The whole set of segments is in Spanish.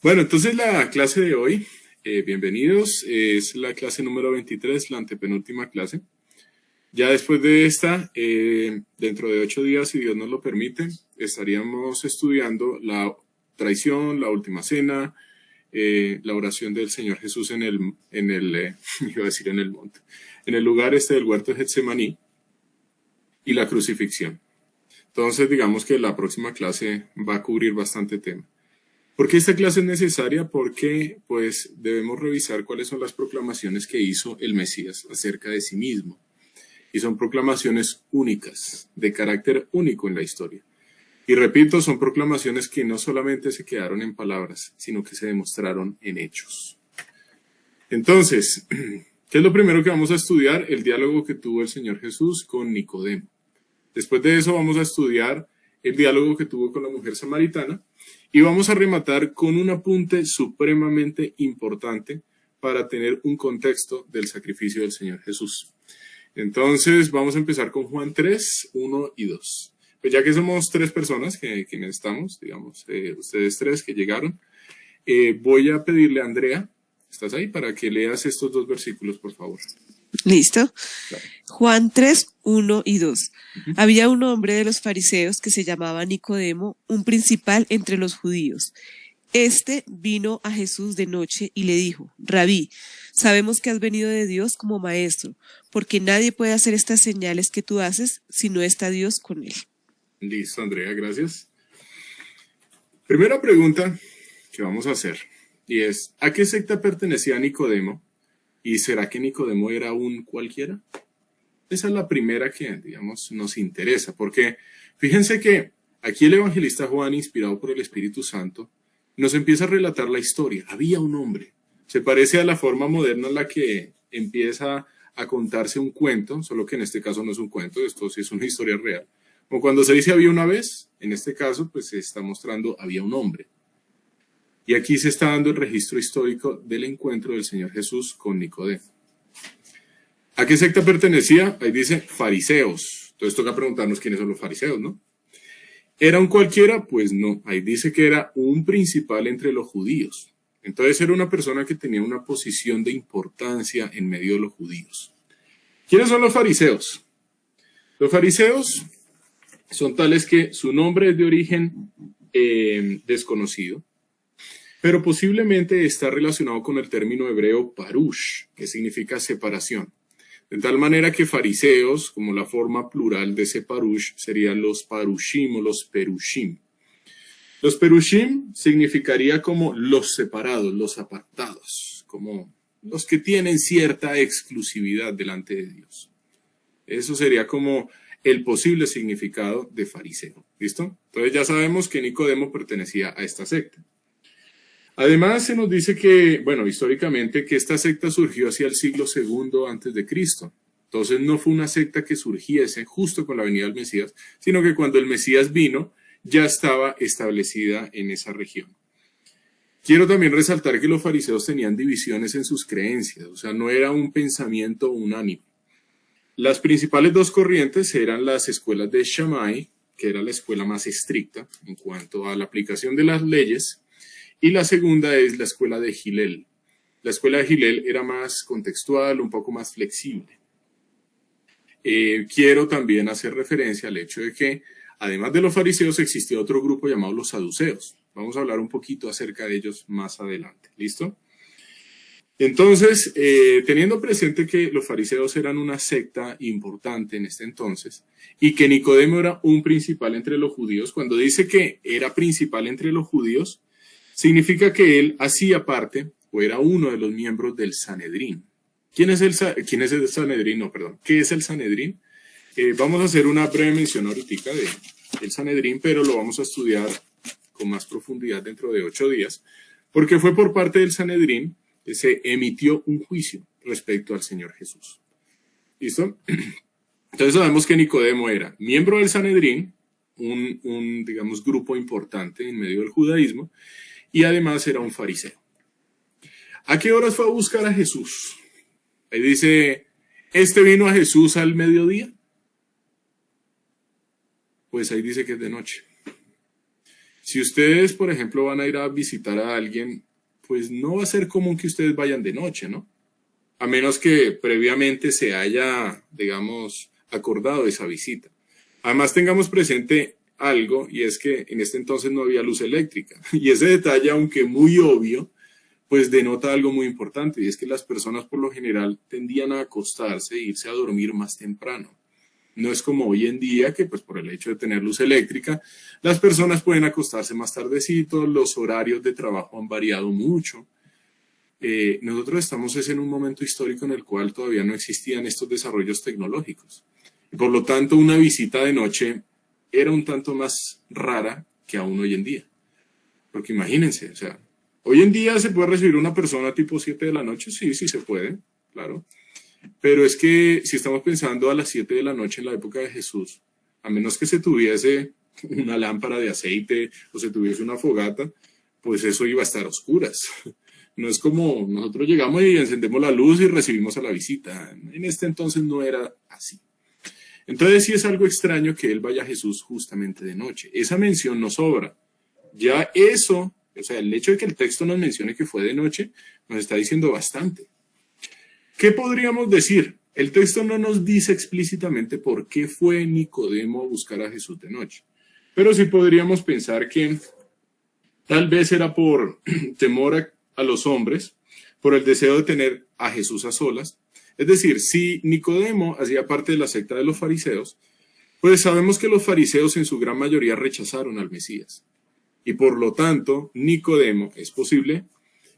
Bueno, entonces la clase de hoy, bienvenidos, es la clase número 23, la antepenúltima clase. Ya después de esta, dentro de 8 días, si Dios nos lo permite, estaríamos estudiando la traición, la última cena, la oración del Señor Jesús en el iba a decir en el monte, en el lugar del huerto de Getsemaní y la crucifixión. Entonces, digamos que la próxima clase va a cubrir bastante tema. ¿Por qué esta clase es necesaria? Porque pues debemos revisar cuáles son las proclamaciones que hizo el Mesías acerca de sí mismo. Y son proclamaciones únicas, de carácter único en la historia. Y repito, son proclamaciones que no solamente se quedaron en palabras, sino que se demostraron en hechos. Entonces, ¿qué es lo primero que vamos a estudiar? El diálogo que tuvo el Señor Jesús con Nicodemo. Después de eso vamos a estudiar el diálogo que tuvo con la mujer samaritana y vamos a rematar con un apunte supremamente importante para tener un contexto del sacrificio del Señor Jesús. Entonces vamos a empezar con Juan 3, 1 y 2. Pues ya que somos 3 personas quienes estamos, digamos, ustedes 3 que llegaron, voy a pedirle a Andrea, ¿estás ahí? Para que leas estos 2 versículos, por favor. ¿Listo? Claro. Juan 3, 1 y 2. Había un hombre de los fariseos que se llamaba Nicodemo, un principal entre los judíos. Este vino a Jesús de noche y le dijo: Rabí, sabemos que has venido de Dios como maestro, porque nadie puede hacer estas señales que tú haces si no está Dios con él. Listo, Andrea, gracias. Primera pregunta que vamos a hacer, y es, ¿a qué secta pertenecía Nicodemo? ¿Y será que Nicodemo era un cualquiera? Esa es la primera que, digamos, nos interesa, porque fíjense que aquí el evangelista Juan, inspirado por el Espíritu Santo, nos empieza a relatar la historia. Había un hombre. Se parece a la forma moderna en la que empieza a contarse un cuento, solo que en este caso no es un cuento, esto sí es una historia real. Como cuando se dice había una vez, en este caso, pues se está mostrando había un hombre. Y aquí se está dando el registro histórico del encuentro del Señor Jesús con Nicodemo. ¿A qué secta pertenecía? Ahí dice fariseos. Entonces toca preguntarnos quiénes son los fariseos, ¿no? ¿Era un cualquiera? Pues no. Ahí dice que era un principal entre los judíos. Entonces era una persona que tenía una posición de importancia en medio de los judíos. ¿Quiénes son los fariseos? Los fariseos son tales que su nombre es de origen desconocido, pero posiblemente está relacionado con el término hebreo parush, que significa separación. De tal manera que fariseos, como la forma plural de ese parush, serían los parushim o los perushim. Los perushim significaría como los separados, los apartados, como los que tienen cierta exclusividad delante de Dios. Eso sería como el posible significado de fariseo. ¿Listo? Entonces ya sabemos que Nicodemo pertenecía a esta secta. Además, se nos dice que, bueno, históricamente, que esta secta surgió hacia el siglo II antes de Cristo. Entonces, no fue una secta que surgiese justo con la venida del Mesías, sino que cuando el Mesías vino, ya estaba establecida en esa región. Quiero también resaltar que los fariseos tenían divisiones en sus creencias, o sea, no era un pensamiento unánime. Las principales 2 corrientes eran las escuelas de Shammai, que era la escuela más estricta en cuanto a la aplicación de las leyes, y la segunda es la escuela de Hillel. La escuela de Hillel era más contextual, un poco más flexible. Quiero también hacer referencia al hecho de que, además de los fariseos, existía otro grupo llamado los saduceos. Vamos a hablar un poquito acerca de ellos más adelante. ¿Listo? Entonces, teniendo presente que los fariseos eran una secta importante en este entonces y que Nicodemo era un principal entre los judíos, cuando dice que era principal entre los judíos, significa que él hacía parte o era uno de los miembros del Sanedrín. ¿Quién es el Sanedrín? No, perdón. ¿Qué es el Sanedrín? Vamos a hacer una breve mención ahorita del Sanedrín, pero lo vamos a estudiar con más profundidad dentro de 8 días, porque fue por parte del Sanedrín que se emitió un juicio respecto al Señor Jesús. ¿Listo? Entonces sabemos que Nicodemo era miembro del Sanedrín, un digamos, grupo importante en medio del judaísmo, y además era un fariseo. ¿A qué horas fue a buscar a Jesús? Ahí dice, ¿este vino a Jesús al mediodía? Pues ahí dice que es de noche. Si ustedes, por ejemplo, van a ir a visitar a alguien, pues no va a ser común que ustedes vayan de noche, ¿no? A menos que previamente se haya, digamos, acordado esa visita. Además, tengamos presente algo, y es que en este entonces no había luz eléctrica. Y ese detalle, aunque muy obvio, pues denota algo muy importante, y es que las personas por lo general tendían a acostarse e irse a dormir más temprano. No es como hoy en día que pues por el hecho de tener luz eléctrica, las personas pueden acostarse más tardecito, los horarios de trabajo han variado mucho. Nosotros estamos en un momento histórico en el cual todavía no existían estos desarrollos tecnológicos. Y por lo tanto, una visita de noche era un tanto más rara que aún hoy en día. Porque imagínense, o sea, hoy en día se puede recibir una persona tipo 7 de la noche, sí, sí se puede, claro. Pero es que si estamos pensando a las 7 de la noche en la época de Jesús, a menos que se tuviese una lámpara de aceite o se tuviese una fogata, pues eso iba a estar a oscuras. No es como nosotros llegamos y encendemos la luz y recibimos a la visita. En este entonces no era así. Entonces sí es algo extraño que él vaya a Jesús justamente de noche. Esa mención nos sobra. Ya eso, o sea, el hecho de que el texto nos mencione que fue de noche, nos está diciendo bastante. ¿Qué podríamos decir? El texto no nos dice explícitamente por qué fue Nicodemo a buscar a Jesús de noche. Pero sí podríamos pensar que tal vez era por temor a los hombres, por el deseo de tener a Jesús a solas. Es decir, si Nicodemo hacía parte de la secta de los fariseos, pues sabemos que los fariseos en su gran mayoría rechazaron al Mesías. Y por lo tanto, Nicodemo es posible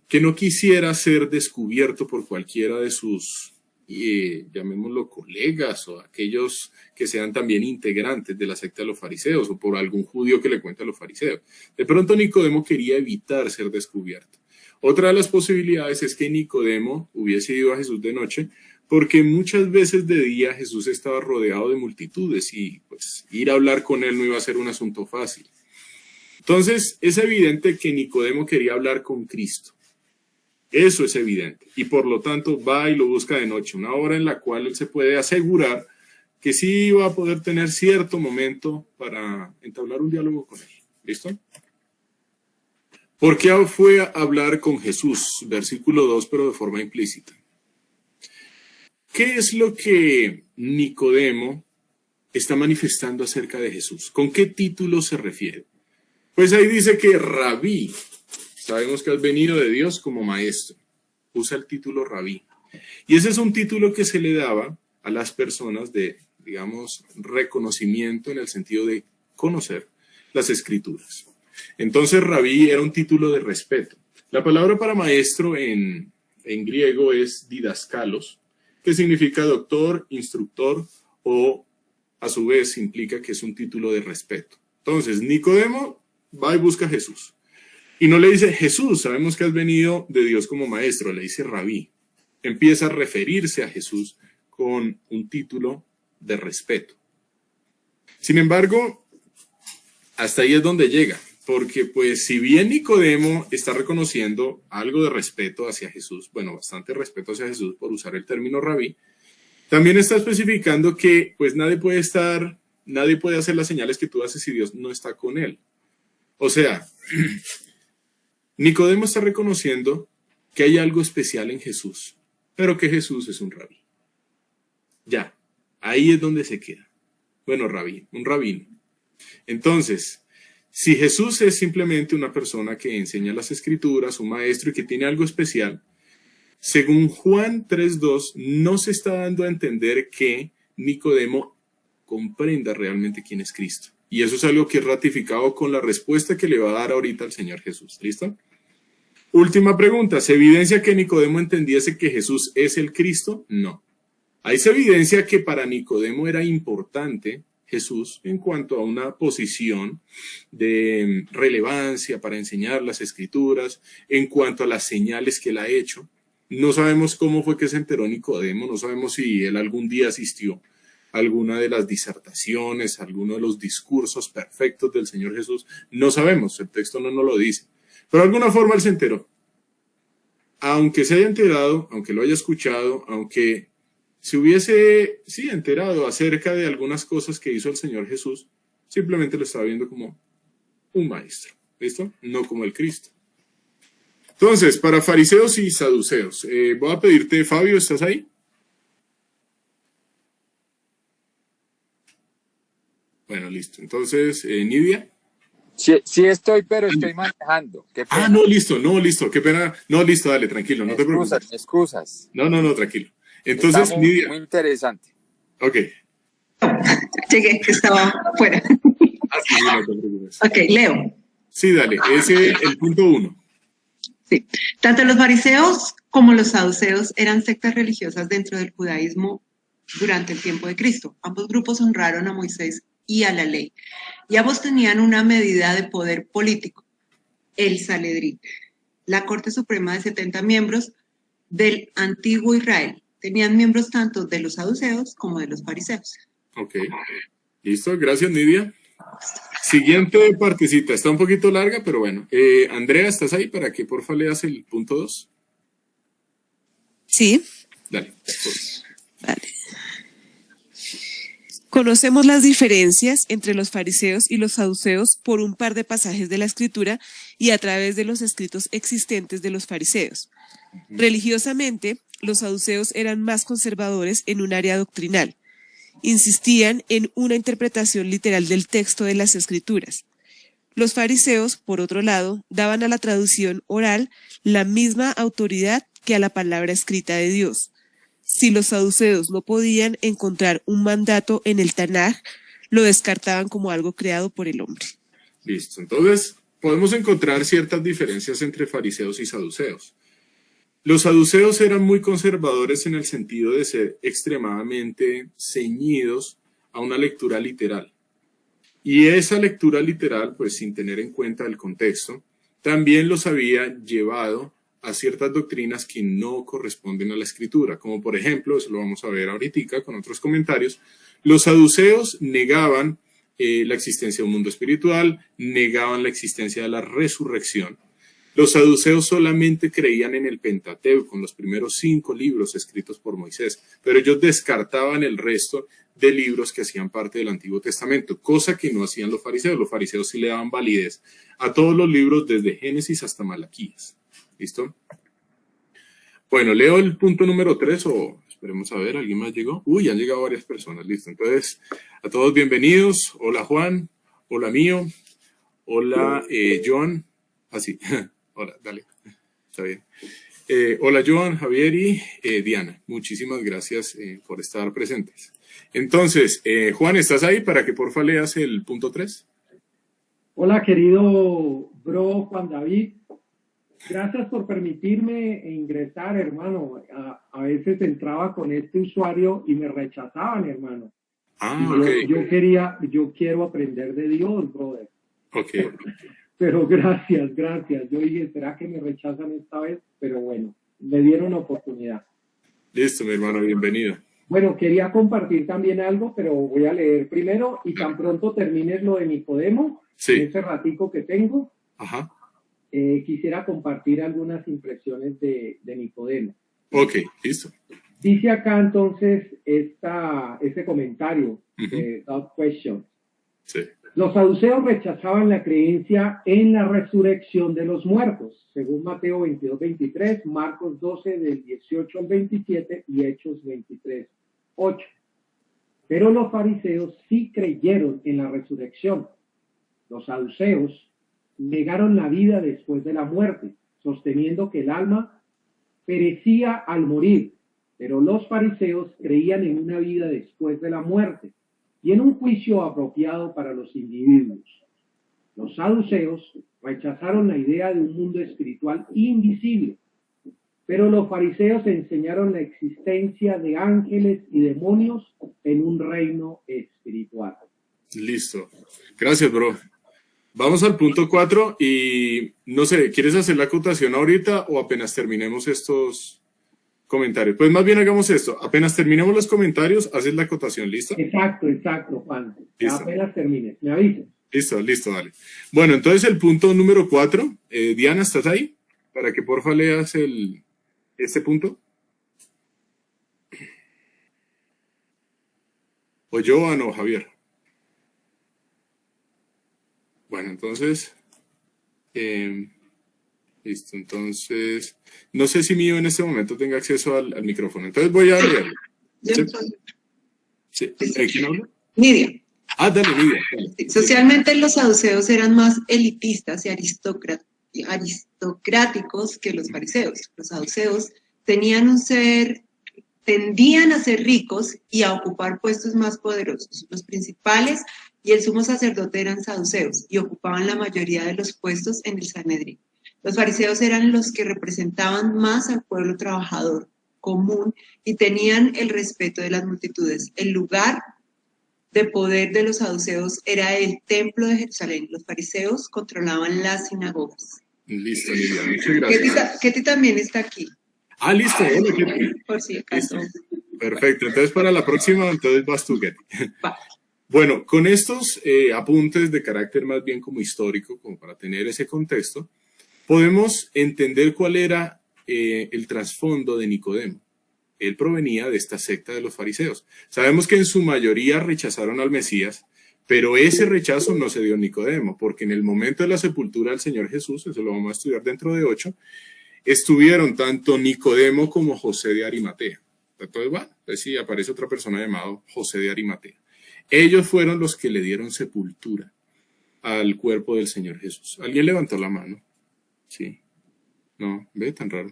que no quisiera ser descubierto por cualquiera de sus, llamémoslo, colegas o aquellos que sean también integrantes de la secta de los fariseos o por algún judío que le cuente a los fariseos. De pronto Nicodemo quería evitar ser descubierto. Otra de las posibilidades es que Nicodemo hubiese ido a Jesús de noche porque muchas veces de día Jesús estaba rodeado de multitudes y pues ir a hablar con él no iba a ser un asunto fácil. Entonces es evidente que Nicodemo quería hablar con Cristo. Eso es evidente. Y por lo tanto va y lo busca de noche, una hora en la cual él se puede asegurar que sí va a poder tener cierto momento para entablar un diálogo con él. ¿Listo? ¿Por qué fue a hablar con Jesús? Versículo 2, pero de forma implícita. ¿Qué es lo que Nicodemo está manifestando acerca de Jesús? ¿Con qué título se refiere? Pues ahí dice que Rabí. Sabemos que has venido de Dios como maestro. Usa el título Rabí. Y ese es un título que se le daba a las personas de, digamos, reconocimiento en el sentido de conocer las escrituras. Entonces Rabí era un título de respeto. La palabra para maestro en griego es didaskalos, que significa doctor, instructor o a su vez implica que es un título de respeto. Entonces Nicodemo va y busca a Jesús. Y no le dice Jesús, sabemos que has venido de Dios como maestro, le dice Rabí. Empieza a referirse a Jesús con un título de respeto. Sin embargo, hasta ahí es donde llega, porque pues si bien Nicodemo está reconociendo algo de respeto hacia Jesús, bueno, bastante respeto hacia Jesús por usar el término Rabí, también está especificando que pues nadie puede hacer las señales que tú haces si Dios no está con él. O sea, Nicodemo está reconociendo que hay algo especial en Jesús, pero que Jesús es un rabí. Ya, ahí es donde se queda. Bueno, rabí, un rabino. Entonces, si Jesús es simplemente una persona que enseña las escrituras, un maestro y que tiene algo especial, según Juan 3:2, no se está dando a entender que Nicodemo comprenda realmente quién es Cristo. Y eso es algo que es ratificado con la respuesta que le va a dar ahorita al Señor Jesús. ¿Listo? Última pregunta. ¿Se evidencia que Nicodemo entendiese que Jesús es el Cristo? No. Ahí se evidencia que para Nicodemo era importante Jesús en cuanto a una posición de relevancia para enseñar las escrituras, en cuanto a las señales que él ha hecho. No sabemos cómo fue que se enteró Nicodemo, no sabemos si él algún día asistió a alguna de las disertaciones, a alguno de los discursos perfectos del Señor Jesús. No sabemos, el texto no nos lo dice. Pero de alguna forma él se enteró. Aunque se haya enterado, aunque lo haya escuchado, aunque se hubiese, enterado acerca de algunas cosas que hizo el Señor Jesús, simplemente lo estaba viendo como un maestro. ¿listo? No como el Cristo. Entonces, para fariseos y saduceos, voy a pedirte, Fabio, ¿estás ahí? Bueno, listo. Entonces, Nidia. Sí, sí estoy, pero estoy manejando. Qué pena. No, listo, qué pena. No, listo, dale, tranquilo, no te preocupes. Excusas. No, tranquilo. Entonces, Nidia. Muy interesante. Ok. Llegué, que estaba afuera. Sí, no te preocupes. Ok, leo. Sí, dale, ese el punto 1. Sí. Tanto los fariseos como los saduceos eran sectas religiosas dentro del judaísmo durante el tiempo de Cristo. Ambos grupos honraron a Moisés y a la ley. Y ambos tenían una medida de poder político, el Sanedrín, la Corte Suprema de 70 miembros del antiguo Israel. Tenían miembros tanto de los saduceos como de los fariseos. Ok. Listo, gracias, Nidia. Siguiente partecita, está un poquito larga, pero bueno. Andrea, ¿estás ahí para que porfa leas el punto 2? Sí. Dale. Vale. Conocemos las diferencias entre los fariseos y los saduceos por un par de pasajes de la Escritura y a través de los escritos existentes de los fariseos. Religiosamente, los saduceos eran más conservadores en un área doctrinal. Insistían en una interpretación literal del texto de las Escrituras. Los fariseos, por otro lado, daban a la traducción oral la misma autoridad que a la palabra escrita de Dios. Si los saduceos no podían encontrar un mandato en el Tanaj, lo descartaban como algo creado por el hombre. Listo, entonces podemos encontrar ciertas diferencias entre fariseos y saduceos. Los saduceos eran muy conservadores en el sentido de ser extremadamente ceñidos a una lectura literal. Y esa lectura literal, pues sin tener en cuenta el contexto, también los había llevado a ciertas doctrinas que no corresponden a la escritura, como por ejemplo, eso lo vamos a ver ahorita con otros comentarios, los saduceos negaban la existencia de un mundo espiritual, negaban la existencia de la resurrección. Los saduceos solamente creían en el Pentateuco, con los primeros 5 libros escritos por Moisés, pero ellos descartaban el resto de libros que hacían parte del Antiguo Testamento, cosa que no hacían los fariseos. Los fariseos sí le daban validez a todos los libros desde Génesis hasta Malaquías. ¿Listo? Bueno, leo el punto número 3 o esperemos a ver, ¿alguien más llegó? Uy, han llegado varias personas, listo. Entonces, a todos bienvenidos. Hola Juan, hola Mío, hola John. Así, hola, dale, está bien. Hola Joan, Javier y Diana. Muchísimas gracias por estar presentes. Entonces, Juan, ¿estás ahí para que porfa leas el punto 3? Hola, querido bro Juan David. Gracias por permitirme ingresar, hermano. A veces entraba con este usuario y me rechazaban, hermano. Ok. Yo quiero aprender de Dios, brother. Ok. Pero gracias. Yo dije, ¿será que me rechazan esta vez? Pero bueno, me dieron oportunidad. Listo, mi hermano, bienvenido. Bueno, quería compartir también algo, pero voy a leer primero y tan pronto termines lo de Nicodemo, sí. En ese ratico que tengo. Ajá. Quisiera compartir algunas impresiones de Nicodemo. Ok, listo. Dice acá entonces este comentario de That Question. Sí. Los saduceos rechazaban la creencia en la resurrección de los muertos, según Mateo 22:23, Marcos 12 del 18 al 27 y Hechos 23:8. Pero los fariseos sí creyeron en la resurrección. Los saduceos negaron la vida después de la muerte, sosteniendo que el alma perecía al morir, pero los fariseos creían en una vida después de la muerte y en un juicio apropiado para los individuos. Los saduceos rechazaron la idea de un mundo espiritual invisible, pero los fariseos enseñaron la existencia de ángeles y demonios en un reino espiritual. Listo. Gracias, bro. Vamos al punto 4 y no sé, ¿quieres hacer la acotación ahorita o apenas terminemos estos comentarios? Pues más bien hagamos esto, apenas terminemos los comentarios, haces la acotación, ¿listo? Exacto, Juan. Listo. Apenas termines, me avisas. Listo, dale. Bueno, entonces el punto número 4, Diana, ¿estás ahí? Para que porfa leas este punto. O Joan o Javier. Bueno, entonces, Eh, listo, entonces, no sé si mío en este momento tenga acceso al micrófono, entonces voy a leerlo. Yo ¿Sí? soy ¿Sí? ¿Quién habla? Nidia. Ah, dale, Nidia. Dale. Sí, socialmente los saduceos eran más elitistas y aristocráticos que los fariseos. Los saduceos tendían a ser ricos y a ocupar puestos más poderosos. Los principales y el sumo sacerdote eran saduceos y ocupaban la mayoría de los puestos en el Sanedrín. Los fariseos eran los que representaban más al pueblo trabajador común y tenían el respeto de las multitudes. El lugar de poder de los saduceos era el templo de Jerusalén. Los fariseos controlaban las sinagogas. Listo, Nidia, muchas gracias. Ketty también está aquí, Ah, listo, hola, Ketty. por si acaso. Listo. Perfecto, entonces para la próxima, entonces vas tú, Ketty. Va. Bueno, con estos apuntes de carácter más bien como histórico, como para tener ese contexto, podemos entender cuál era el trasfondo de Nicodemo. Él provenía de esta secta de los fariseos. Sabemos que en su mayoría rechazaron al Mesías, pero ese rechazo no se dio a Nicodemo, porque en el momento de la sepultura del Señor Jesús, eso lo vamos a estudiar dentro de 8, estuvieron tanto Nicodemo como José de Arimatea. Entonces, bueno, pues sí, aparece otra persona llamado José de Arimatea. Ellos fueron los que le dieron sepultura al cuerpo del Señor Jesús. ¿Alguien levantó la mano? Sí. No, ve, tan raro.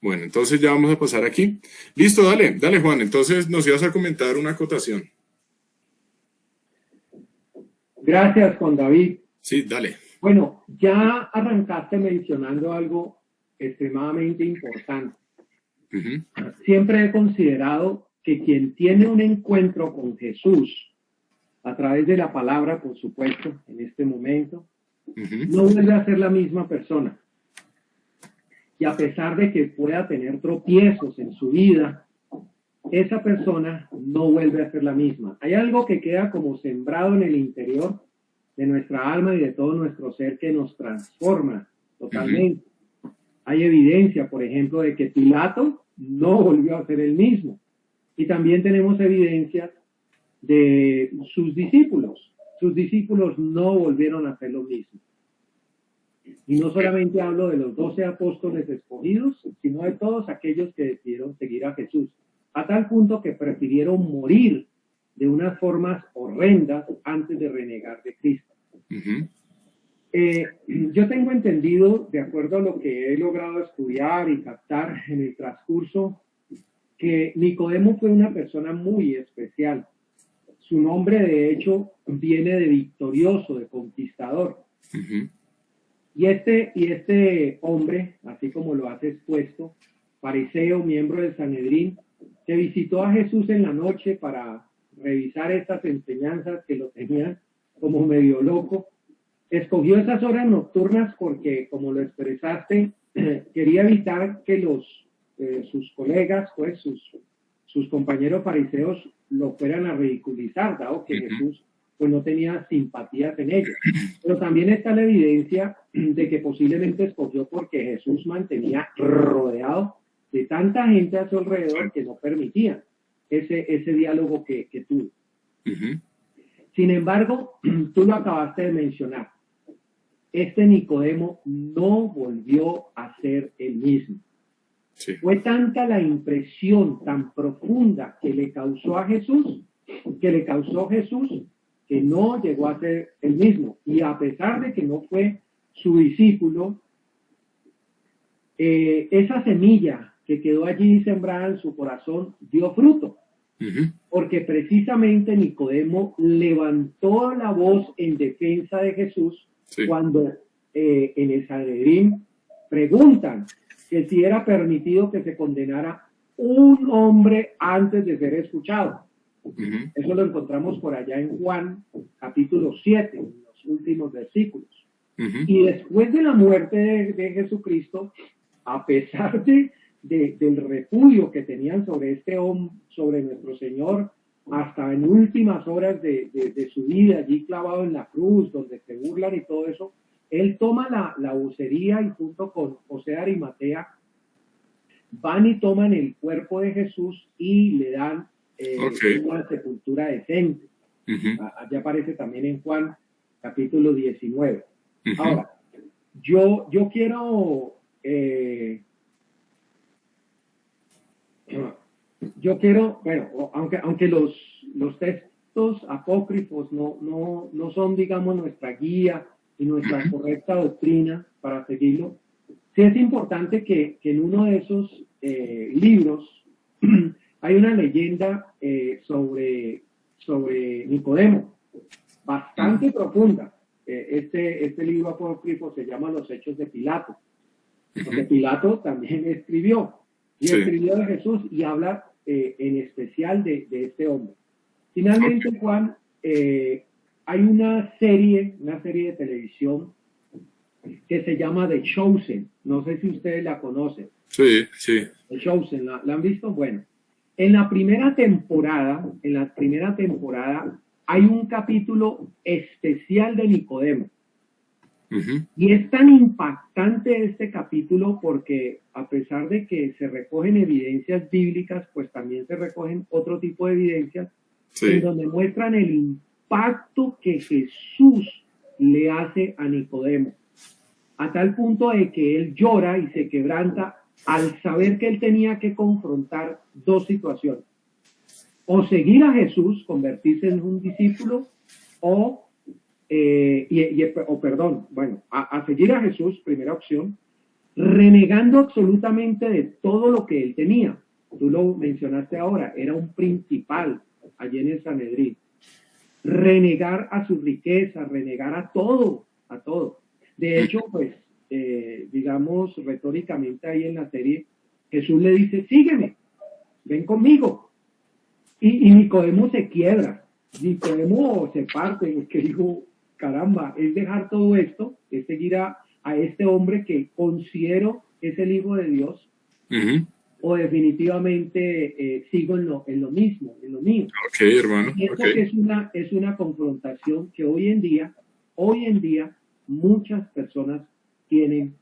Bueno, entonces ya vamos a pasar aquí. Listo, dale, Juan. Entonces nos ibas a comentar una acotación. Gracias, Juan David. Sí, dale. Bueno, ya arrancaste mencionando algo extremadamente importante. Siempre he considerado que quien tiene un encuentro con Jesús, a través de la palabra, por supuesto, en este momento, no vuelve a ser la misma persona. Y a pesar de que pueda tener tropiezos en su vida, esa persona no vuelve a ser la misma. Hay algo que queda como sembrado en el interior de nuestra alma y de todo nuestro ser que nos transforma totalmente. Hay evidencia, por ejemplo, de que Pilato no volvió a ser el mismo. Y también tenemos evidencias de sus discípulos. Sus discípulos no volvieron a ser lo mismo. Y no solamente hablo de los 12 apóstoles escogidos, sino de todos aquellos que decidieron seguir a Jesús, a tal punto que prefirieron morir de unas formas horrendas antes de renegar de Cristo. Yo tengo entendido, de acuerdo a lo que he logrado estudiar y captar en el transcurso, que Nicodemo fue una persona muy especial. Su nombre, de hecho, viene de victorioso, de conquistador. Y este hombre, así como lo has expuesto, fariseo, miembro del Sanedrín, que visitó a Jesús en la noche para revisar estas enseñanzas que lo tenían como medio loco, escogió esas horas nocturnas porque, como lo expresaste, quería evitar que sus colegas, pues sus compañeros fariseos lo fueran a ridiculizar, dado que Jesús pues no tenía simpatías en ellos. Pero también está la evidencia de que posiblemente escogió porque Jesús mantenía rodeado de tanta gente a su alrededor que no permitía ese diálogo que tuvo. Sin embargo, tú lo acabaste de mencionar. Este Nicodemo no volvió a ser el mismo. Sí. Fue tanta la impresión tan profunda que le causó Jesús, que no llegó a ser el mismo. Y a pesar de que no fue su discípulo, esa semilla que quedó allí sembrada en su corazón dio fruto. Porque precisamente Nicodemo levantó la voz en defensa de Jesús cuando en el Sanedrín preguntan que si era permitido que se condenara un hombre antes de ser escuchado. Eso lo encontramos por allá en Juan, capítulo 7, en los últimos versículos. Y después de la muerte de Jesucristo, a pesar del repudio que tenían sobre este hombre, sobre nuestro Señor, hasta en últimas horas de su vida, allí clavado en la cruz, donde se burlan y todo eso, él toma la vocería y junto con José de Arimatea van y toman el cuerpo de Jesús y le dan una sepultura decente. Allá aparece también en Juan capítulo 19. Ahora, yo quiero, bueno, aunque los textos apócrifos no son, digamos, nuestra guía y nuestra correcta doctrina para seguirlo, sí es importante que en uno de esos libros hay una leyenda sobre Nicodemo, bastante profunda. Este libro apócrifo se llama Los Hechos de Pilato, porque Pilato también escribió, y escribió de Jesús y habla en especial de este hombre. Finalmente, Juan, hay una serie de televisión que se llama The Chosen. No sé si ustedes la conocen. Sí. The Chosen, ¿la han visto? Bueno, en la primera temporada hay un capítulo especial de Nicodemo. Y es tan impactante este capítulo porque a pesar de que se recogen evidencias bíblicas, pues también se recogen otro tipo de evidencias en donde muestran el impacto que Jesús le hace a Nicodemo, a tal punto de que él llora y se quebranta al saber que él tenía que confrontar dos situaciones: o seguir a Jesús, convertirse en un discípulo, a seguir a Jesús, primera opción, renegando absolutamente de todo lo que él tenía. Tú lo mencionaste ahora, era un principal allí en el Sanedrín. Renegar a su riqueza, renegar a todo. De hecho, pues, digamos, retóricamente ahí en la serie, Jesús le dice, sígueme, ven conmigo. Y Nicodemo se quiebra, Nicodemo se parte, porque dijo, caramba, es dejar todo esto, es seguir a este hombre que considero es el Hijo de Dios, o definitivamente sigo en lo mismo, en lo mío. Ok, hermano. Y esto es una confrontación que hoy en día, muchas personas tienen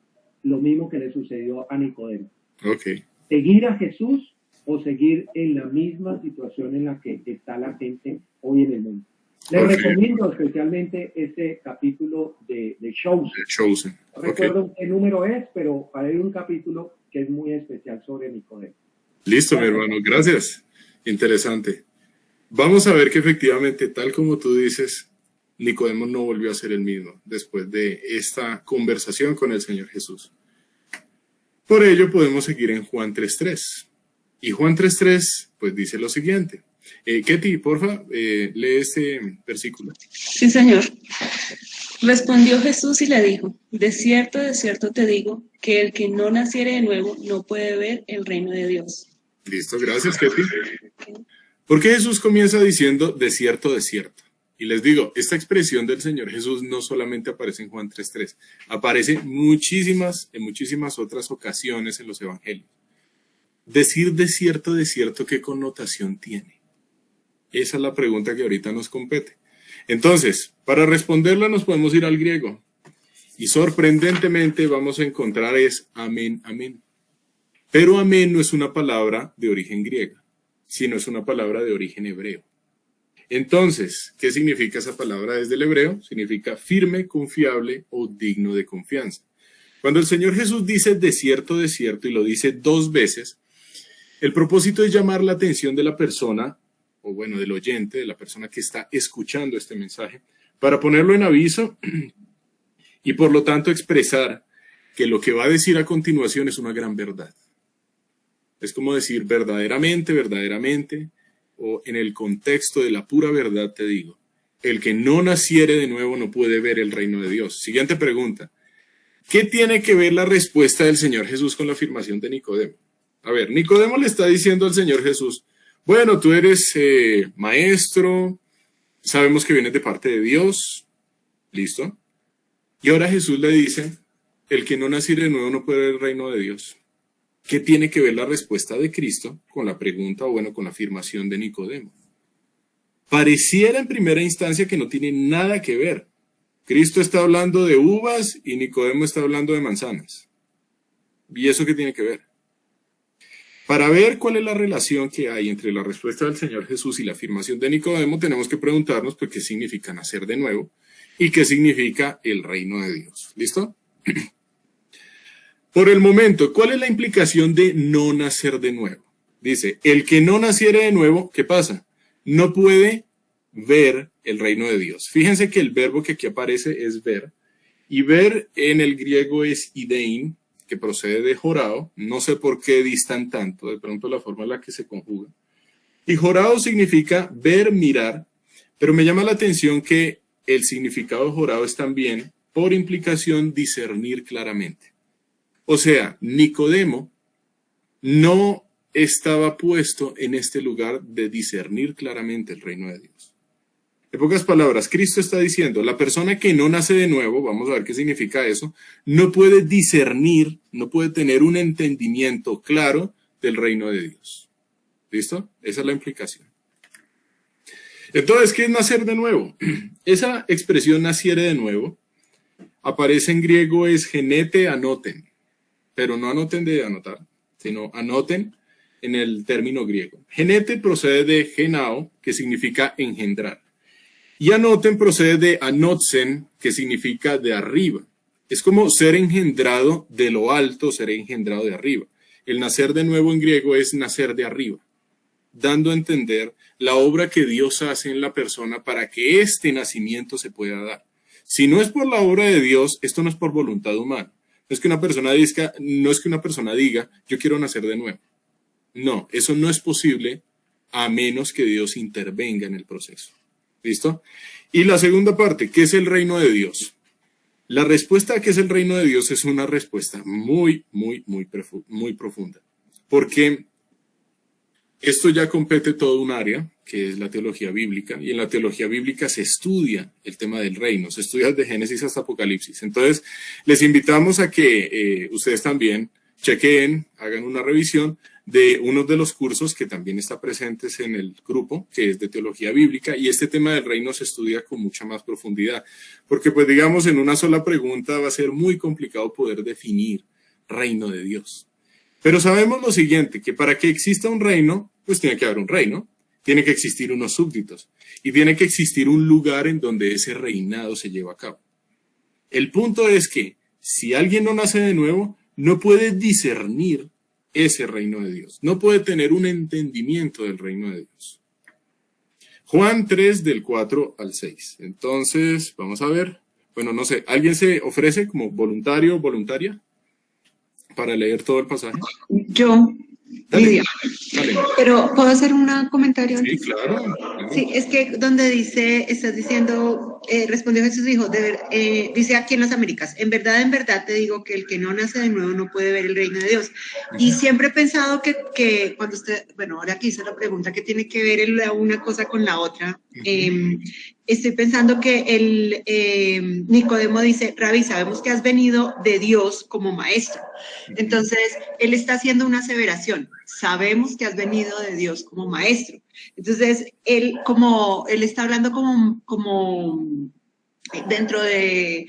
lo mismo que le sucedió a Nicodemo. Okay. Seguir a Jesús o seguir en la misma situación en la que está la gente hoy en el mundo. Les recomiendo especialmente este capítulo de Chosen. No recuerdo qué número es, pero hay un capítulo que es muy especial sobre Nicodemo. Listo, mi hermano, gracias. Interesante. Vamos a ver que efectivamente, tal como tú dices, Nicodemo no volvió a ser el mismo después de esta conversación con el Señor Jesús. Por ello podemos seguir en Juan 3.3. Y Juan 3.3 pues dice lo siguiente. Ketty, porfa, lee este versículo. Sí, Señor. Respondió Jesús y le dijo, de cierto te digo, que el que no naciere de nuevo no puede ver el reino de Dios. Listo, gracias, Ketty. ¿Por qué Jesús comienza diciendo de cierto? Y les digo, esta expresión del Señor Jesús no solamente aparece en Juan 3.3, aparece en muchísimas otras ocasiones en los evangelios. Decir de cierto, ¿qué connotación tiene? Esa es la pregunta que ahorita nos compete. Entonces, para responderla nos podemos ir al griego. Y sorprendentemente vamos a encontrar es amén, amén. Pero amén no es una palabra de origen griega, sino es una palabra de origen hebreo. Entonces, ¿qué significa esa palabra desde el hebreo? Significa firme, confiable o digno de confianza. Cuando el Señor Jesús dice de cierto, y lo dice 2 veces, el propósito es llamar la atención de la persona, o bueno, del oyente, de la persona que está escuchando este mensaje, para ponerlo en aviso y por lo tanto expresar que lo que va a decir a continuación es una gran verdad. Es como decir verdaderamente, o en el contexto de la pura verdad te digo, el que no naciere de nuevo no puede ver el reino de Dios. Siguiente pregunta. ¿Qué tiene que ver la respuesta del Señor Jesús con la afirmación de Nicodemo? A ver, Nicodemo le está diciendo al Señor Jesús, bueno, tú eres maestro, sabemos que vienes de parte de Dios, ¿listo? Y ahora Jesús le dice, el que no naciere de nuevo no puede ver el reino de Dios. ¿Qué tiene que ver la respuesta de Cristo con la pregunta, o bueno, con la afirmación de Nicodemo? Pareciera en primera instancia que no tiene nada que ver. Cristo está hablando de uvas y Nicodemo está hablando de manzanas. ¿Y eso qué tiene que ver? Para ver cuál es la relación que hay entre la respuesta del Señor Jesús y la afirmación de Nicodemo, tenemos que preguntarnos pues, qué significa nacer de nuevo y qué significa el reino de Dios. ¿Listo? Por el momento, ¿cuál es la implicación de no nacer de nuevo? Dice, el que no naciere de nuevo, ¿qué pasa? No puede ver el reino de Dios. Fíjense que el verbo que aquí aparece es ver, y ver en el griego es idein, que procede de jorao. No sé por qué distan tanto, de pronto la forma en la que se conjuga. Y jorao significa ver, mirar, pero me llama la atención que el significado de jorao es también, por implicación, discernir claramente. O sea, Nicodemo no estaba puesto en este lugar de discernir claramente el reino de Dios. En pocas palabras, Cristo está diciendo, la persona que no nace de nuevo, vamos a ver qué significa eso, no puede discernir, no puede tener un entendimiento claro del reino de Dios. ¿Listo? Esa es la implicación. Entonces, ¿qué es nacer de nuevo? Esa expresión naciere de nuevo aparece en griego es genete anoten, pero no anoten de anotar, sino anoten en el término griego. Genete procede de genao, que significa engendrar. Y anoten procede de anotsen, que significa de arriba. Es como ser engendrado de lo alto, ser engendrado de arriba. El nacer de nuevo en griego es nacer de arriba, dando a entender la obra que Dios hace en la persona para que este nacimiento se pueda dar. Si no es por la obra de Dios, esto no es por voluntad humana. No es que una persona diga, yo quiero nacer de nuevo. No, eso no es posible a menos que Dios intervenga en el proceso. ¿Listo? Y la segunda parte, ¿qué es el reino de Dios? La respuesta a qué es el reino de Dios es una respuesta muy profunda. Porque esto ya compete todo un área, que es la teología bíblica, y en la teología bíblica se estudia el tema del reino, se estudia desde Génesis hasta Apocalipsis. Entonces, les invitamos a que ustedes también chequeen, hagan una revisión de uno de los cursos que también está presentes en el grupo, que es de teología bíblica, y este tema del reino se estudia con mucha más profundidad, porque pues digamos en una sola pregunta va a ser muy complicado poder definir reino de Dios. Pero sabemos lo siguiente, que para que exista un reino, pues tiene que haber un reino, tiene que existir unos súbditos, y tiene que existir un lugar en donde ese reinado se lleva a cabo. El punto es que si alguien no nace de nuevo, no puede discernir ese reino de Dios. No puede tener un entendimiento del reino de Dios. Juan 3, del 4 al 6. Entonces, vamos a ver. Bueno, no sé, ¿alguien se ofrece como voluntario o voluntaria para leer todo el pasaje? Yo, Dale, Lidia. dale. Pero, ¿puedo hacer un comentario Sí, antes? claro. Sí, es que donde dice, estás diciendo, respondió Jesús, dijo, dice aquí en las Américas, en verdad te digo que el que no nace de nuevo no puede ver el reino de Dios. Y siempre he pensado que cuando usted, bueno, ahora que hice la pregunta, ¿qué tiene que ver una cosa con la otra? Estoy pensando que Nicodemo dice, Rabí, sabemos que has venido de Dios como maestro. Entonces, él está haciendo una aseveración, sabemos que has venido de Dios como maestro. Entonces, él está hablando como dentro de,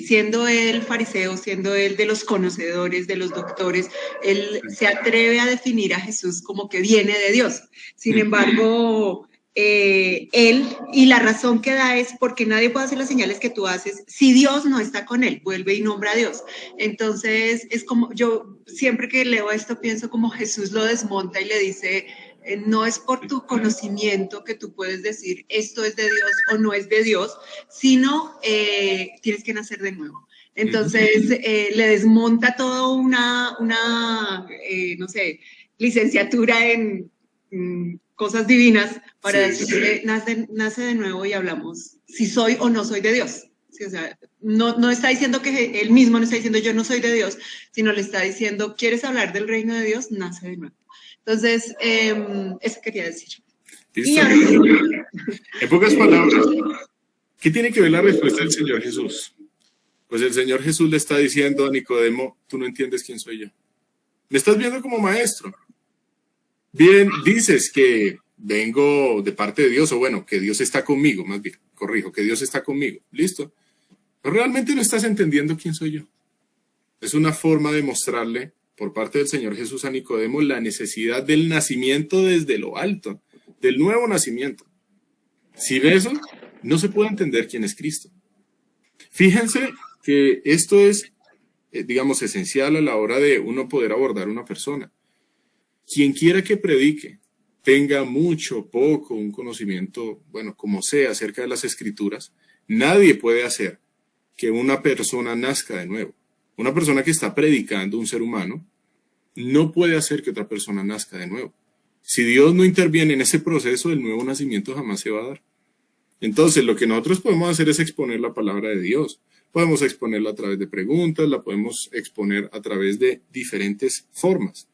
siendo él fariseo, siendo él de los conocedores, de los doctores, él se atreve a definir a Jesús como que viene de Dios. Sin embargo, él, y la razón que da es porque nadie puede hacer las señales que tú haces si Dios no está con él, vuelve y nombra a Dios. Entonces, es como, yo siempre que leo esto pienso como Jesús lo desmonta y le dice, no es por tu conocimiento que tú puedes decir esto es de Dios o no es de Dios, sino tienes que nacer de nuevo. Entonces, le desmonta todo una no sé, licenciatura en cosas divinas para decir, nace de nuevo y hablamos si soy o no soy de Dios. Sí, o sea, no está diciendo que él mismo no está diciendo yo no soy de Dios, sino le está diciendo, ¿quieres hablar del reino de Dios? Nace de nuevo. Entonces, eso quería decir. Listo. En pocas palabras, ¿qué tiene que ver la respuesta del Señor Jesús? Pues el Señor Jesús le está diciendo a Nicodemo, tú no entiendes quién soy yo. Me estás viendo como maestro. Bien, dices que vengo de parte de Dios, o bueno, que Dios está conmigo, más bien, corrijo, que Dios está conmigo. Listo. Pero realmente no estás entendiendo quién soy yo. Es una forma de mostrarle por parte del Señor Jesús a Nicodemo la necesidad del nacimiento desde lo alto, del nuevo nacimiento. Si ve eso, no se puede entender quién es Cristo. Fíjense que esto es, digamos, esencial a la hora de uno poder abordar una persona. Quien quiera que predique, tenga mucho, poco, un conocimiento, bueno, como sea, acerca de las Escrituras, nadie puede hacer que una persona nazca de nuevo. Una persona que está predicando, un ser humano, no puede hacer que otra persona nazca de nuevo. Si Dios no interviene en ese proceso, el nuevo nacimiento jamás se va a dar. Entonces, lo que nosotros podemos hacer es exponer la palabra de Dios. Podemos exponerla a través de preguntas, la podemos exponer a través de diferentes formas.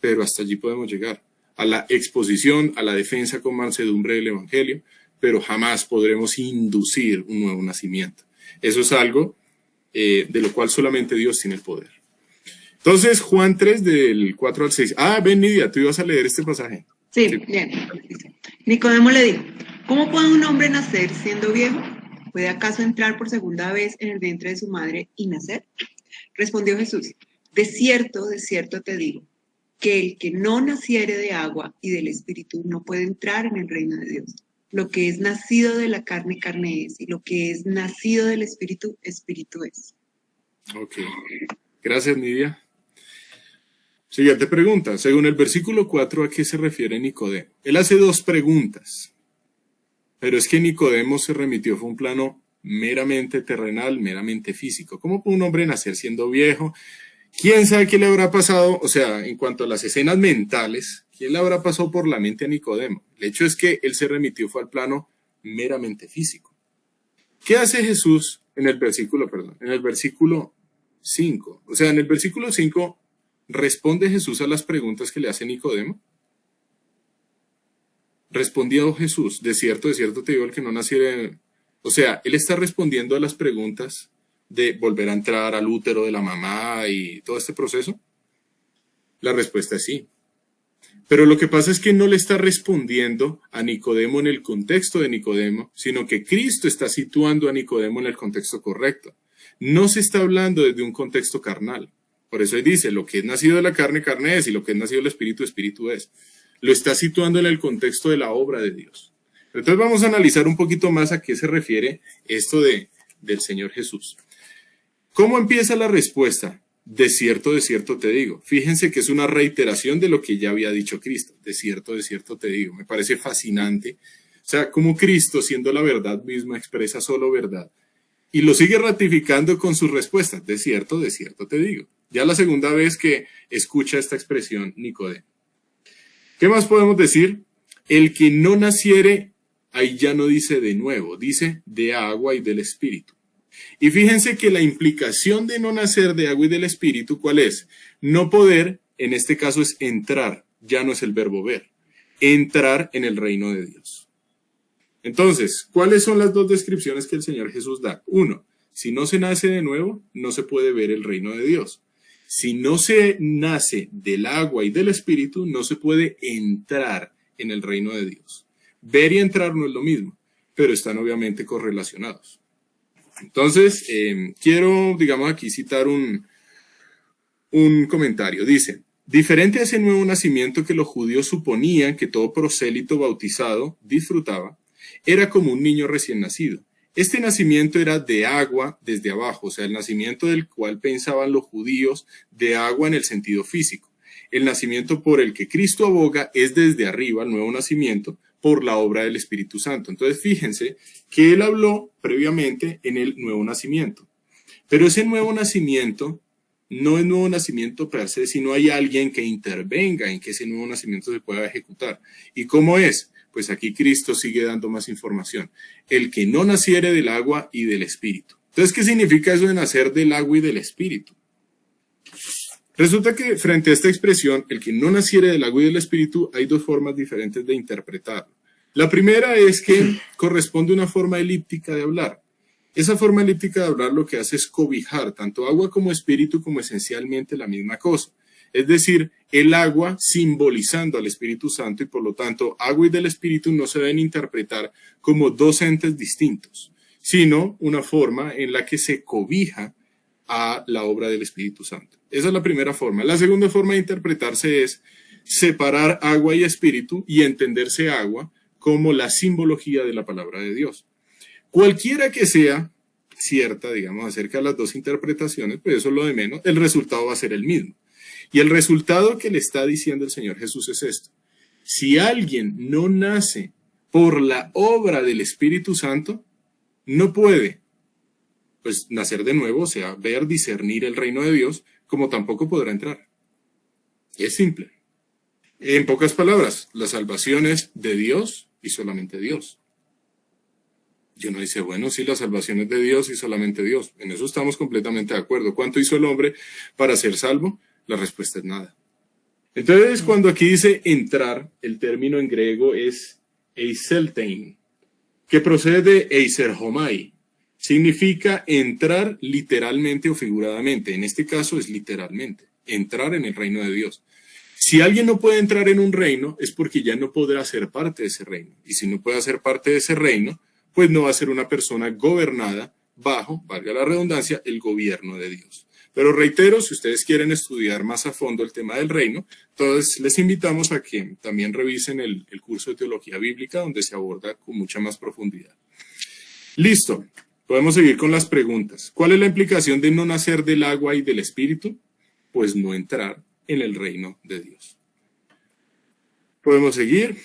Pero hasta allí podemos llegar, a la exposición, a la defensa con mansedumbre del Evangelio, pero jamás podremos inducir un nuevo nacimiento. Eso es algo de lo cual solamente Dios tiene el poder. Entonces, Juan 3, del 4 al 6. Ven, Nidia, tú ibas a leer este pasaje. Sí, bien. Nicodemo le dijo, ¿cómo puede un hombre nacer siendo viejo? ¿Puede acaso entrar por segunda vez en el vientre de su madre y nacer? Respondió Jesús, de cierto te digo, que el que no naciere de agua y del Espíritu no puede entrar en el reino de Dios. Lo que es nacido de la carne, carne es, y lo que es nacido del Espíritu, Espíritu es. Ok. Gracias, Nidia. Siguiente pregunta. Según el versículo 4, ¿a qué se refiere Nicodemo? Él hace dos preguntas. Pero es que Nicodemo se remitió, fue un plano meramente terrenal, meramente físico. ¿Cómo puede un hombre nacer siendo viejo? ¿Quién sabe qué le habrá pasado? O sea, en cuanto a las escenas mentales, ¿quién le habrá pasado por la mente a Nicodemo? El hecho es que él se remitió, fue al plano meramente físico. ¿Qué hace Jesús en el versículo 5? O sea, en el versículo 5, ¿responde Jesús a las preguntas que le hace Nicodemo? Respondió Jesús, de cierto te digo, el que no naciere... O sea, él está respondiendo a las preguntas de volver a entrar al útero de la mamá y todo este proceso. La respuesta es sí. Pero lo que pasa es que no le está respondiendo a Nicodemo en el contexto de Nicodemo, sino que Cristo está situando a Nicodemo en el contexto correcto. No se está hablando desde un contexto carnal. Por eso él dice, lo que es nacido de la carne, carne es, y lo que es nacido del Espíritu, Espíritu es. Lo está situando en el contexto de la obra de Dios. Entonces vamos a analizar un poquito más a qué se refiere esto del Señor Jesús. ¿Cómo empieza la respuesta? De cierto te digo. Fíjense que es una reiteración de lo que ya había dicho Cristo. De cierto te digo. Me parece fascinante. O sea, como Cristo, siendo la verdad misma, expresa solo verdad. Y lo sigue ratificando con sus respuestas. De cierto te digo. Ya la segunda vez que escucha esta expresión Nicodemo. ¿Qué más podemos decir? El que no naciere, ahí ya no dice de nuevo, dice de agua y del Espíritu. Y fíjense que la implicación de no nacer de agua y del Espíritu, ¿cuál es? No poder, en este caso es entrar, ya no es el verbo ver, entrar en el reino de Dios. Entonces, ¿cuáles son las dos descripciones que el Señor Jesús da? 1, si no se nace de nuevo, no se puede ver el reino de Dios. Si no se nace del agua y del Espíritu, no se puede entrar en el reino de Dios. Ver y entrar no es lo mismo, pero están obviamente correlacionados. Entonces, quiero, digamos, aquí citar un comentario. Dice, diferente a ese nuevo nacimiento que los judíos suponían que todo prosélito bautizado disfrutaba, era como un niño recién nacido. Este nacimiento era de agua desde abajo, o sea, el nacimiento del cual pensaban los judíos de agua en el sentido físico. El nacimiento por el que Cristo aboga es desde arriba, el nuevo nacimiento, por la obra del Espíritu Santo. Entonces, fíjense que él habló previamente en el nuevo nacimiento. Pero ese nuevo nacimiento no es nuevo nacimiento per se, sino hay alguien que intervenga en que ese nuevo nacimiento se pueda ejecutar. ¿Y cómo es? Pues aquí Cristo sigue dando más información. El que no naciere del agua y del Espíritu. Entonces, ¿qué significa eso de nacer del agua y del Espíritu? Resulta que frente a esta expresión, el que no naciere del agua y del Espíritu, hay dos formas diferentes de interpretarlo. La primera es que corresponde a una forma elíptica de hablar. Esa forma elíptica de hablar lo que hace es cobijar tanto agua como espíritu como esencialmente la misma cosa. Es decir, el agua simbolizando al Espíritu Santo y por lo tanto agua y del Espíritu no se deben interpretar como dos entes distintos, sino una forma en la que se cobija a la obra del Espíritu Santo. Esa es la primera forma. La segunda forma de interpretarse es separar agua y espíritu y entenderse agua como la simbología de la palabra de Dios. Cualquiera que sea, cierta, digamos, acerca de las dos interpretaciones, pues eso es lo de menos, el resultado va a ser el mismo. Y el resultado que le está diciendo el Señor Jesús es esto. Si alguien no nace por la obra del Espíritu Santo, no puede, pues, nacer de nuevo, o sea, ver, discernir el reino de Dios, como tampoco podrá entrar. Es simple. En pocas palabras, la salvación es de Dios y solamente Dios. Y uno dice, bueno, sí, la salvación es de Dios y solamente Dios. En eso estamos completamente de acuerdo. ¿Cuánto hizo el hombre para ser salvo? La respuesta es nada. Entonces, cuando aquí dice entrar, el término en griego es eiseltein, que procede de eiserhomai. Significa entrar literalmente o figuradamente. En este caso es literalmente, entrar en el reino de Dios. Si alguien no puede entrar en un reino, es porque ya no podrá ser parte de ese reino. Y si no puede ser parte de ese reino, pues no va a ser una persona gobernada bajo, valga la redundancia, el gobierno de Dios. Pero reitero, si ustedes quieren estudiar más a fondo el tema del reino, entonces les invitamos a que también revisen el curso de teología bíblica, donde se aborda con mucha más profundidad. Listo, podemos seguir con las preguntas. ¿Cuál es la implicación de no nacer del agua y del espíritu? Pues no entrar en el reino de Dios. Podemos seguir.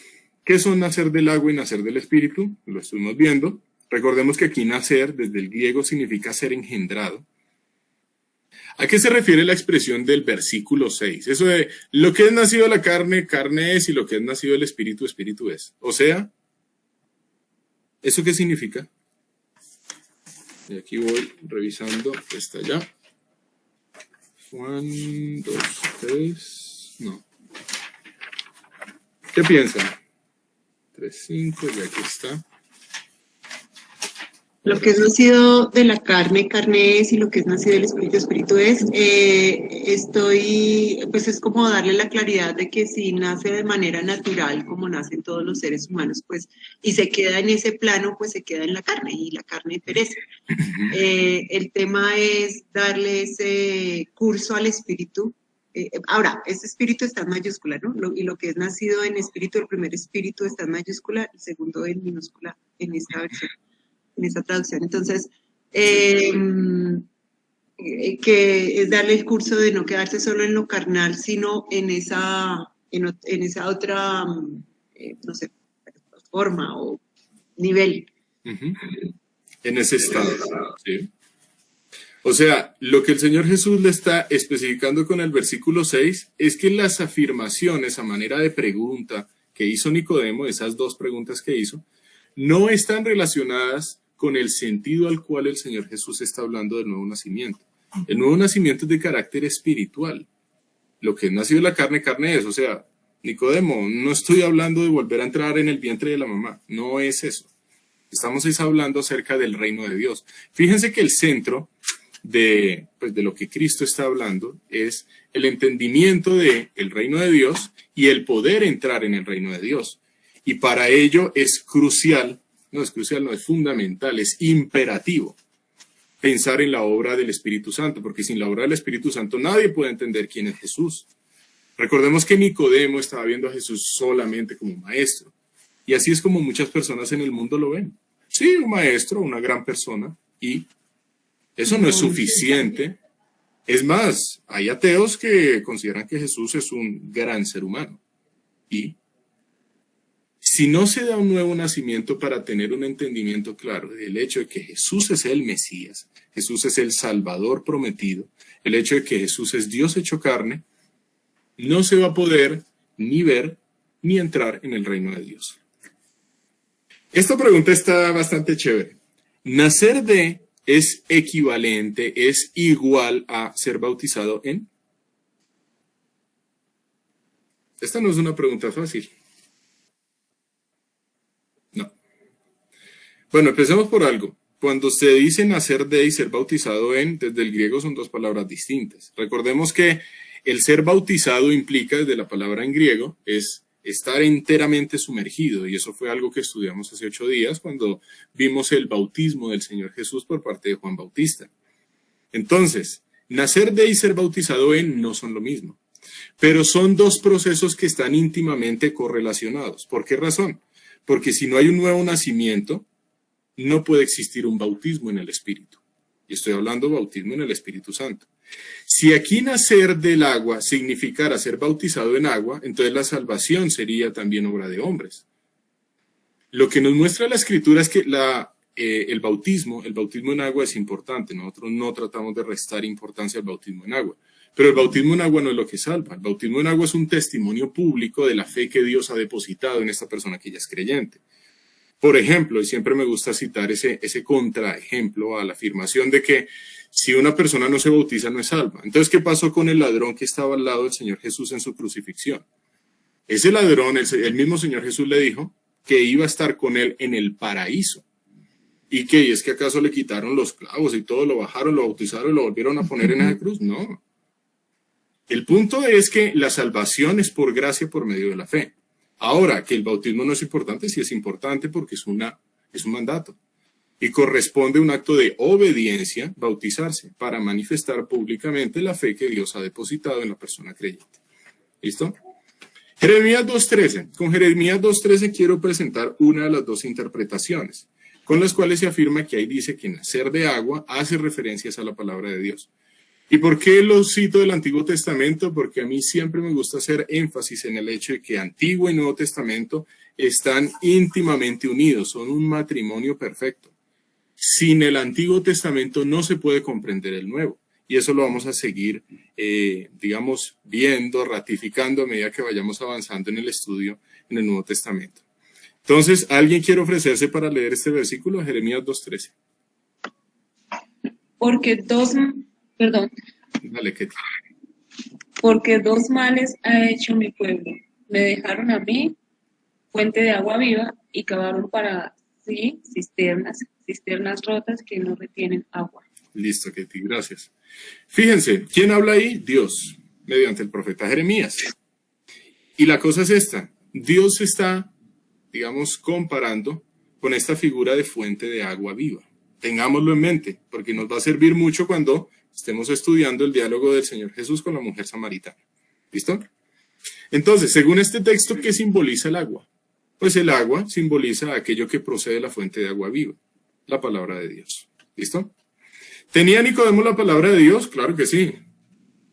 ¿Qué son nacer del agua y nacer del espíritu? Lo estuvimos viendo. Recordemos que aquí nacer, desde el griego, significa ser engendrado. ¿A qué se refiere la expresión del versículo 6? Eso de lo que es nacido de la carne, carne es, y lo que es nacido del espíritu, espíritu es. O sea, ¿eso qué significa? Y aquí voy revisando, está ya. Juan 2, 3, no. ¿Qué piensan? 3, 5, y aquí está. Lo que es nacido de la carne, carne es, y lo que es nacido del espíritu, espíritu es. Pues es como darle la claridad de que si nace de manera natural, como nacen todos los seres humanos, pues, y se queda en ese plano, pues se queda en la carne, y la carne perece. El tema es darle ese curso al espíritu. Ahora, ese espíritu está en mayúscula, ¿no? Y lo que es nacido en espíritu, el primer espíritu está en mayúscula, el segundo en minúscula en esta versión, en esta traducción. Entonces, que es darle el curso de no quedarse solo en lo carnal, sino en esa otra, no sé, forma o nivel. En ese estado, ¿sí? O sea, lo que el Señor Jesús le está especificando con el versículo 6 es que las afirmaciones a manera de pregunta que hizo Nicodemo, esas dos preguntas que hizo, no están relacionadas con el sentido al cual el Señor Jesús está hablando del nuevo nacimiento. El nuevo nacimiento es de carácter espiritual. Lo que es nacido de la carne, carne es. O sea, Nicodemo, no estoy hablando de volver a entrar en el vientre de la mamá. No es eso. Estamos hablando acerca del reino de Dios. Fíjense que el centro de lo que Cristo está hablando es el entendimiento del reino de Dios y el poder entrar en el reino de Dios. Y para ello es crucial, no es fundamental, es imperativo pensar en la obra del Espíritu Santo, porque sin la obra del Espíritu Santo nadie puede entender quién es Jesús. Recordemos que Nicodemo estaba viendo a Jesús solamente como maestro, y así es como muchas personas en el mundo lo ven. Sí, un maestro, una gran persona, y eso no es suficiente. Es más, hay ateos que consideran que Jesús es un gran ser humano. Y si no se da un nuevo nacimiento para tener un entendimiento claro del hecho de que Jesús es el Mesías, Jesús es el Salvador prometido, el hecho de que Jesús es Dios hecho carne, no se va a poder ni ver ni entrar en el reino de Dios. Esta pregunta está bastante chévere. ¿Nacer de es equivalente, es igual a ser bautizado en? Esta no es una pregunta fácil. No. Bueno, empecemos por algo. Cuando se dice nacer de y ser bautizado en, desde el griego son dos palabras distintas. Recordemos que el ser bautizado implica, desde la palabra en griego, es estar enteramente sumergido, y eso fue algo que estudiamos hace 8 días cuando vimos el bautismo del Señor Jesús por parte de Juan Bautista. Entonces, nacer de y ser bautizado en no son lo mismo, pero son dos procesos que están íntimamente correlacionados. ¿Por qué razón? Porque si no hay un nuevo nacimiento, no puede existir un bautismo en el Espíritu. Y estoy hablando bautismo en el Espíritu Santo. Si aquí nacer del agua significara ser bautizado en agua, entonces la salvación sería también obra de hombres. Lo que nos muestra la Escritura es que el bautismo en agua es importante. Nosotros no tratamos de restar importancia al bautismo en agua. Pero el bautismo en agua no es lo que salva. El bautismo en agua es un testimonio público de la fe que Dios ha depositado en esta persona que ya es creyente. Por ejemplo, y siempre me gusta citar ese contraejemplo a la afirmación de que si una persona no se bautiza no es salva. Entonces, ¿qué pasó con el ladrón que estaba al lado del Señor Jesús en su crucifixión? Ese ladrón, el mismo Señor Jesús le dijo que iba a estar con él en el paraíso. ¿Y qué? ¿Y es que acaso le quitaron los clavos y todo, lo bajaron, lo bautizaron y lo volvieron a poner en esa cruz? No. El punto es que la salvación es por gracia por medio de la fe. Ahora, que el bautismo no es importante, sí es importante porque es un mandato. Y corresponde a un acto de obediencia bautizarse para manifestar públicamente la fe que Dios ha depositado en la persona creyente. ¿Listo? Jeremías 2.13. Con Jeremías 2.13 quiero presentar una de las dos interpretaciones, con las cuales se afirma que ahí dice que nacer de agua hace referencias a la palabra de Dios. ¿Y por qué lo cito del Antiguo Testamento? Porque a mí siempre me gusta hacer énfasis en el hecho de que Antiguo y Nuevo Testamento están íntimamente unidos, son un matrimonio perfecto. Sin el Antiguo Testamento no se puede comprender el Nuevo. Y eso lo vamos a seguir, viendo, ratificando a medida que vayamos avanzando en el estudio en el Nuevo Testamento. Entonces, ¿alguien quiere ofrecerse para leer este versículo? Jeremías 2.13. Dale, Ketty. Porque dos males ha hecho mi pueblo. Me dejaron a mí, fuente de agua viva, y cavaron para sí cisternas rotas que no retienen agua. Listo, Ketty, gracias. Fíjense, ¿quién habla ahí? Dios, mediante el profeta Jeremías. Y la cosa es esta, Dios está, comparando con esta figura de fuente de agua viva. Tengámoslo en mente, porque nos va a servir mucho cuando estemos estudiando el diálogo del Señor Jesús con la mujer samaritana. ¿Listo? Entonces, según este texto, ¿qué simboliza el agua? Pues el agua simboliza aquello que procede de la fuente de agua viva, la palabra de Dios. ¿Listo? ¿Tenía Nicodemo la palabra de Dios? Claro que sí.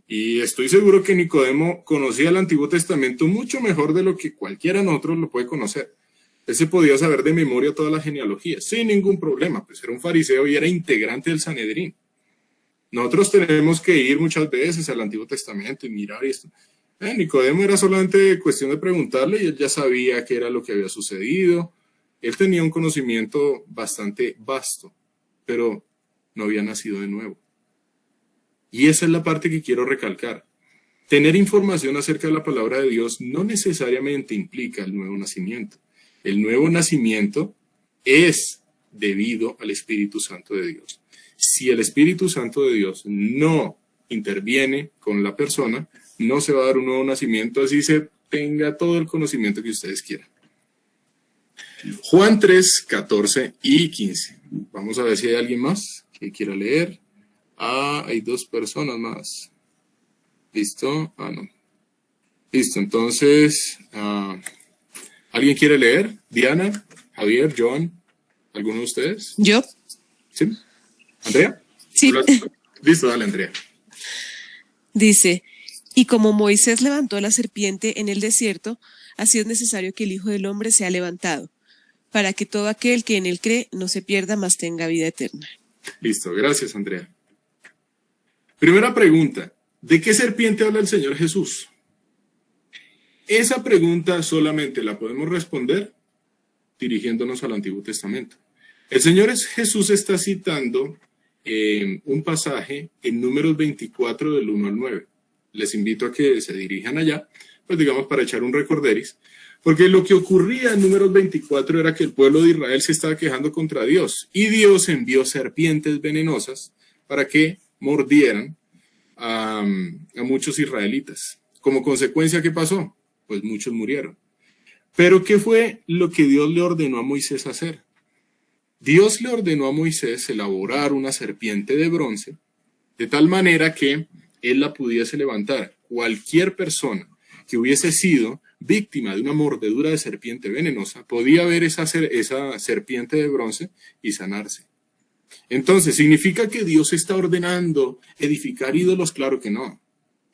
Y estoy seguro que Nicodemo conocía el Antiguo Testamento mucho mejor de lo que cualquiera de nosotros lo puede conocer. Él se podía saber de memoria toda la genealogía, sin ningún problema, pues era un fariseo y era integrante del Sanedrín. Nosotros tenemos que ir muchas veces al Antiguo Testamento y mirar esto. Nicodemo era solamente cuestión de preguntarle y él ya sabía qué era lo que había sucedido. Él tenía un conocimiento bastante vasto, pero no había nacido de nuevo. Y esa es la parte que quiero recalcar. Tener información acerca de la palabra de Dios no necesariamente implica el nuevo nacimiento. El nuevo nacimiento es debido al Espíritu Santo de Dios. Si el Espíritu Santo de Dios no interviene con la persona, no se va a dar un nuevo nacimiento, así se tenga todo el conocimiento que ustedes quieran. Juan 3, 14 y 15. Vamos a ver si hay alguien más que quiera leer. Hay dos personas más. ¿Listo? No. Listo, entonces, ¿alguien quiere leer? Diana, Javier, Joan, ¿alguno de ustedes? ¿Yo? ¿Sí? ¿Andrea? Sí. Listo, dale, Andrea. Dice, y como Moisés levantó la serpiente en el desierto, así es necesario que el Hijo del Hombre sea levantado, para que todo aquel que en él cree no se pierda, mas tenga vida eterna. Listo, gracias, Andrea. Primera pregunta, ¿de qué serpiente habla el Señor Jesús? Esa pregunta solamente la podemos responder dirigiéndonos al Antiguo Testamento. El Señor Jesús está citando un pasaje en Números 24 del 1 al 9. Les invito a que se dirijan allá, pues para echar un recorderis, porque lo que ocurría en Números 24 era que el pueblo de Israel se estaba quejando contra Dios, y Dios envió serpientes venenosas para que mordieran a muchos israelitas. Como consecuencia, ¿qué pasó? Pues muchos murieron. Pero ¿qué fue lo que Dios le ordenó a Moisés hacer? Dios le ordenó a Moisés elaborar una serpiente de bronce, de tal manera que él la pudiese levantar. Cualquier persona que hubiese sido víctima de una mordedura de serpiente venenosa podía ver esa serpiente de bronce y sanarse. Entonces, ¿significa que Dios está ordenando edificar ídolos? Claro que no.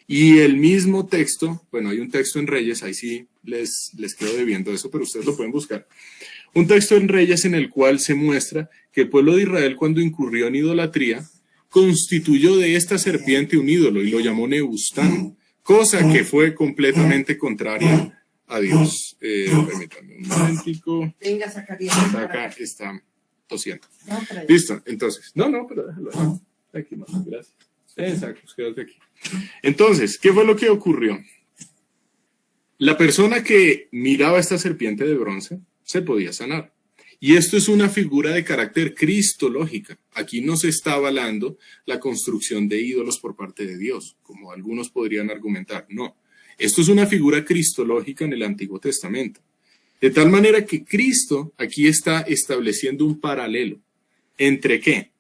Y el mismo texto, bueno, hay un texto en Reyes, ahí sí les quedo debiendo eso, pero ustedes lo pueden buscar. Un texto en Reyes en el cual se muestra que el pueblo de Israel, cuando incurrió en idolatría, constituyó de esta serpiente un ídolo y lo llamó Nebustán, cosa que fue completamente contraria a Dios. Permítanme un momentico. Venga, Zacarías. Acá está tosiendo. Listo, entonces. No, pero déjalo. Aquí más, gracias. Exacto, quédate aquí. Entonces, ¿qué fue lo que ocurrió? La persona que miraba esta serpiente de bronce se podía sanar. Y esto es una figura de carácter cristológica. Aquí no se está avalando la construcción de ídolos por parte de Dios, como algunos podrían argumentar. No, esto es una figura cristológica en el Antiguo Testamento. De tal manera que Cristo aquí está estableciendo un paralelo. ¿Entre qué?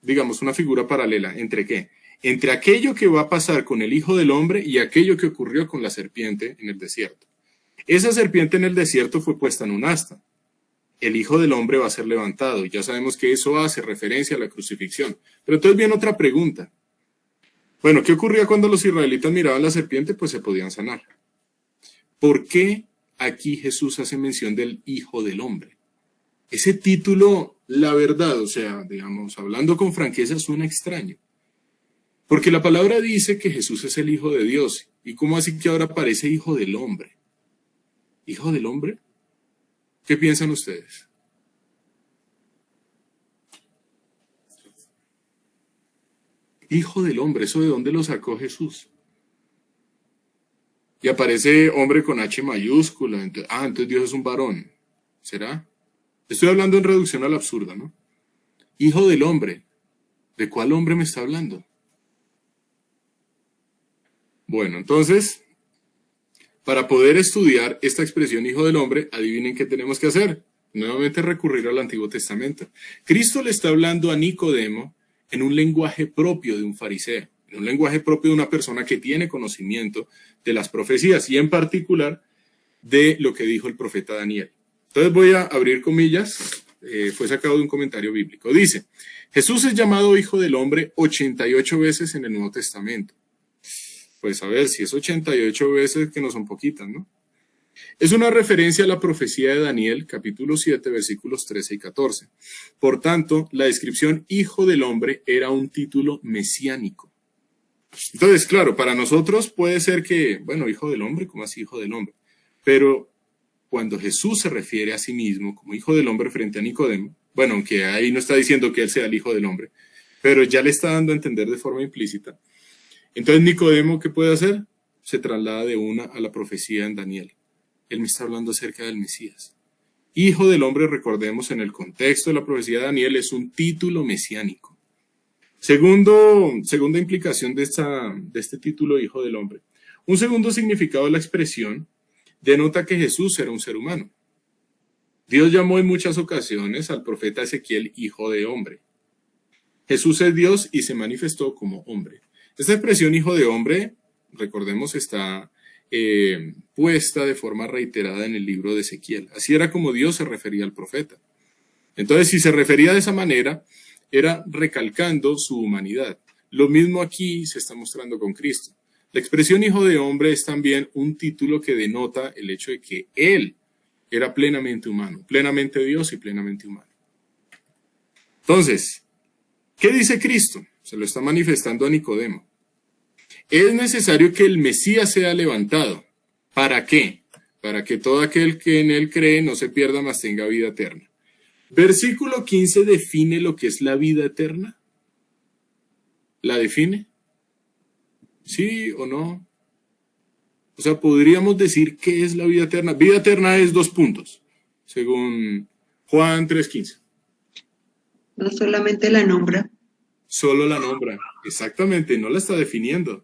Digamos, una figura paralela. ¿Entre qué? Entre aquello que va a pasar con el Hijo del Hombre y aquello que ocurrió con la serpiente en el desierto. Esa serpiente en el desierto fue puesta en un asta. El Hijo del Hombre va a ser levantado. Y ya sabemos que eso hace referencia a la crucifixión. Pero entonces viene otra pregunta. Bueno, ¿qué ocurría cuando los israelitas miraban la serpiente? Pues se podían sanar. ¿Por qué aquí Jesús hace mención del Hijo del Hombre? Ese título, la verdad, o sea, digamos, hablando con franqueza, suena extraño. Porque la palabra dice que Jesús es el Hijo de Dios. ¿Y cómo así que ahora aparece Hijo del Hombre? ¿Hijo del Hombre? ¿Qué piensan ustedes? Hijo del Hombre, ¿eso de dónde lo sacó Jesús? Y aparece hombre con H mayúscula. Entonces Dios es un varón. ¿Será? Estoy hablando en reducción al absurdo, ¿no? Hijo del Hombre. ¿De cuál hombre me está hablando? Bueno, entonces, para poder estudiar esta expresión Hijo del Hombre, adivinen qué tenemos que hacer. Nuevamente recurrir al Antiguo Testamento. Cristo le está hablando a Nicodemo en un lenguaje propio de un fariseo, en un lenguaje propio de una persona que tiene conocimiento de las profecías y en particular de lo que dijo el profeta Daniel. Entonces voy a abrir comillas, fue sacado de un comentario bíblico. Dice, Jesús es llamado Hijo del Hombre 88 veces en el Nuevo Testamento. Pues a ver, si es 88 veces, que no son poquitas, ¿no? Es una referencia a la profecía de Daniel, capítulo 7, versículos 13 y 14. Por tanto, la descripción Hijo del Hombre era un título mesiánico. Entonces, claro, para nosotros puede ser que, bueno, Hijo del Hombre, ¿cómo así Hijo del Hombre? Pero cuando Jesús se refiere a sí mismo como Hijo del Hombre frente a Nicodemo, bueno, aunque ahí no está diciendo que él sea el Hijo del Hombre, pero ya le está dando a entender de forma implícita. Entonces Nicodemo, ¿qué puede hacer? Se traslada de una a la profecía en Daniel. Él me está hablando acerca del Mesías. Hijo del Hombre, recordemos, en el contexto de la profecía de Daniel, es un título mesiánico. Segunda implicación de este título Hijo del Hombre. Un segundo significado de la expresión denota que Jesús era un ser humano. Dios llamó en muchas ocasiones al profeta Ezequiel Hijo de Hombre. Jesús es Dios y se manifestó como hombre. Esta expresión Hijo de Hombre, recordemos, está puesta de forma reiterada en el libro de Ezequiel. Así era como Dios se refería al profeta. Entonces, si se refería de esa manera, era recalcando su humanidad. Lo mismo aquí se está mostrando con Cristo. La expresión Hijo de Hombre es también un título que denota el hecho de que Él era plenamente humano, plenamente Dios y plenamente humano. Entonces, ¿qué dice Cristo? Se lo está manifestando a Nicodemo. Es necesario que el Mesías sea levantado. ¿Para qué? Para que todo aquel que en él cree no se pierda, mas tenga vida eterna. Versículo 15 define lo que es la vida eterna. ¿La define? ¿Sí o no? O sea, podríamos decir qué es la vida eterna. Vida eterna es 2 puntos, según Juan 3:15. No solamente la nombra. Solo la nombra, exactamente, no la está definiendo.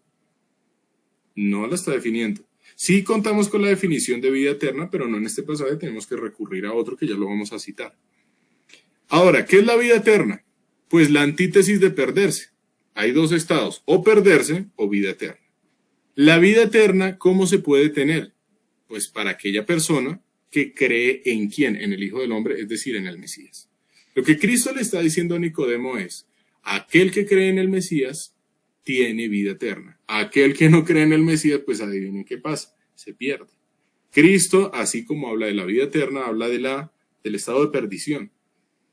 No la está definiendo. Sí contamos con la definición de vida eterna, pero no en este pasaje, tenemos que recurrir a otro que ya lo vamos a citar. Ahora, ¿qué es la vida eterna? Pues la antítesis de perderse. Hay 2 estados, o perderse o vida eterna. La vida eterna, ¿cómo se puede tener? Pues para aquella persona que cree en quién, en el Hijo del Hombre, es decir, en el Mesías. Lo que Cristo le está diciendo a Nicodemo es, aquel que cree en el Mesías tiene vida eterna. Aquel que no cree en el Mesías, pues adivinen qué pasa, se pierde. Cristo, así como habla de la vida eterna, habla del estado de perdición.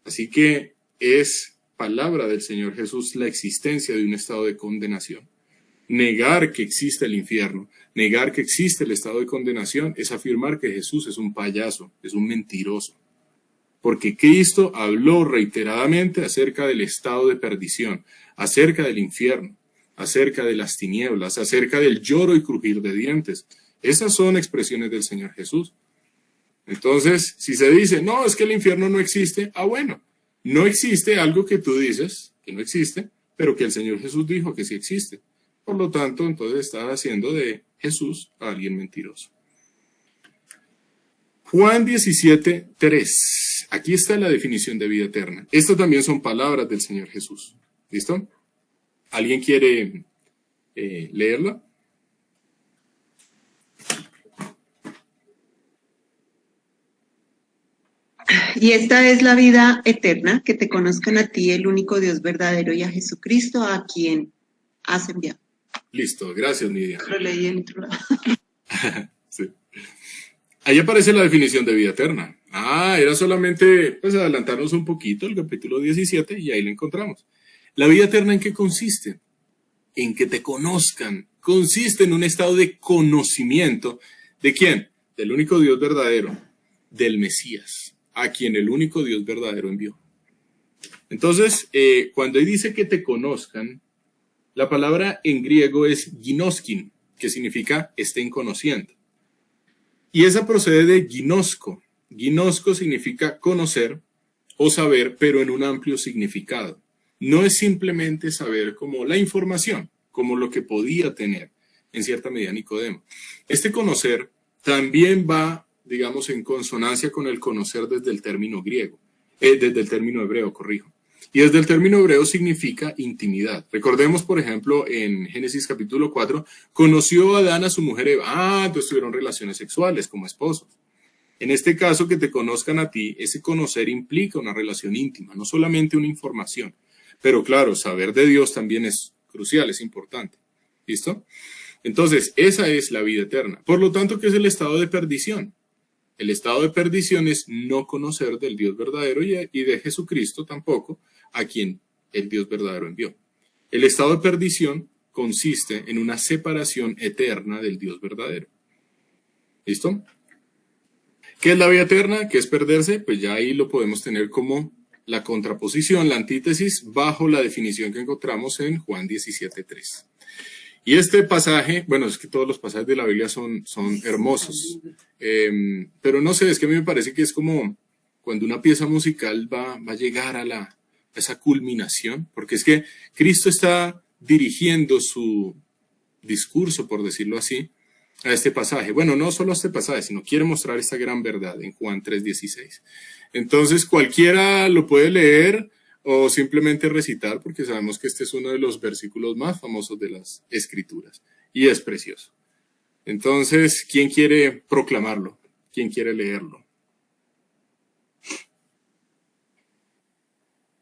Así que es palabra del Señor Jesús la existencia de un estado de condenación. Negar que existe el infierno, negar que existe el estado de condenación, es afirmar que Jesús es un payaso, es un mentiroso. Porque Cristo habló reiteradamente acerca del estado de perdición, acerca del infierno, acerca de las tinieblas, acerca del lloro y crujir de dientes. Esas son expresiones del Señor Jesús. Entonces, si se dice, no, es que el infierno no existe, bueno, no existe algo que tú dices que no existe, pero que el Señor Jesús dijo que sí existe. Por lo tanto, entonces estás haciendo de Jesús a alguien mentiroso. Juan 17:3. Aquí está la definición de vida eterna. Estas también son palabras del Señor Jesús. ¿Listo? ¿Alguien quiere leerla? Y esta es la vida eterna, que te conozcan a ti, el único Dios verdadero, y a Jesucristo, a quien has enviado. Listo, gracias, Nidia. Lo leí en otro lado. Sí. Ahí aparece la definición de vida eterna. Era solamente pues adelantarnos un poquito el capítulo 17 y ahí lo encontramos. ¿La vida eterna en qué consiste? En que te conozcan. Consiste en un estado de conocimiento. ¿De quién? Del único Dios verdadero, del Mesías, a quien el único Dios verdadero envió. Entonces, cuando ahí dice que te conozcan, la palabra en griego es ginoskin, que significa estén conociendo. Y esa procede de ginosko. Ginosko significa conocer o saber, pero en un amplio significado. No es simplemente saber como la información, como lo que podía tener en cierta medida Nicodemo. Este conocer también va, digamos, en consonancia con el conocer desde el término griego, desde el término hebreo, corrijo. Y desde el término hebreo significa intimidad. Recordemos, por ejemplo, en Génesis capítulo 4, conoció a Adán a su mujer Eva. Entonces tuvieron relaciones sexuales como esposos. En este caso, que te conozcan a ti, ese conocer implica una relación íntima, no solamente una información. Pero claro, saber de Dios también es crucial, es importante. ¿Listo? Entonces, esa es la vida eterna. Por lo tanto, ¿qué es el estado de perdición? El estado de perdición es no conocer del Dios verdadero y de Jesucristo tampoco, a quien el Dios verdadero envió. El estado de perdición consiste en una separación eterna del Dios verdadero. ¿Listo? ¿Qué es la vida eterna? ¿Qué es perderse? Pues ya ahí lo podemos tener como la contraposición, la antítesis, bajo la definición que encontramos en Juan 17:3. Y este pasaje, bueno, es que todos los pasajes de la Biblia son hermosos, pero no sé, es que a mí me parece que es como cuando una pieza musical va a llegar a esa culminación, porque es que Cristo está dirigiendo su discurso, por decirlo así, a este pasaje. Bueno, no solo a este pasaje, sino quiere mostrar esta gran verdad en Juan 3:16. Entonces cualquiera lo puede leer o simplemente recitar, porque sabemos que este es uno de los versículos más famosos de las Escrituras, y es precioso. Entonces, ¿quién quiere proclamarlo? ¿Quién quiere leerlo?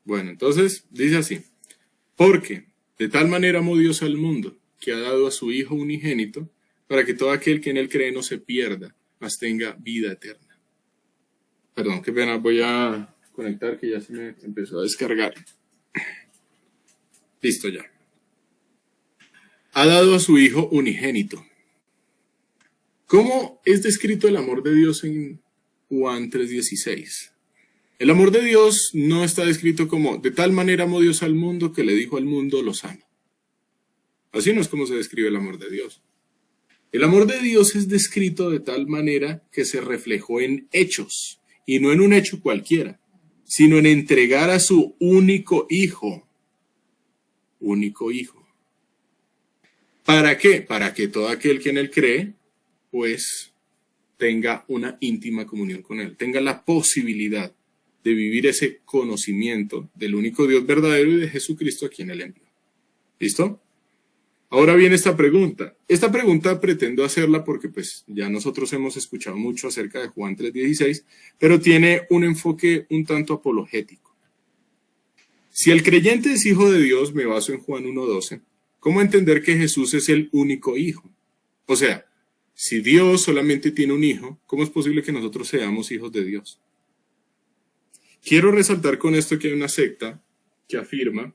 Bueno, entonces dice así: porque de tal manera amó Dios al mundo, que ha dado a su Hijo unigénito, para que todo aquel que en él cree no se pierda, mas tenga vida eterna. Perdón, qué pena, voy a conectar que ya se me empezó a descargar. Listo ya. Ha dado a su Hijo unigénito. ¿Cómo es descrito el amor de Dios en Juan 3:16? El amor de Dios no está descrito como de tal manera amó Dios al mundo que le dijo al mundo los amo. Así no es como se describe el amor de Dios. El amor de Dios es descrito de tal manera que se reflejó en hechos, y no en un hecho cualquiera, sino en entregar a su único hijo. Único hijo. ¿Para qué? Para que todo aquel que en él cree, pues, tenga una íntima comunión con él, tenga la posibilidad de vivir ese conocimiento del único Dios verdadero y de Jesucristo a quien él envió. ¿Listo? Ahora viene esta pregunta. Esta pregunta pretendo hacerla porque pues ya nosotros hemos escuchado mucho acerca de Juan 3:16, pero tiene un enfoque un tanto apologético. Si el creyente es hijo de Dios, me baso en Juan 1:12, ¿cómo entender que Jesús es el único hijo? O sea, si Dios solamente tiene un hijo, ¿cómo es posible que nosotros seamos hijos de Dios? Quiero resaltar con esto que hay una secta que afirma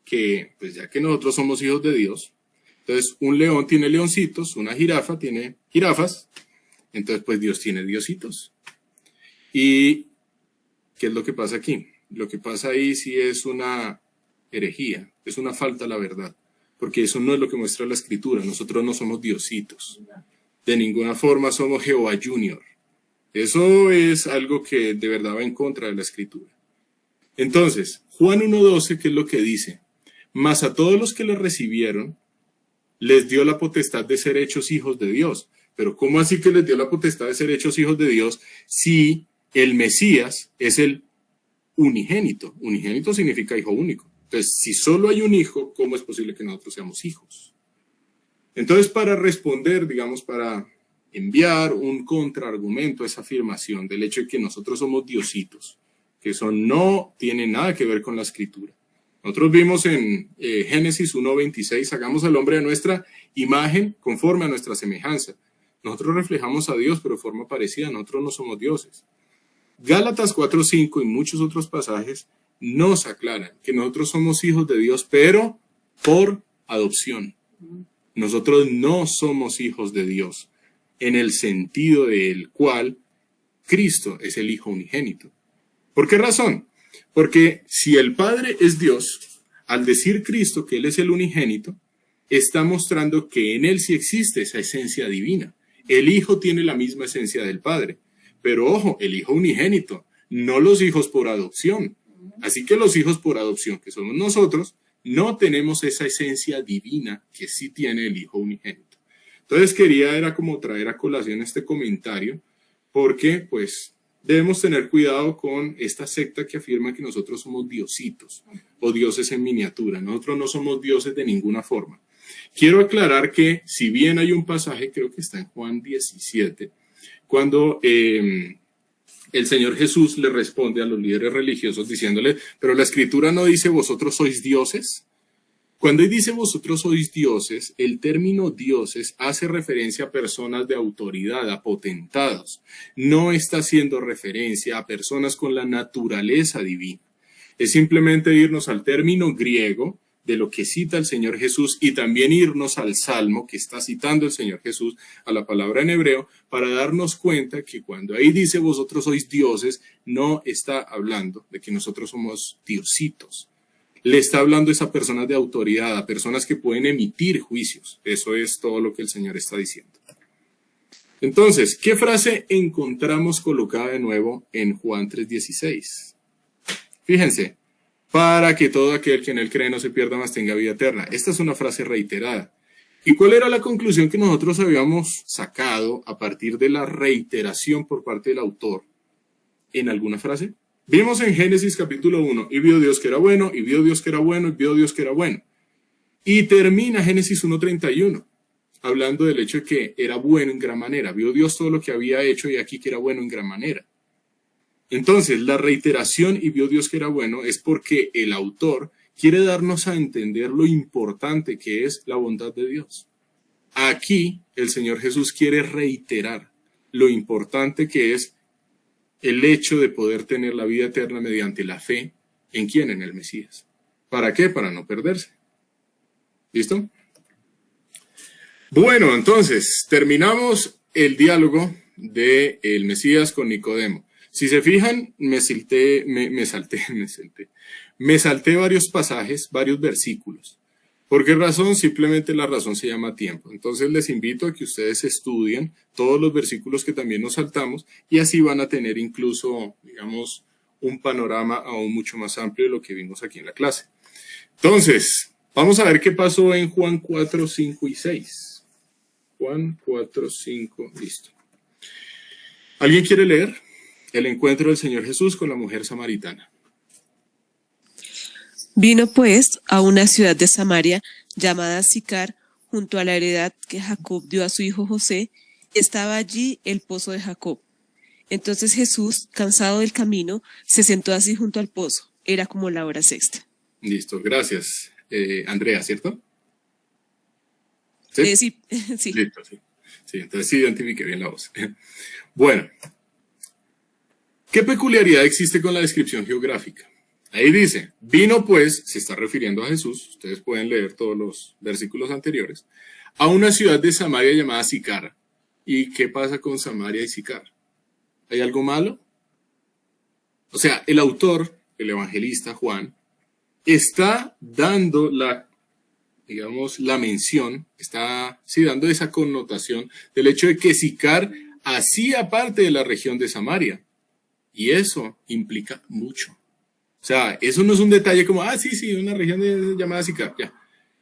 que, pues ya que nosotros somos hijos de Dios, entonces un león tiene leoncitos, una jirafa tiene jirafas, entonces pues Dios tiene diositos. ¿Y qué es lo que pasa aquí? Lo que pasa ahí sí es una herejía, es una falta a la verdad, porque eso no es lo que muestra la Escritura. Nosotros no somos diositos, de ninguna forma somos Jehová Junior. Eso es algo que de verdad va en contra de la Escritura. Entonces, Juan 1:12, ¿qué es lo que dice? Mas a todos los que le recibieron, les dio la potestad de ser hechos hijos de Dios. Pero ¿cómo así que les dio la potestad de ser hechos hijos de Dios si el Mesías es el unigénito? Unigénito significa hijo único. Entonces, si solo hay un hijo, ¿cómo es posible que nosotros seamos hijos? Entonces, para responder, digamos, para enviar un contraargumento a esa afirmación del hecho de que nosotros somos diositos, que eso no tiene nada que ver con la Escritura. Nosotros vimos en Génesis 1:26, hagamos al hombre a nuestra imagen conforme a nuestra semejanza. Nosotros reflejamos a Dios, pero de forma parecida, nosotros no somos dioses. Gálatas 4:5 y muchos otros pasajes nos aclaran que nosotros somos hijos de Dios, pero por adopción. Nosotros no somos hijos de Dios, en el sentido del cual Cristo es el Hijo unigénito. ¿Por qué razón? Porque si el Padre es Dios, al decir Cristo que Él es el unigénito, está mostrando que en Él sí existe esa esencia divina. El Hijo tiene la misma esencia del Padre. Pero ojo, el Hijo unigénito, no los hijos por adopción. Así que los hijos por adopción, que somos nosotros, no tenemos esa esencia divina que sí tiene el Hijo unigénito. Entonces era como traer a colación este comentario, porque pues debemos tener cuidado con esta secta que afirma que nosotros somos diositos o dioses en miniatura. Nosotros no somos dioses de ninguna forma. Quiero aclarar que si bien hay un pasaje, creo que está en Juan 17, cuando el Señor Jesús le responde a los líderes religiosos diciéndole, pero la Escritura no dice vosotros sois dioses. Cuando dice vosotros sois dioses, el término dioses hace referencia a personas de autoridad, a potentados. No está haciendo referencia a personas con la naturaleza divina. Es simplemente irnos al término griego de lo que cita el Señor Jesús y también irnos al Salmo que está citando el Señor Jesús a la palabra en hebreo para darnos cuenta que cuando ahí dice vosotros sois dioses, no está hablando de que nosotros somos diositos. Le está hablando a esas personas de autoridad, a personas que pueden emitir juicios. Eso es todo lo que el Señor está diciendo. Entonces, ¿qué frase encontramos colocada de nuevo en Juan 3:16? Fíjense, para que todo aquel que en él cree no se pierda, mas tenga vida eterna. Esta es una frase reiterada. ¿Y cuál era la conclusión que nosotros habíamos sacado a partir de la reiteración por parte del autor en alguna frase? Vimos en Génesis capítulo 1, y vio Dios que era bueno, y vio Dios que era bueno, y vio Dios que era bueno. Y termina Génesis 1:31, hablando del hecho de que era bueno en gran manera. Vio Dios todo lo que había hecho y aquí que era bueno en gran manera. Entonces, la reiteración y vio Dios que era bueno es porque el autor quiere darnos a entender lo importante que es la bondad de Dios. Aquí, el Señor Jesús quiere reiterar lo importante que es el hecho de poder tener la vida eterna mediante la fe en quién, en el Mesías. ¿Para qué? Para no perderse. ¿Listo? Bueno, entonces, terminamos el diálogo de el Mesías con Nicodemo. Si se fijan, me salté varios pasajes, varios versículos. ¿Por qué razón? Simplemente la razón se llama tiempo. Entonces les invito a que ustedes estudien todos los versículos que también nos saltamos y así van a tener incluso, digamos, un panorama aún mucho más amplio de lo que vimos aquí en la clase. Entonces, vamos a ver qué pasó en Juan 4, 5 y 6. Juan 4, 5, listo. ¿Alguien quiere leer? El encuentro del Señor Jesús con la mujer samaritana. Vino pues a una ciudad de Samaria llamada Sicar, junto a la heredad que Jacob dio a su hijo José, y estaba allí el pozo de Jacob. Entonces Jesús, cansado del camino, se sentó así junto al pozo. era como la hora sexta. Listo, gracias. Andrea, ¿cierto? ¿Sí? Sí, sí. Listo, sí. Sí, entonces sí identifiqué bien la voz. Bueno, ¿qué peculiaridad existe con la descripción geográfica? Ahí dice, vino pues, se está refiriendo a Jesús, ustedes pueden leer todos los versículos anteriores, a una ciudad de Samaria llamada Sicar. ¿Y qué pasa con Samaria y Sicar? ¿Hay algo malo? O sea, el autor, el evangelista Juan, está dando la mención, está dando esa connotación del hecho de que Sicar hacía parte de la región de Samaria. Y eso implica mucho. O sea, eso no es un detalle como, sí, una región llamada Sicar, ya.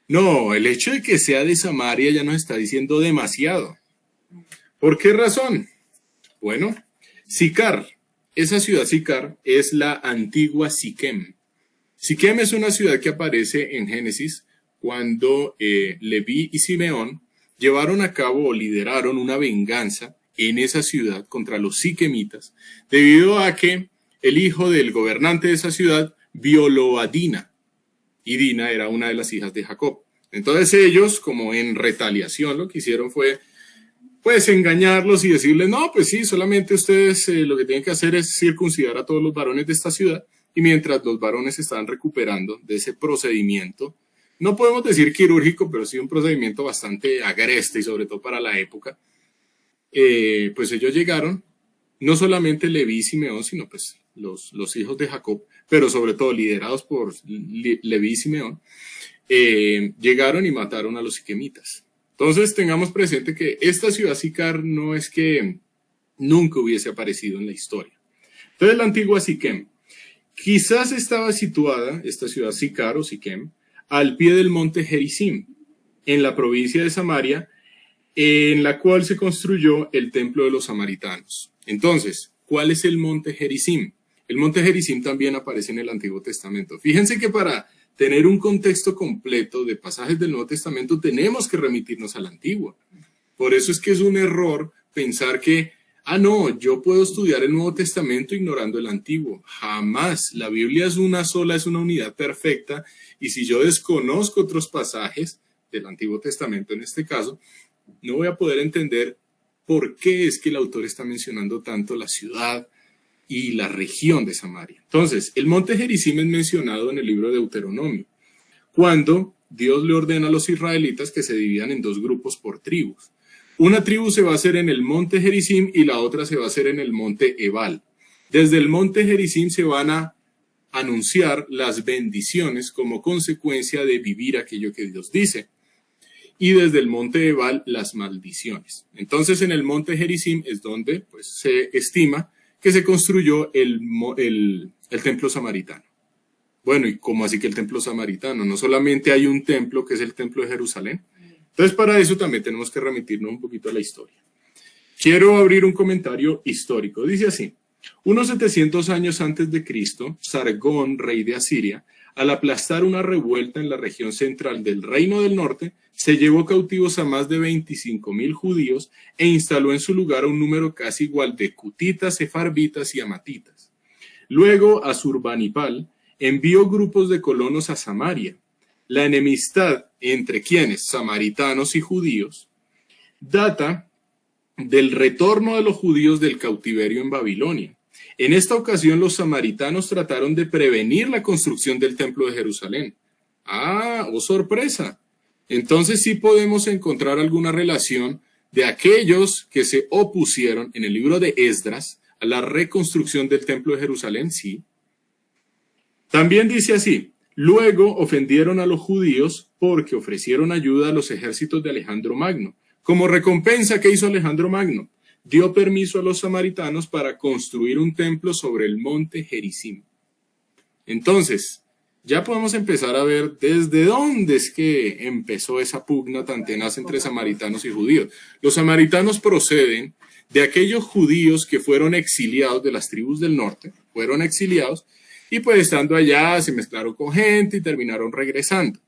No, el hecho de que sea de Samaria ya nos está diciendo demasiado. ¿Por qué razón? Bueno, Sicar, esa ciudad Sicar es la antigua Siquem. Siquem es una ciudad que aparece en Génesis cuando Leví y Simeón llevaron a cabo o lideraron una venganza en esa ciudad contra los siquemitas, debido a que el hijo del gobernante de esa ciudad violó a Dina, y Dina era una de las hijas de Jacob. Entonces ellos, como en retaliación, lo que hicieron fue pues engañarlos y decirles, no, pues sí, solamente ustedes lo que tienen que hacer es circuncidar a todos los varones de esta ciudad, y mientras los varones estaban recuperando de ese procedimiento, no podemos decir quirúrgico, pero sí un procedimiento bastante agreste y sobre todo para la época, pues ellos llegaron, no solamente Leví y Simeón, sino pues los hijos de Jacob, pero sobre todo liderados por Leví y Simeón, llegaron y mataron a los siquemitas. Entonces tengamos presente que esta ciudad Sicar no es que nunca hubiese aparecido en la historia. Entonces la antigua Siquem, quizás estaba situada, esta ciudad Sicar o Siquem, al pie del monte Gerizim, en la provincia de Samaria, en la cual se construyó el templo de los samaritanos. Entonces, ¿cuál es el monte Gerizim? El monte Gerizim también aparece en el Antiguo Testamento. Fíjense que para tener un contexto completo de pasajes del Nuevo Testamento tenemos que remitirnos al Antiguo. Por eso es que es un error pensar que, no, yo puedo estudiar el Nuevo Testamento ignorando el Antiguo. Jamás. La Biblia es una sola, es una unidad perfecta, y si yo desconozco otros pasajes del Antiguo Testamento en este caso, no voy a poder entender por qué es que el autor está mencionando tanto la ciudad y la región de Samaria. Entonces, el monte Gerizim es mencionado en el libro de Deuteronomio, cuando Dios le ordena a los israelitas que se dividan en dos grupos por tribus. Una tribu se va a hacer en el monte Gerizim y la otra se va a hacer en el monte Ebal. Desde el monte Gerizim se van a anunciar las bendiciones como consecuencia de vivir aquello que Dios dice. Y desde el monte Ebal las maldiciones. Entonces en el monte Gerizim es donde pues, se estima que se construyó el templo samaritano. Bueno, ¿y cómo así que el templo samaritano? No solamente hay un templo que es el templo de Jerusalén. Entonces para eso también tenemos que remitirnos un poquito a la historia. Quiero abrir un comentario histórico. Dice así, unos 700 años antes de Cristo, Sargón, rey de Asiria, al aplastar una revuelta en la región central del Reino del Norte, se llevó cautivos a más de 25,000 judíos e instaló en su lugar a un número casi igual de cutitas, sefarbitas y amatitas. Luego, Asurbanipal envió grupos de colonos a Samaria. La enemistad entre quienes, samaritanos y judíos, data del retorno de los judíos del cautiverio en Babilonia. En esta ocasión, los samaritanos trataron de prevenir la construcción del templo de Jerusalén. ¡Oh, sorpresa! Entonces sí podemos encontrar alguna relación de aquellos que se opusieron en el libro de Esdras a la reconstrucción del templo de Jerusalén, sí. También dice así, luego ofendieron a los judíos porque ofrecieron ayuda a los ejércitos de Alejandro Magno. Como recompensa, ¿qué hizo Alejandro Magno? Dio permiso a los samaritanos para construir un templo sobre el monte Gerizim. Entonces, ya podemos empezar a ver desde dónde es que empezó esa pugna tan tenaz entre samaritanos y judíos. Los samaritanos proceden de aquellos judíos que fueron exiliados de las tribus del norte, fueron exiliados y pues estando allá se mezclaron con gente y terminaron regresando.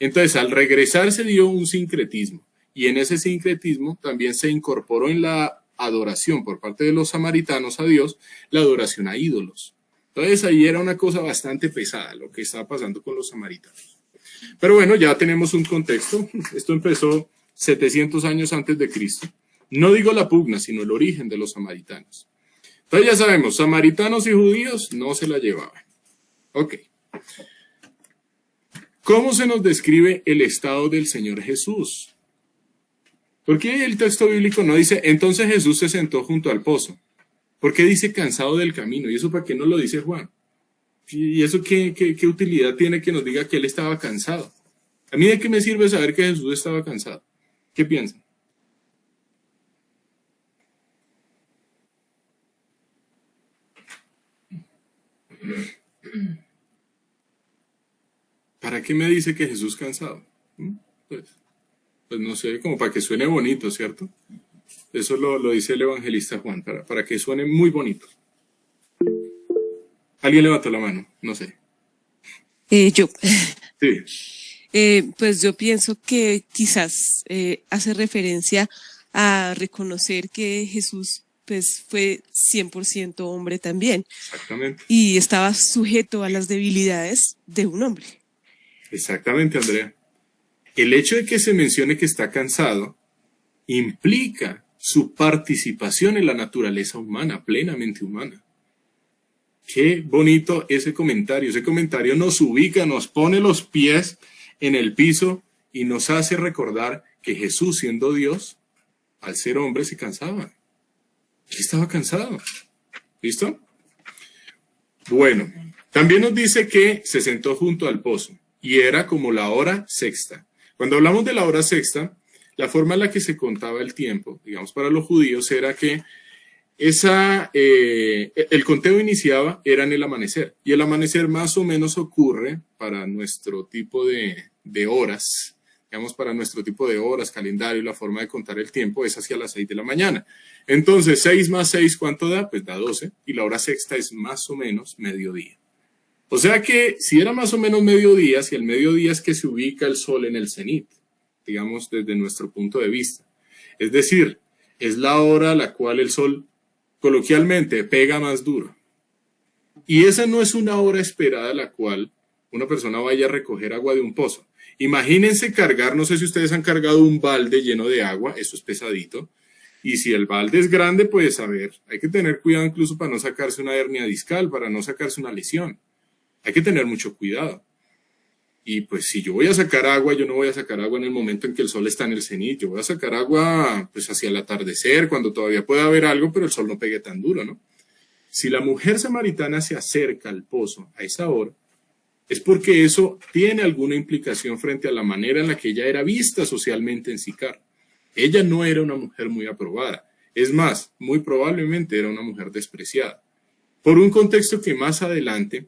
Entonces, al regresar se dio un sincretismo y en ese sincretismo también se incorporó en la adoración por parte de los samaritanos a Dios, la adoración a ídolos. Entonces ahí era una cosa bastante pesada lo que estaba pasando con los samaritanos. Pero bueno, ya tenemos un contexto. Esto empezó 700 años antes de Cristo. No digo la pugna, sino el origen de los samaritanos. Entonces ya sabemos, samaritanos y judíos no se la llevaban. Ok. ¿Cómo se nos describe el estado del Señor Jesús? ¿Por qué el texto bíblico no dice, entonces Jesús se sentó junto al pozo? ¿Por qué dice cansado del camino? ¿Y eso para qué no lo dice Juan? ¿Y eso qué utilidad tiene que nos diga que él estaba cansado? ¿A mí de qué me sirve saber que Jesús estaba cansado? ¿Qué piensan? ¿Para qué me dice que Jesús cansado? Pues no sé, como para que suene bonito, ¿cierto? Eso lo dice el evangelista Juan, para que suene muy bonito. ¿Alguien levantó la mano? No sé. Yo. Sí. Pues yo pienso que quizás hace referencia a reconocer que Jesús pues fue 100% hombre también. Exactamente. Y estaba sujeto a las debilidades de un hombre. Exactamente, Andrea. El hecho de que se mencione que está cansado implica su participación en la naturaleza humana, plenamente humana. Qué bonito ese comentario. Ese comentario nos ubica, nos pone los pies en el piso y nos hace recordar que Jesús, siendo Dios, al ser hombre se cansaba. Él estaba cansado. ¿Listo? Bueno, también nos dice que se sentó junto al pozo y era como la hora sexta. Cuando hablamos de la hora sexta, la forma en la que se contaba el tiempo, digamos, para los judíos era que el conteo iniciaba era en el amanecer, y el amanecer más o menos ocurre para nuestro tipo de horas, digamos, para nuestro tipo de horas, calendario, la forma de contar el tiempo es hacia las 6 de la mañana. Entonces, 6 más 6, ¿cuánto da? Pues da 12, y la hora sexta es más o menos mediodía. O sea que si era más o menos mediodía, si el mediodía es que se ubica el sol en el cenit, digamos, desde nuestro punto de vista. Es decir, es la hora a la cual el sol coloquialmente pega más duro. Y esa no es una hora esperada a la cual una persona vaya a recoger agua de un pozo. Imagínense cargar, no sé si ustedes han cargado un balde lleno de agua, eso es pesadito. Y si el balde es grande, pues a ver, hay que tener cuidado incluso para no sacarse una hernia discal, para no sacarse una lesión. Hay que tener mucho cuidado. Y pues si yo voy a sacar agua, yo no voy a sacar agua en el momento en que el sol está en el cenit. Yo voy a sacar agua pues hacia el atardecer, cuando todavía pueda haber algo, pero el sol no pegue tan duro, ¿no? Si la mujer samaritana se acerca al pozo a esa hora, es porque eso tiene alguna implicación frente a la manera en la que ella era vista socialmente en Sicar. Ella no era una mujer muy aprobada. Es más, muy probablemente era una mujer despreciada. Por un contexto que más adelante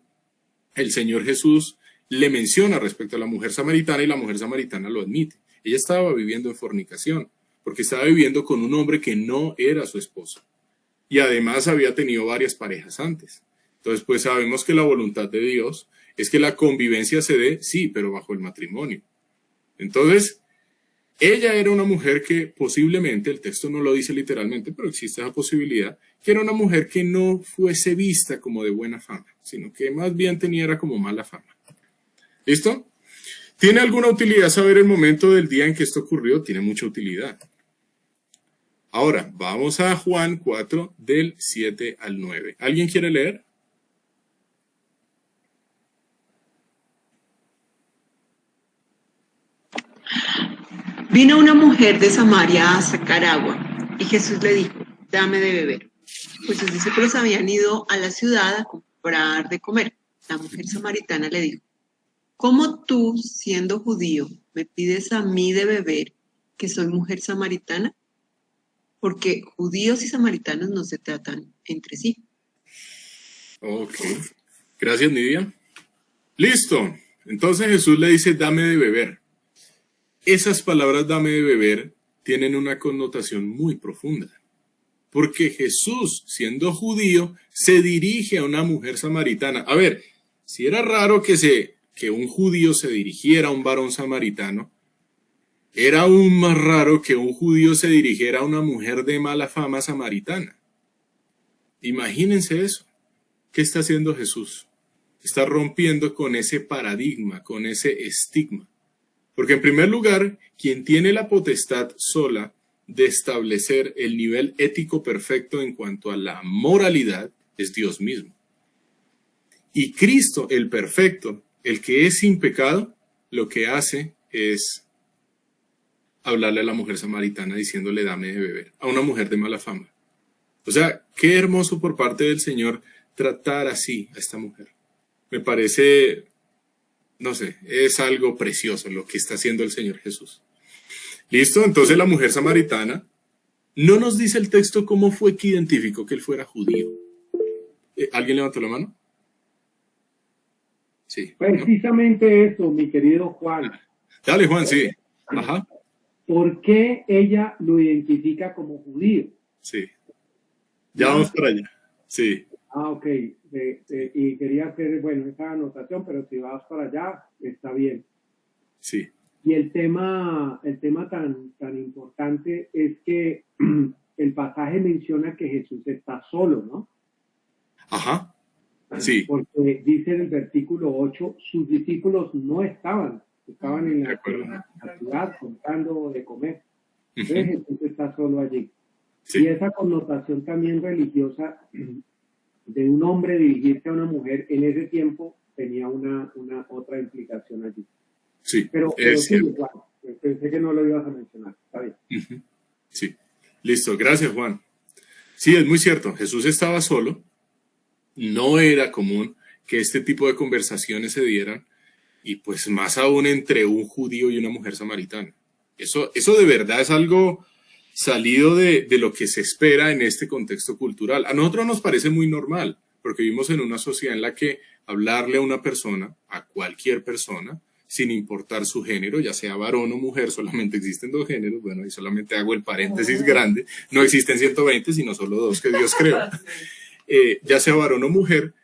el Señor Jesús le menciona respecto a la mujer samaritana y la mujer samaritana lo admite. Ella estaba viviendo en fornicación porque estaba viviendo con un hombre que no era su esposo. Y además había tenido varias parejas antes. Entonces, pues sabemos que la voluntad de Dios es que la convivencia se dé, sí, pero bajo el matrimonio. Entonces, ella era una mujer que posiblemente, el texto no lo dice literalmente, pero existe esa posibilidad, que era una mujer que no fuese vista como de buena fama, sino que más bien era como mala fama. ¿Listo? ¿Tiene alguna utilidad saber el momento del día en que esto ocurrió? Tiene mucha utilidad. Ahora, vamos a Juan 4, del 7 al 9. ¿Alguien quiere leer? Vino una mujer de Samaria a sacar agua, y Jesús le dijo, dame de beber. Pues sus discípulos habían ido a la ciudad a comprar de comer. La mujer samaritana le dijo, ¿cómo tú, siendo judío, me pides a mí de beber, que soy mujer samaritana? Porque judíos y samaritanos no se tratan entre sí. Ok. Gracias, Nidia. Listo. Entonces Jesús le dice, dame de beber. Esas palabras, dame de beber, tienen una connotación muy profunda. Porque Jesús, siendo judío, se dirige a una mujer samaritana. A ver, si era raro que un judío se dirigiera a un varón samaritano, era aún más raro que un judío se dirigiera a una mujer de mala fama samaritana. Imagínense eso. ¿Qué está haciendo Jesús? Está rompiendo con ese paradigma, con ese estigma. Porque en primer lugar, quien tiene la potestad sola de establecer el nivel ético perfecto en cuanto a la moralidad es Dios mismo. Y Cristo, el perfecto, el que es sin pecado, lo que hace es hablarle a la mujer samaritana diciéndole dame de beber, a una mujer de mala fama. O sea, qué hermoso por parte del Señor tratar así a esta mujer. Me parece, no sé, es algo precioso lo que está haciendo el Señor Jesús. ¿Listo? Entonces la mujer samaritana, no nos dice el texto cómo fue que identificó que él fuera judío. ¿Alguien levantó la mano? Sí. Precisamente eso, mi querido Juan. Dale, Juan, sí. Ajá. ¿Por qué ella lo identifica como judío? Sí. Ya vamos para allá. Sí. Ok. Y quería hacer, bueno, esa anotación, pero si vas para allá, está bien. Sí. Y el tema tan importante es que el pasaje menciona que Jesús está solo, ¿no? Ajá. Sí. Porque dice en el versículo 8, sus discípulos no estaban en la ciudad comprando de comer. Entonces Jesús está solo allí. Sí. Y esa connotación también religiosa de un hombre dirigirse a una mujer en ese tiempo tenía una otra implicación allí. Sí, Pero sí, igual, pensé que no lo ibas a mencionar. Está bien. Sí. Listo, gracias, Juan. Sí, es muy cierto. Jesús estaba solo. No era común que este tipo de conversaciones se dieran, y pues más aún entre un judío y una mujer samaritana. Eso de verdad es algo salido de lo que se espera en este contexto cultural. A nosotros nos parece muy normal, porque vivimos en una sociedad en la que hablarle a una persona, a cualquier persona, sin importar su género, ya sea varón o mujer, solamente existen dos géneros, bueno, y solamente hago el paréntesis grande, no existen 120, sino solo dos que Dios creó. Ya sea varón o mujer,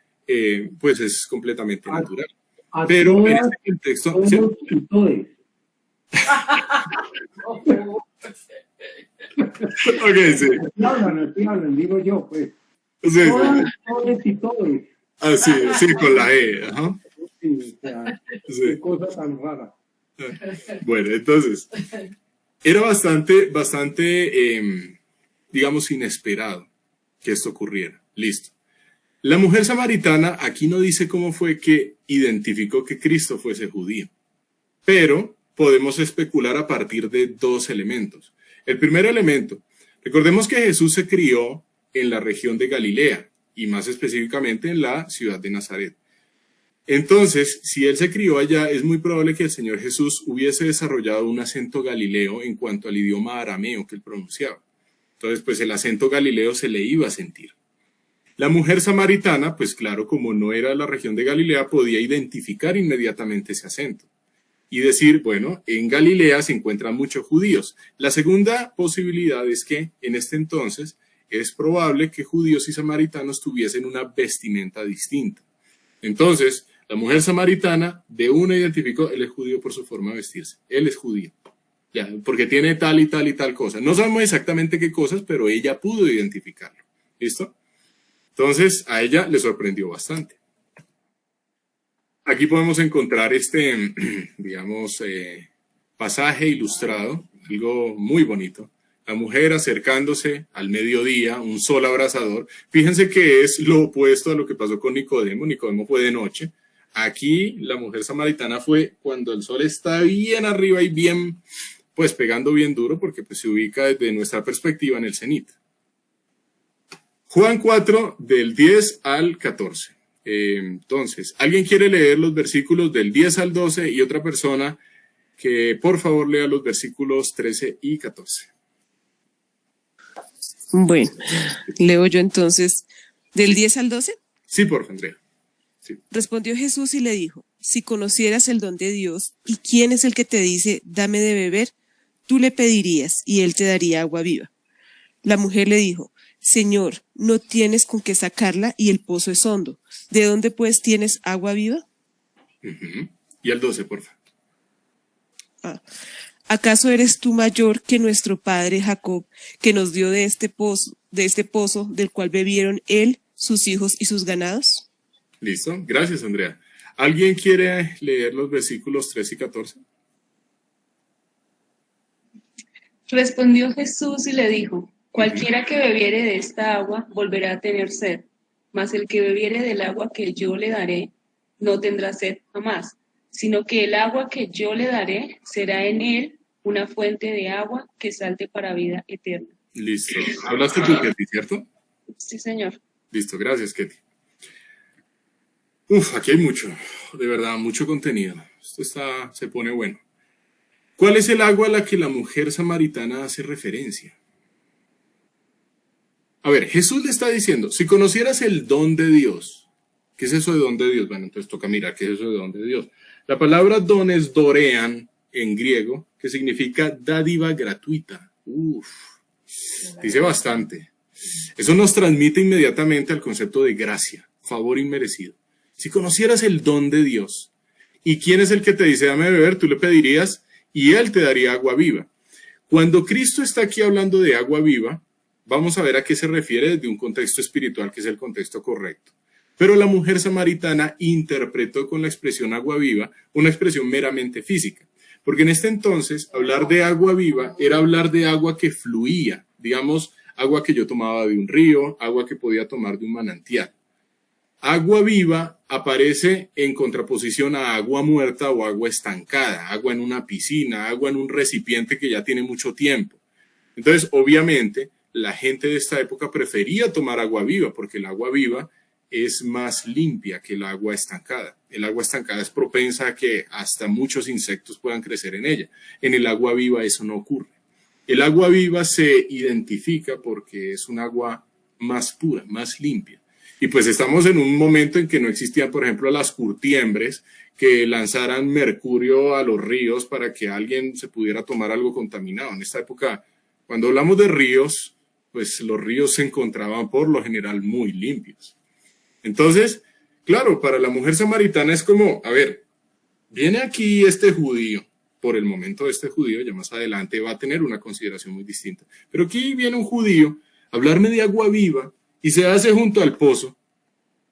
pues es completamente natural. Pero en este contexto... ¿sí? Ok, sí. Hablan, digo yo, pues. Sí, Todos y todos. Ah, sí, sí, con la E. Ajá. Sí, o sea, Sí. qué cosa tan rara. Bueno, entonces, era bastante, digamos, inesperado que esto ocurriera. Listo. La mujer samaritana aquí no dice cómo fue que identificó que Cristo fuese judío, pero podemos especular a partir de dos elementos. El primer elemento, recordemos que Jesús se crió en la región de Galilea y más específicamente en la ciudad de Nazaret. Entonces, si él se crió allá, es muy probable que el Señor Jesús hubiese desarrollado un acento galileo en cuanto al idioma arameo que él pronunciaba. Entonces, pues el acento galileo se le iba a sentir. La mujer samaritana, pues claro, como no era de la región de Galilea, podía identificar inmediatamente ese acento y decir, bueno, en Galilea se encuentran muchos judíos. La segunda posibilidad es que en este entonces es probable que judíos y samaritanos tuviesen una vestimenta distinta. Entonces, la mujer samaritana de una identificó, él es judío por su forma de vestirse, él es judío, ya, porque tiene tal y tal y tal cosa. No sabemos exactamente qué cosas, pero ella pudo identificarlo. ¿Listo? Entonces, a ella le sorprendió bastante. Aquí podemos encontrar este, digamos, pasaje ilustrado, algo muy bonito. La mujer acercándose al mediodía, un sol abrasador. Fíjense que es lo opuesto a lo que pasó con Nicodemo. Nicodemo fue de noche. Aquí la mujer samaritana fue cuando el sol está bien arriba y bien, pues pegando bien duro, porque pues, se ubica desde nuestra perspectiva en el cenit. Juan 4, del 10 al 14. Entonces, ¿alguien quiere leer los versículos del 10 al 12 y otra persona que por favor lea los versículos 13 y 14? Bueno, leo yo entonces del 10 al 12. Sí, por favor, Andrea. Sí. Respondió Jesús y le dijo, si conocieras el don de Dios y quién es el que te dice, dame de beber, tú le pedirías y él te daría agua viva. La mujer le dijo, Señor, no tienes con qué sacarla y el pozo es hondo. ¿De dónde pues tienes agua viva? Y al 12, por favor. ¿Acaso eres tú mayor que nuestro padre Jacob, que nos dio de este pozo del cual bebieron él, sus hijos y sus ganados. Listo, gracias Andrea. ¿Alguien quiere leer los versículos 13 y 14? Respondió Jesús y le dijo, cualquiera que bebiere de esta agua volverá a tener sed, mas el que bebiere del agua que yo le daré no tendrá sed jamás, sino que el agua que yo le daré será en él una fuente de agua que salte para vida eterna. Listo. ¿Hablaste tú, Ketty, cierto? Sí, Señor. Listo, gracias, Ketty. Aquí hay mucho, de verdad, mucho contenido. Esto se pone bueno. ¿Cuál es el agua a la que la mujer samaritana hace referencia? A ver, Jesús le está diciendo, si conocieras el don de Dios, ¿qué es eso de don de Dios? Bueno, entonces toca mirar qué es eso de don de Dios. La palabra don es dorean en griego, que significa dádiva gratuita. Dice bastante. Eso nos transmite inmediatamente al concepto de gracia, favor inmerecido. Si conocieras el don de Dios, ¿y quién es el que te dice dame beber? Tú le pedirías y él te daría agua viva. Cuando Cristo está aquí hablando de agua viva, vamos a ver a qué se refiere desde un contexto espiritual, que es el contexto correcto. Pero la mujer samaritana interpretó con la expresión agua viva una expresión meramente física. Porque en este entonces, hablar de agua viva era hablar de agua que fluía, digamos, agua que yo tomaba de un río, agua que podía tomar de un manantial. Agua viva aparece en contraposición a agua muerta o agua estancada, agua en una piscina, agua en un recipiente que ya tiene mucho tiempo. Entonces, obviamente, la gente de esta época prefería tomar agua viva porque el agua viva es más limpia que el agua estancada. El agua estancada es propensa a que hasta muchos insectos puedan crecer en ella. En el agua viva eso no ocurre. El agua viva se identifica porque es un agua más pura, más limpia. Y pues estamos en un momento en que no existían, por ejemplo, las curtiembres que lanzaran mercurio a los ríos para que alguien se pudiera tomar algo contaminado. En esta época, cuando hablamos de ríos, pues los ríos se encontraban por lo general muy limpios. Entonces, claro, para la mujer samaritana es como, a ver, viene aquí este judío, por el momento este judío, ya más adelante va a tener una consideración muy distinta. Pero aquí viene un judío a hablarme de agua viva y se hace junto al pozo,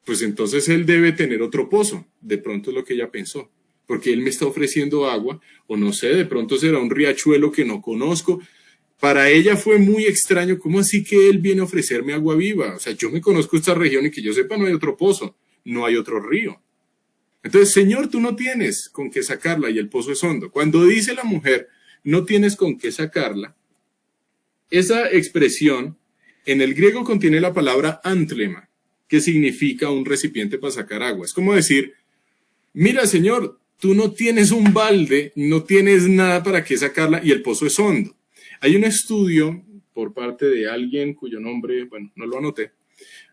pues entonces él debe tener otro pozo. De pronto es lo que ella pensó, porque él me está ofreciendo agua, o no sé, de pronto será un riachuelo que no conozco. Para ella fue muy extraño, ¿cómo así que él viene a ofrecerme agua viva? O sea, yo me conozco esta región y que yo sepa no hay otro pozo, no hay otro río. Entonces, Señor, tú no tienes con qué sacarla y el pozo es hondo. Cuando dice la mujer, no tienes con qué sacarla, esa expresión en el griego contiene la palabra antlema, que significa un recipiente para sacar agua. Es como decir, mira, Señor, tú no tienes un balde, no tienes nada para qué sacarla y el pozo es hondo. Hay un estudio por parte de alguien cuyo nombre, bueno, no lo anoté,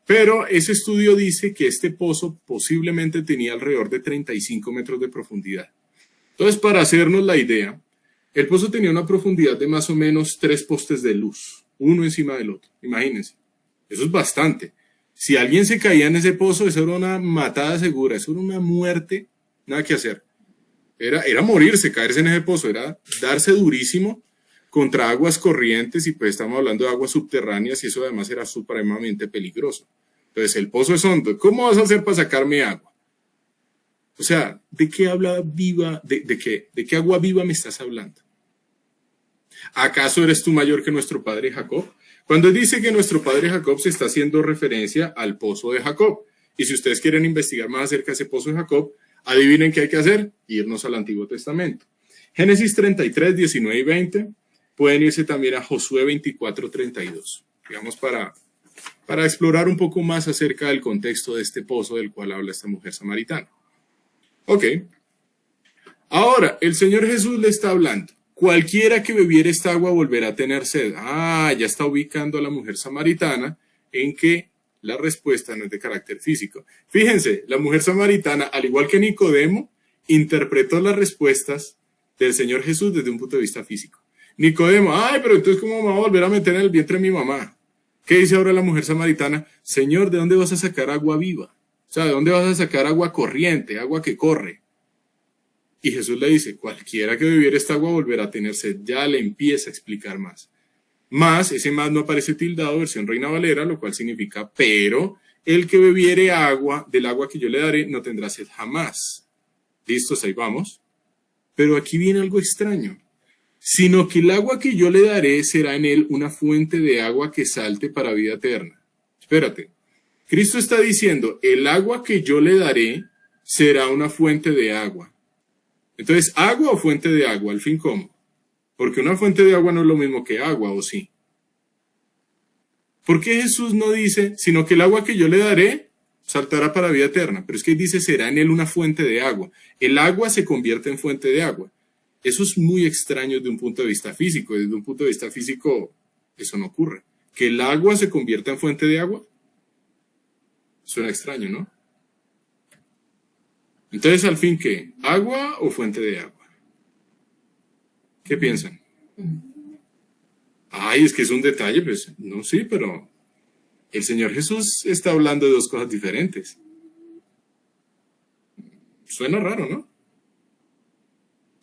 pero ese estudio dice que este pozo posiblemente tenía alrededor de 35 metros de profundidad. Entonces, para hacernos la idea, el pozo tenía una profundidad de más o menos 3 postes de luz, uno encima del otro. Imagínense, eso es bastante. Si alguien se caía en ese pozo, eso era una matada segura, eso era una muerte, nada que hacer. Era morirse, caerse en ese pozo, era darse durísimo contra aguas corrientes y pues estamos hablando de aguas subterráneas y eso además era supremamente peligroso. Entonces el pozo es hondo. ¿Cómo vas a hacer para sacarme agua? O sea, ¿de qué habla viva, de qué agua viva me estás hablando? ¿Acaso eres tú mayor que nuestro padre Jacob? Cuando dice que nuestro padre Jacob se está haciendo referencia al pozo de Jacob. Y si ustedes quieren investigar más acerca de ese pozo de Jacob, adivinen qué hay que hacer, irnos al Antiguo Testamento. Génesis 33, 19 y 20. Pueden irse también a Josué 24, 32. Digamos para explorar un poco más acerca del contexto de este pozo del cual habla esta mujer samaritana. Ok. Ahora, el Señor Jesús le está hablando. Cualquiera que bebiere esta agua volverá a tener sed. Ya está ubicando a la mujer samaritana en que la respuesta no es de carácter físico. Fíjense, la mujer samaritana, al igual que Nicodemo, interpretó las respuestas del Señor Jesús desde un punto de vista físico. Nicodemo, pero entonces ¿cómo me va a volver a meter en el vientre de mi mamá? ¿Qué dice ahora la mujer samaritana? Señor, ¿de dónde vas a sacar agua viva? O sea, ¿de dónde vas a sacar agua corriente, agua que corre? Y Jesús le dice, cualquiera que bebiera esta agua volverá a tener sed. Ya le empieza a explicar más. Más, ese más no aparece tildado, versión Reina Valera, lo cual significa pero, el que bebiere agua, del agua que yo le daré, no tendrá sed jamás. ¿Listos? Ahí vamos. Pero aquí viene algo extraño. Sino que el agua que yo le daré será en él una fuente de agua que salte para vida eterna. Espérate. Cristo está diciendo, el agua que yo le daré será una fuente de agua. Entonces, ¿agua o fuente de agua? Al fin, ¿cómo? Porque una fuente de agua no es lo mismo que agua, ¿o sí? ¿Por qué Jesús no dice, sino que el agua que yo le daré saltará para vida eterna? Pero es que dice, será en él una fuente de agua. El agua se convierte en fuente de agua. Eso es muy extraño desde un punto de vista físico. Desde un punto de vista físico, eso no ocurre. Que el agua se convierta en fuente de agua, suena extraño, ¿no? Entonces, al fin, ¿qué? ¿Agua o fuente de agua? ¿Qué piensan? Ay, es que es un detalle, pues, no, sí, pero el Señor Jesús está hablando de dos cosas diferentes. Suena raro, ¿no?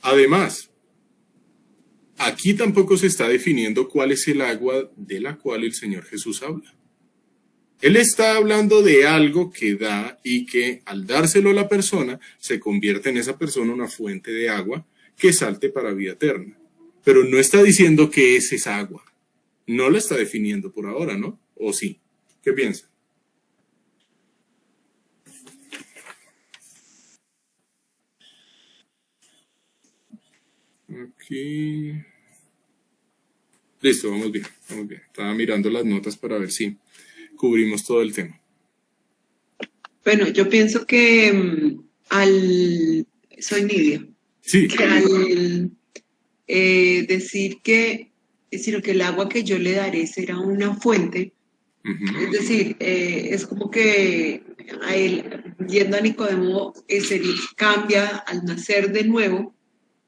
Además, aquí tampoco se está definiendo cuál es el agua de la cual el Señor Jesús habla. Él está hablando de algo que da y que al dárselo a la persona se convierte en esa persona una fuente de agua que salte para vida eterna. Pero no está diciendo qué es esa agua. No la está definiendo por ahora, ¿no? ¿O sí? ¿Qué piensan? Aquí. Listo, vamos bien, vamos bien. Estaba mirando las notas para ver si cubrimos todo el tema. Bueno, yo pienso que soy Nidia, Sí. que al decir que, sino que el agua que yo le daré será una fuente, es decir, es como que a él, yendo a Nicodemo, cambia al nacer de nuevo.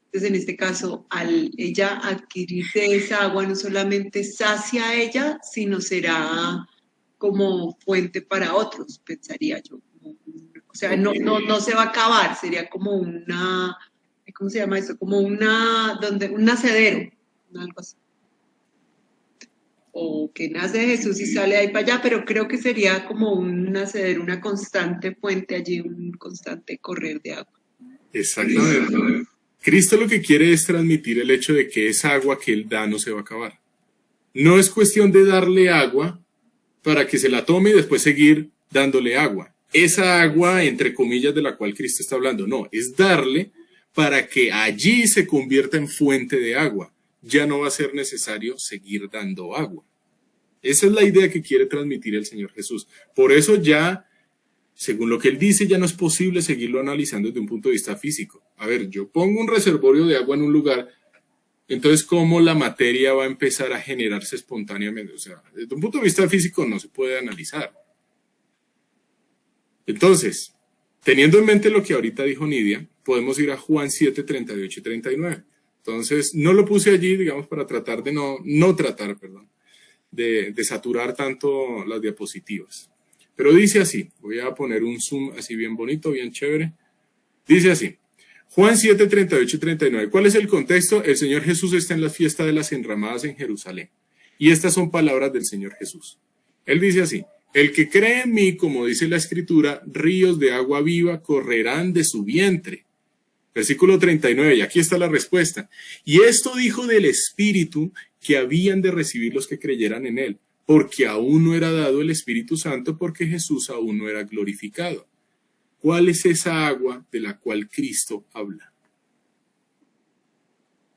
Entonces, en este caso, al ella adquirir de esa agua, no solamente sacia a ella, sino será como fuente para otros, pensaría yo. O sea, no se va a acabar, sería como una, ¿cómo se llama eso? Como un nacedero, algo así. O que nace de Jesús y sale de ahí para allá, pero creo que sería como un nacedero, una constante fuente allí, un constante correr de agua. Exactamente. Cristo lo que quiere es transmitir el hecho de que esa agua que Él da no se va a acabar. No es cuestión de darle agua para que se la tome y después seguir dándole agua. Esa agua, entre comillas, de la cual Cristo está hablando, no, es darle para que allí se convierta en fuente de agua. Ya no va a ser necesario seguir dando agua. Esa es la idea que quiere transmitir el Señor Jesús. Por eso ya, según lo que Él dice, ya no es posible seguirlo analizando desde un punto de vista físico. A ver, yo pongo un reservorio de agua en un lugar, entonces, ¿cómo la materia va a empezar a generarse espontáneamente? O sea, desde un punto de vista físico no se puede analizar. Entonces, teniendo en mente lo que ahorita dijo Nidia, podemos ir a Juan 7, 38 y 39. Entonces, no lo puse allí, digamos, para tratar de de saturar tanto las diapositivas. Pero dice así, voy a poner un zoom así bien bonito, bien chévere. Dice así, Juan 7, 38 y 39. ¿Cuál es el contexto? El Señor Jesús está en la fiesta de las enramadas en Jerusalén. Y estas son palabras del Señor Jesús. Él dice así, el que cree en mí, como dice la Escritura, ríos de agua viva correrán de su vientre. Versículo 39, y aquí está la respuesta. Y esto dijo del Espíritu que habían de recibir los que creyeran en él, porque aún no era dado el Espíritu Santo, porque Jesús aún no era glorificado. ¿Cuál es esa agua de la cual Cristo habla?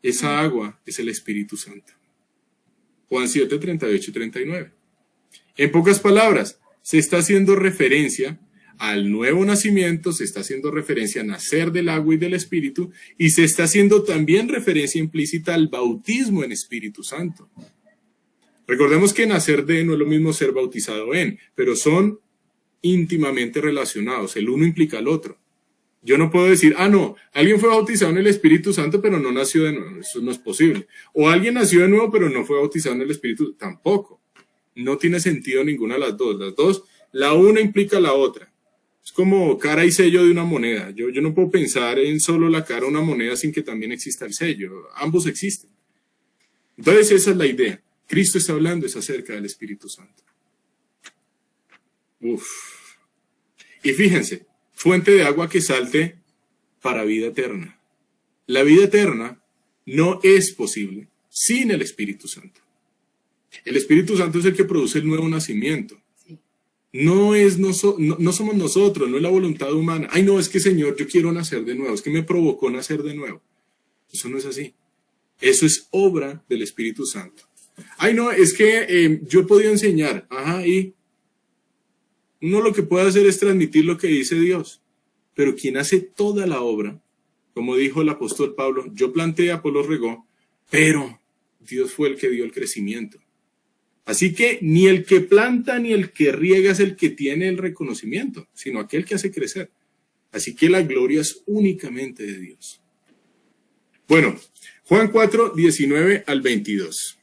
Esa agua es el Espíritu Santo. Juan 7, 38 y 39. En pocas palabras, se está haciendo referencia al nuevo nacimiento, se está haciendo referencia a nacer del agua y del Espíritu, y se está haciendo también referencia implícita al bautismo en Espíritu Santo. Recordemos que nacer de no es lo mismo ser bautizado en, pero son íntimamente relacionados, el uno implica al otro. Yo no puedo decir, no, alguien fue bautizado en el Espíritu Santo, pero no nació de nuevo, eso no es posible. O alguien nació de nuevo, pero no fue bautizado en el Espíritu, tampoco. No tiene sentido ninguna de las dos, la una implica la otra. Es como cara y sello de una moneda. Yo no puedo pensar en solo la cara de una moneda sin que también exista el sello. Ambos existen. Entonces esa es la idea. Cristo está hablando es acerca del Espíritu Santo. Uf. Y fíjense, fuente de agua que salte para vida eterna. La vida eterna no es posible sin el Espíritu Santo. El Espíritu Santo es el que produce el nuevo nacimiento. No somos nosotros, no es la voluntad humana. Ay, no, es que Señor, yo quiero nacer de nuevo, es que me provocó nacer de nuevo. Eso no es así. Eso es obra del Espíritu Santo. Ay, no, es que yo he podido enseñar. Ajá, y uno lo que puede hacer es transmitir lo que dice Dios. Pero quien hace toda la obra, como dijo el apóstol Pablo, yo planté, Apolos regó, pero Dios fue el que dio el crecimiento. Así que ni el que planta ni el que riega es el que tiene el reconocimiento, sino aquel que hace crecer. Así que la gloria es únicamente de Dios. Bueno, Juan 4, 19 al 22.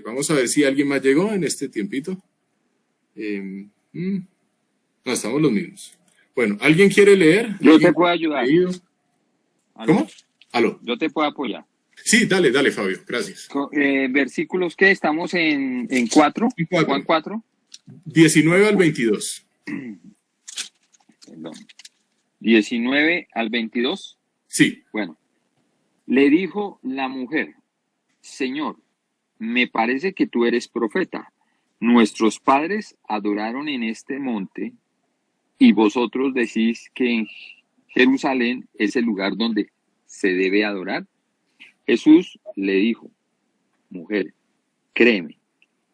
Vamos a ver si alguien más llegó en este tiempito. No, estamos los mismos. Bueno, ¿alguien quiere leer? Yo te puedo ayudar. ¿Cómo? Aló. Yo te puedo apoyar. Sí, dale, Fabio, gracias. Versículos que estamos en 4, Juan 4. 19 al 22. Perdón. 19 al 22. Sí. Bueno, le dijo la mujer, Señor, me parece que tú eres profeta. Nuestros padres adoraron en este monte y vosotros decís que en Jerusalén es el lugar donde se debe adorar. Jesús le dijo, mujer, créeme,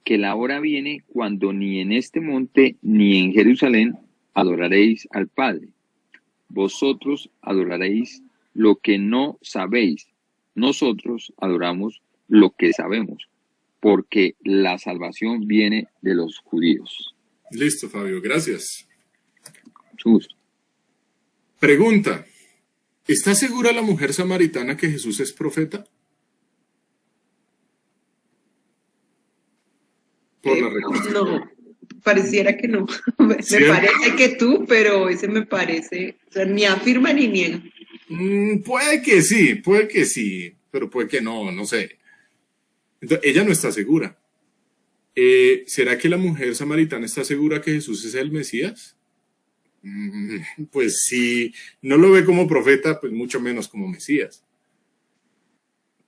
que la hora viene cuando ni en este monte ni en Jerusalén adoraréis al Padre. Vosotros adoraréis lo que no sabéis. Nosotros adoramos lo que sabemos, porque la salvación viene de los judíos. Listo, Fabio, gracias. Jesús. Pregunta. ¿Está segura la mujer samaritana que Jesús es profeta? Por la respuesta. No, pareciera que no. Me ¿Cierto? parece que tú, pero ese me parece, o sea, ni afirma ni niega. Puede que sí, pero puede que no, no sé. Entonces, ella no está segura. ¿Será que la mujer samaritana está segura que Jesús es el Mesías? Pues si no lo ve como profeta, pues mucho menos como Mesías.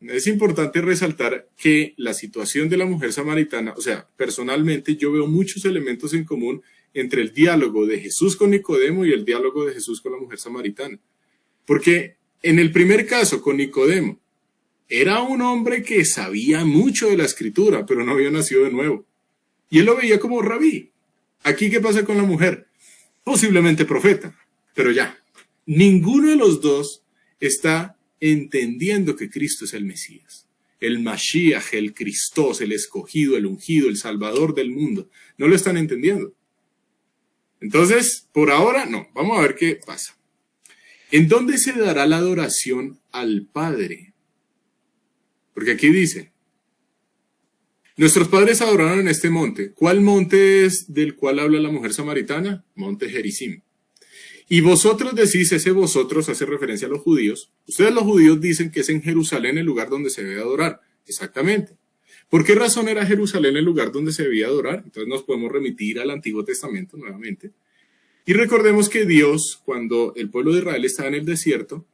Es importante resaltar que la situación de la mujer samaritana, o sea, personalmente yo veo muchos elementos en común entre el diálogo de Jesús con Nicodemo y el diálogo de Jesús con la mujer samaritana. Porque en el primer caso, con Nicodemo, era un hombre que sabía mucho de la escritura, pero no había nacido de nuevo. Y él lo veía como rabí. Aquí, ¿qué pasa con la mujer? Posiblemente profeta, pero ya. Ninguno de los dos está entendiendo que Cristo es el Mesías. El Mashiach, el Cristos, el escogido, el ungido, el salvador del mundo. No lo están entendiendo. Entonces, por ahora, no. Vamos a ver qué pasa. ¿En dónde se dará la adoración al Padre? Porque aquí dice, nuestros padres adoraron en este monte. ¿Cuál monte es del cual habla la mujer samaritana? Monte Gerizim. Y vosotros decís, ese vosotros hace referencia a los judíos. Ustedes los judíos dicen que es en Jerusalén el lugar donde se debe adorar. Exactamente. ¿Por qué razón era Jerusalén el lugar donde se debía adorar? Entonces nos podemos remitir al Antiguo Testamento nuevamente. Y recordemos que Dios, cuando el pueblo de Israel estaba en el desierto,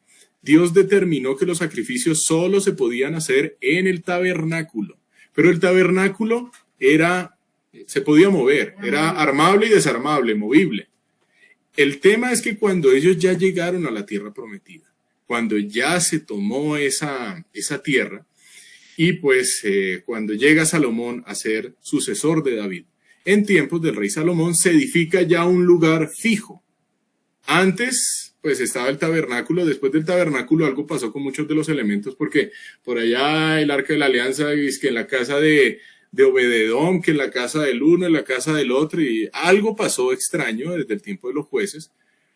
Dios determinó que los sacrificios solo se podían hacer en el tabernáculo. Pero el tabernáculo se podía mover, era armable y desarmable, movible. El tema es que cuando ellos ya llegaron a la tierra prometida, cuando ya se tomó esa tierra, y pues cuando llega Salomón a ser sucesor de David, en tiempos del rey Salomón se edifica ya un lugar fijo. Antes, pues estaba el tabernáculo. Después del tabernáculo algo pasó con muchos de los elementos, porque por allá el Arca de la Alianza es que en la casa de Obededón, que en la casa del uno, en la casa del otro, y algo pasó extraño desde el tiempo de los jueces.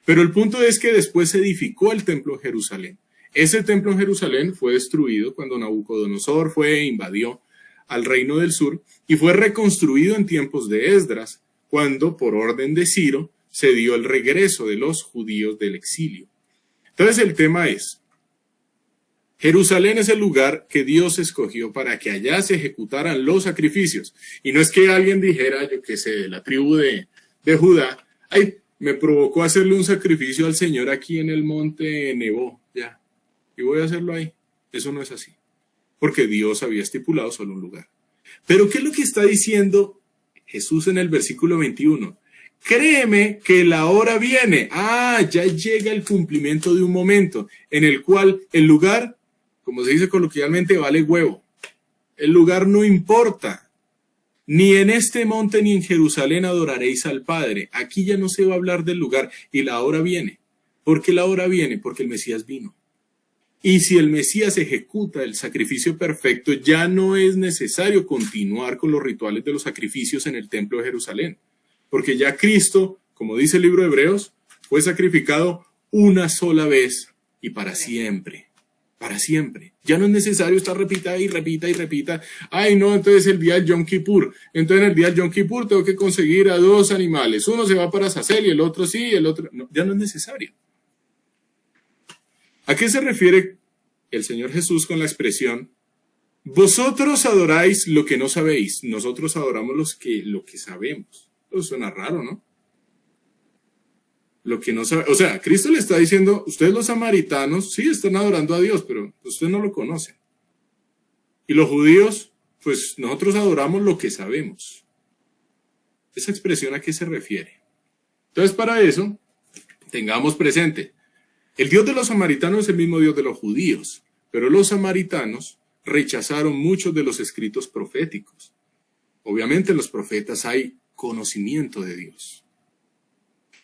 Pero el punto es que después se edificó el templo en Jerusalén. Ese templo en Jerusalén fue destruido cuando Nabucodonosor invadió al reino del sur y fue reconstruido en tiempos de Esdras, cuando por orden de Ciro se dio el regreso de los judíos del exilio. Entonces el tema es, Jerusalén es el lugar que Dios escogió para que allá se ejecutaran los sacrificios. Y no es que alguien dijera, yo qué sé, de la tribu de de Judá, ay, me provocó hacerle un sacrificio al Señor aquí en el monte Nebo, ya, y voy a hacerlo ahí. Eso no es así, porque Dios había estipulado solo un lugar. Pero ¿qué es lo que está diciendo Jesús en el versículo 21? Créeme que la hora viene. Ya llega el cumplimiento de un momento en el cual el lugar, como se dice coloquialmente, vale huevo. El lugar no importa. Ni en este monte ni en Jerusalén adoraréis al Padre. Aquí ya no se va a hablar del lugar. Y la hora viene. ¿Por qué la hora viene? Porque el Mesías vino. Y si el Mesías ejecuta el sacrificio perfecto, ya no es necesario continuar con los rituales de los sacrificios en el templo de Jerusalén. Porque ya Cristo, como dice el libro de Hebreos, fue sacrificado una sola vez y para siempre. Para siempre. Ya no es necesario estar repita y repita y repita. Ay, no, entonces el día del Yom Kippur. Entonces en el día del Yom Kippur tengo que conseguir a 2 animales. Uno se va para Azazel y el otro sí, el otro no. Ya no es necesario. ¿A qué se refiere el Señor Jesús con la expresión: vosotros adoráis lo que no sabéis, nosotros adoramos lo que sabemos? Eso suena raro, ¿no? Lo que no sabe, o sea, Cristo le está diciendo, ustedes los samaritanos sí están adorando a Dios, pero ustedes no lo conocen. Y los judíos, pues nosotros adoramos lo que sabemos. ¿Esa expresión a qué se refiere? Entonces, para eso, tengamos presente, el Dios de los samaritanos es el mismo Dios de los judíos, pero los samaritanos rechazaron muchos de los escritos proféticos. Obviamente en los profetas hay conocimiento de Dios.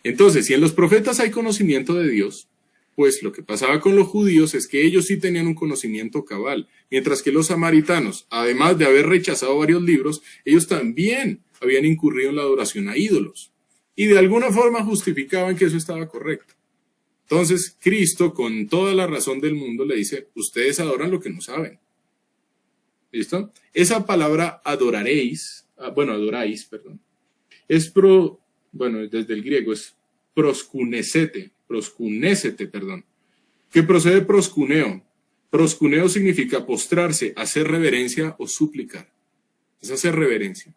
Entonces, si en los profetas hay conocimiento de Dios, pues lo que pasaba con los judíos es que ellos sí tenían un conocimiento cabal, mientras que los samaritanos, además de haber rechazado varios libros, ellos también habían incurrido en la adoración a ídolos, y de alguna forma justificaban que eso estaba correcto. Entonces, Cristo, con toda la razón del mundo, le dice, ustedes adoran lo que no saben. ¿Listo? Esa palabra adoráis, es desde el griego es proskunesete, que procede de proskuneo. Proskuneo significa postrarse, hacer reverencia o suplicar. Es hacer reverencia.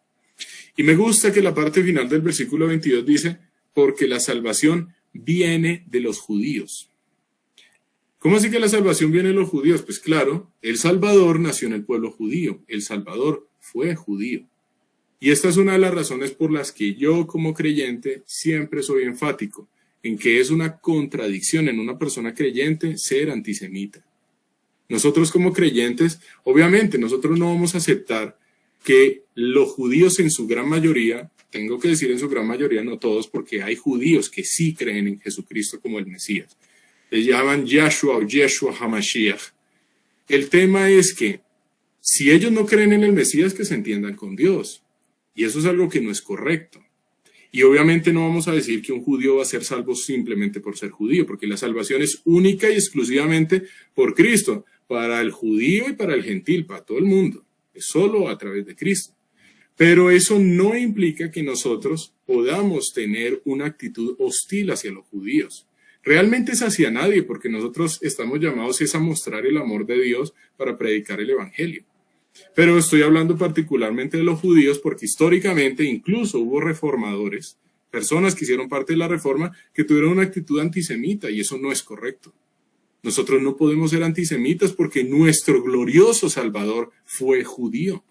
Y me gusta que la parte final del versículo 22 dice, porque la salvación viene de los judíos. ¿Cómo así que la salvación viene de los judíos? Pues claro, el Salvador nació en el pueblo judío, el Salvador fue judío. Y esta es una de las razones por las que yo como creyente siempre soy enfático, en que es una contradicción en una persona creyente ser antisemita. Nosotros como creyentes, obviamente nosotros no vamos a aceptar que los judíos en su gran mayoría, tengo que decir en su gran mayoría, no todos, porque hay judíos que sí creen en Jesucristo como el Mesías. Le llaman Yahshua o Yeshua HaMashiach. El tema es que si ellos no creen en el Mesías, que se entiendan con Dios. Y eso es algo que no es correcto. Y obviamente no vamos a decir que un judío va a ser salvo simplemente por ser judío, porque la salvación es única y exclusivamente por Cristo, para el judío y para el gentil, para todo el mundo. Es solo a través de Cristo. Pero eso no implica que nosotros podamos tener una actitud hostil hacia los judíos. Realmente es hacia nadie, porque nosotros estamos llamados a mostrar el amor de Dios para predicar el evangelio. Pero estoy hablando particularmente de los judíos porque históricamente incluso hubo reformadores, personas que hicieron parte de la reforma, que tuvieron una actitud antisemita y eso no es correcto. Nosotros no podemos ser antisemitas porque nuestro glorioso Salvador fue judío.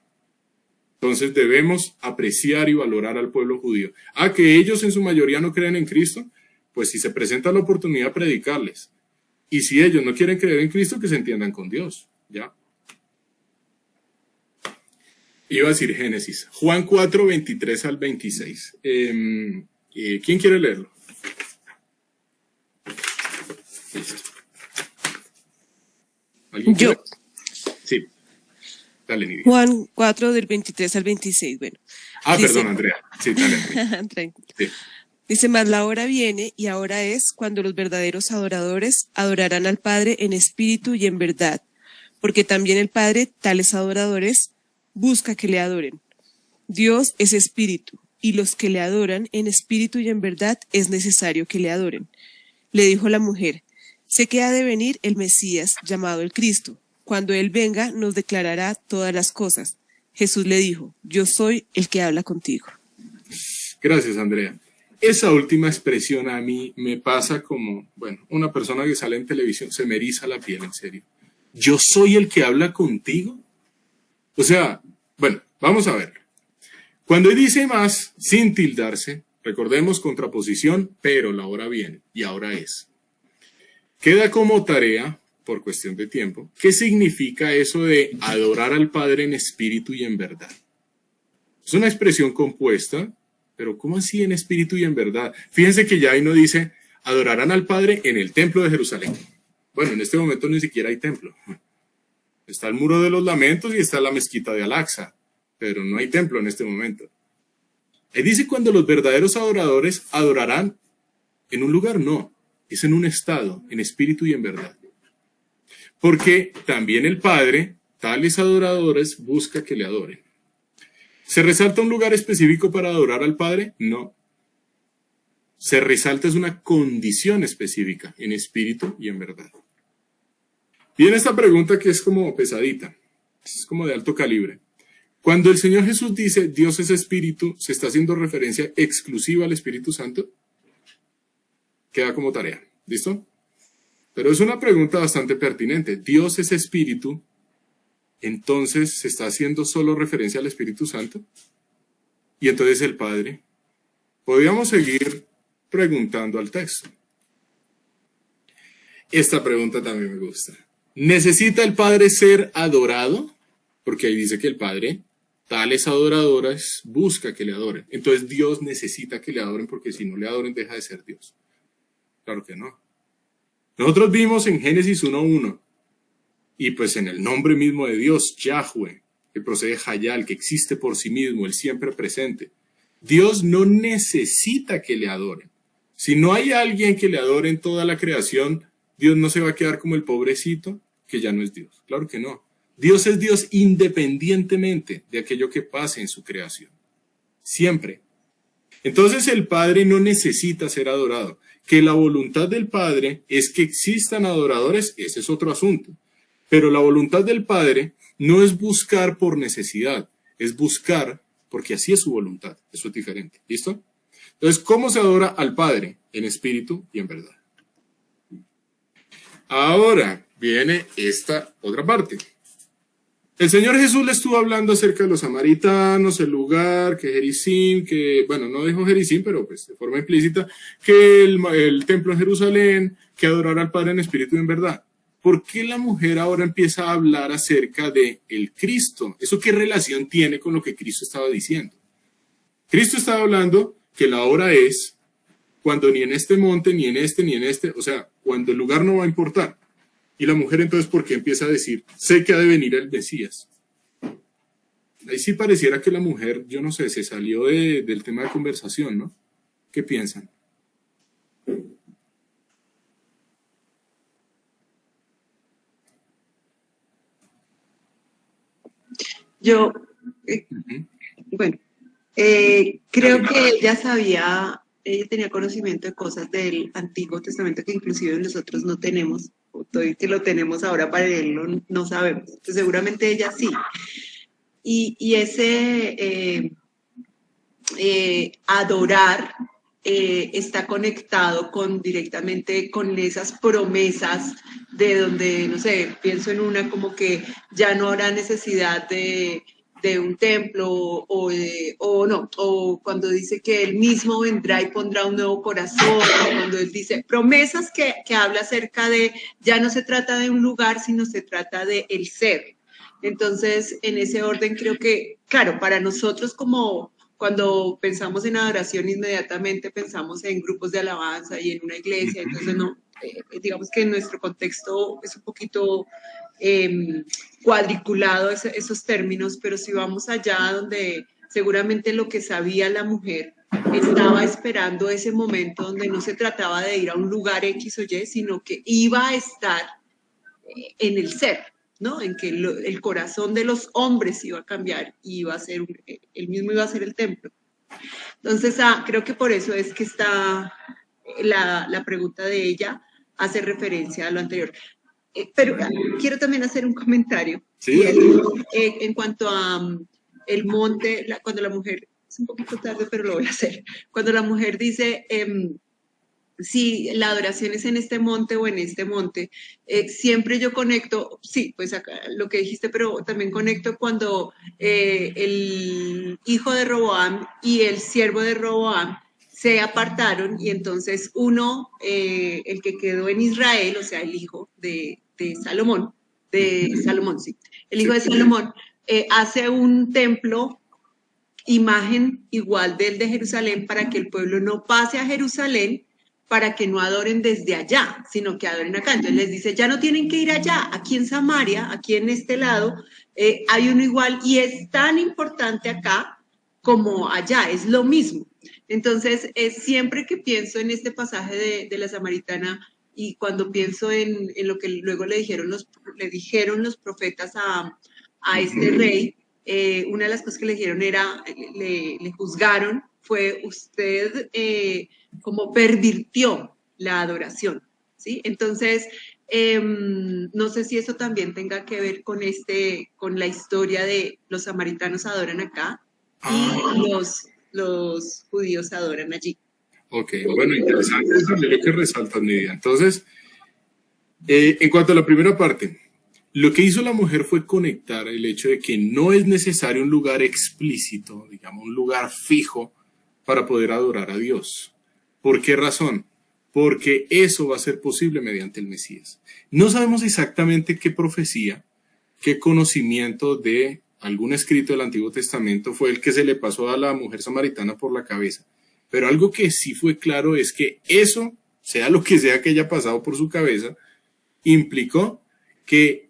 Entonces debemos apreciar y valorar al pueblo judío. Que ellos en su mayoría no creen en Cristo, pues si se presenta la oportunidad, predicarles. Y si ellos no quieren creer en Cristo, que se entiendan con Dios. ¿Ya? Iba a decir Génesis. Juan 4, 23 al 26. ¿Quién quiere leerlo? Listo. ¿Alguien quiere? Yo. Sí. Dale, Nidia. Juan 4 del 23 al 26. Bueno. Dice, Perdón, Andrea. Sí, dale, Andrea. Tranquilo. Sí. Dice, mas la hora viene y ahora es cuando los verdaderos adoradores adorarán al Padre en espíritu y en verdad, porque también el Padre, tales adoradores, busca que le adoren. Dios es espíritu, y los que le adoran en espíritu y en verdad es necesario que le adoren. Le dijo la mujer, sé que ha de venir el Mesías, llamado el Cristo. Cuando él venga, nos declarará todas las cosas. Jesús le dijo, yo soy el que habla contigo. Gracias, Andrea. Esa última expresión a mí me pasa como, bueno, una persona que sale en televisión, se me eriza la piel, en serio. ¿Yo soy el que habla contigo? O sea, bueno, vamos a ver. Cuando dice más, sin tildarse, recordemos contraposición, pero la hora viene y ahora es. Queda como tarea, por cuestión de tiempo, ¿qué significa eso de adorar al Padre en espíritu y en verdad? Es una expresión compuesta, pero ¿cómo así en espíritu y en verdad? Fíjense que ya ahí no dice, adorarán al Padre en el templo de Jerusalén. Bueno, en este momento ni siquiera hay templo. Está el Muro de los Lamentos y está la Mezquita de Al-Aqsa, pero no hay templo en este momento. Ahí dice cuando los verdaderos adoradores adorarán en un lugar, no, es en un estado, en espíritu y en verdad. Porque también el Padre, tales adoradores, busca que le adoren. ¿Se resalta un lugar específico para adorar al Padre? No. Se resalta es una condición específica, en espíritu y en verdad. Viene esta pregunta que es como pesadita, es como de alto calibre. Cuando el Señor Jesús dice Dios es espíritu, ¿se está haciendo referencia exclusiva al Espíritu Santo? Queda como tarea, ¿listo? Pero es una pregunta bastante pertinente. Dios es espíritu, entonces ¿se está haciendo solo referencia al Espíritu Santo? Y entonces el Padre. Podríamos seguir preguntando al texto. Esta pregunta también me gusta. ¿Necesita el Padre ser adorado? Porque ahí dice que el Padre, tales adoradores, busca que le adoren. Entonces Dios necesita que le adoren porque si no le adoren deja de ser Dios. Claro que no. Nosotros vimos en Génesis 1:1 y pues en el nombre mismo de Dios, Yahweh, que procede de Hayal, que existe por sí mismo, el siempre presente. Dios no necesita que le adoren. Si no hay alguien que le adore en toda la creación, Dios no se va a quedar como el pobrecito que ya no es Dios. Claro que no. Dios es Dios independientemente de aquello que pase en su creación. Siempre. Entonces el Padre no necesita ser adorado. Que la voluntad del Padre es que existan adoradores, ese es otro asunto. Pero la voluntad del Padre no es buscar por necesidad, es buscar porque así es su voluntad. Eso es diferente. ¿Listo? Entonces, ¿cómo se adora al Padre? En espíritu y en verdad. Ahora viene esta otra parte. El Señor Jesús le estuvo hablando acerca de los samaritanos, el lugar, que Gerizim, que, bueno, no dijo Gerizim, pero pues de forma implícita, que el templo en Jerusalén, que adorar al Padre en espíritu y en verdad. ¿Por qué la mujer ahora empieza a hablar acerca de el Cristo? ¿Eso qué relación tiene con lo que Cristo estaba diciendo? Cristo estaba hablando que la hora es cuando ni en este monte, ni en este, o sea, cuando el lugar no va a importar. Y la mujer entonces, ¿por qué empieza a decir, sé que ha de venir el Mesías? Ahí sí pareciera que la mujer, yo no sé, se salió del tema de conversación, ¿no? ¿Qué piensan? Yo, bueno, creo que ella tenía conocimiento de cosas del Antiguo Testamento que inclusive nosotros no tenemos, o todavía que lo tenemos ahora para leerlo, no sabemos. Entonces, seguramente ella sí. Y ese adorar está conectado directamente con esas promesas de donde, no sé, pienso en una como que ya no habrá necesidad de un templo o cuando dice que él mismo vendrá y pondrá un nuevo corazón, cuando él dice promesas que habla acerca de ya no se trata de un lugar, sino se trata de el ser. Entonces, en ese orden creo que, claro, para nosotros como cuando pensamos en adoración inmediatamente pensamos en grupos de alabanza y en una iglesia, entonces no, digamos que en nuestro contexto es un poquito cuadriculado esos términos, pero si vamos allá donde seguramente lo que sabía la mujer estaba esperando ese momento donde no se trataba de ir a un lugar X o Y, sino que iba a estar en el ser, ¿no? En que el corazón de los hombres iba a cambiar y iba a ser, él mismo iba a ser el templo. Entonces, creo que por eso es que está la pregunta de ella hace referencia a lo anterior. Pero quiero también hacer un comentario. Sí. En cuanto a el monte, cuando la mujer es un poquito tarde, pero lo voy a hacer. Cuando la mujer dice, si la adoración es en este monte o en este monte, siempre yo conecto, sí, pues acá lo que dijiste, pero también conecto cuando el hijo de Roboam y el siervo de Roboam se apartaron y entonces uno, el que quedó en Israel, o sea, el hijo de Salomón, sí, el hijo de Salomón, hace un templo, imagen igual del de Jerusalén, para que el pueblo no pase a Jerusalén, para que no adoren desde allá, sino que adoren acá. Entonces les dice, ya no tienen que ir allá, aquí en Samaria, aquí en este lado, hay uno igual y es tan importante acá como allá, es lo mismo. Entonces, siempre que pienso en este pasaje de la Samaritana y cuando pienso en lo que luego le dijeron los profetas a este rey, una de las cosas que le dijeron era, le juzgaron, fue usted como pervirtió la adoración, ¿sí? Entonces, no sé si eso también tenga que ver con la historia de los samaritanos adoran acá y los judíos adoran allí. Ok, bueno, interesante eso es lo que resaltas, mi vida. Entonces, en cuanto a la primera parte, lo que hizo la mujer fue conectar el hecho de que no es necesario un lugar explícito, digamos, un lugar fijo para poder adorar a Dios. ¿Por qué razón? Porque eso va a ser posible mediante el Mesías. No sabemos exactamente qué profecía, qué conocimiento de algún escrito del Antiguo Testamento fue el que se le pasó a la mujer samaritana por la cabeza. Pero algo que sí fue claro es que eso, sea lo que sea que haya pasado por su cabeza, implicó que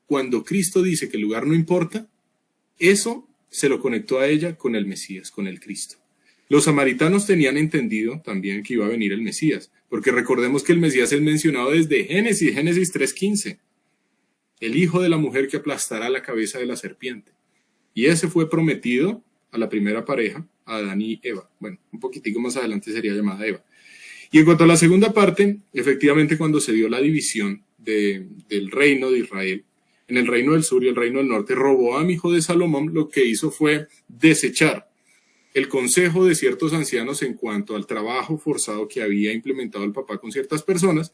cuando Cristo dice que el lugar no importa, eso se lo conectó a ella con el Mesías, con el Cristo. Los samaritanos tenían entendido también que iba a venir el Mesías, porque recordemos que el Mesías es mencionado desde Génesis 3:15, el hijo de la mujer que aplastará la cabeza de la serpiente. Y ese fue prometido a la primera pareja, a Adán y Eva. Bueno, un poquitico más adelante sería llamada Eva. Y en cuanto a la segunda parte, efectivamente cuando se dio la división del reino de Israel, en el reino del sur y el reino del norte, Roboam, hijo de Salomón, lo que hizo fue desechar el consejo de ciertos ancianos en cuanto al trabajo forzado que había implementado el papá con ciertas personas,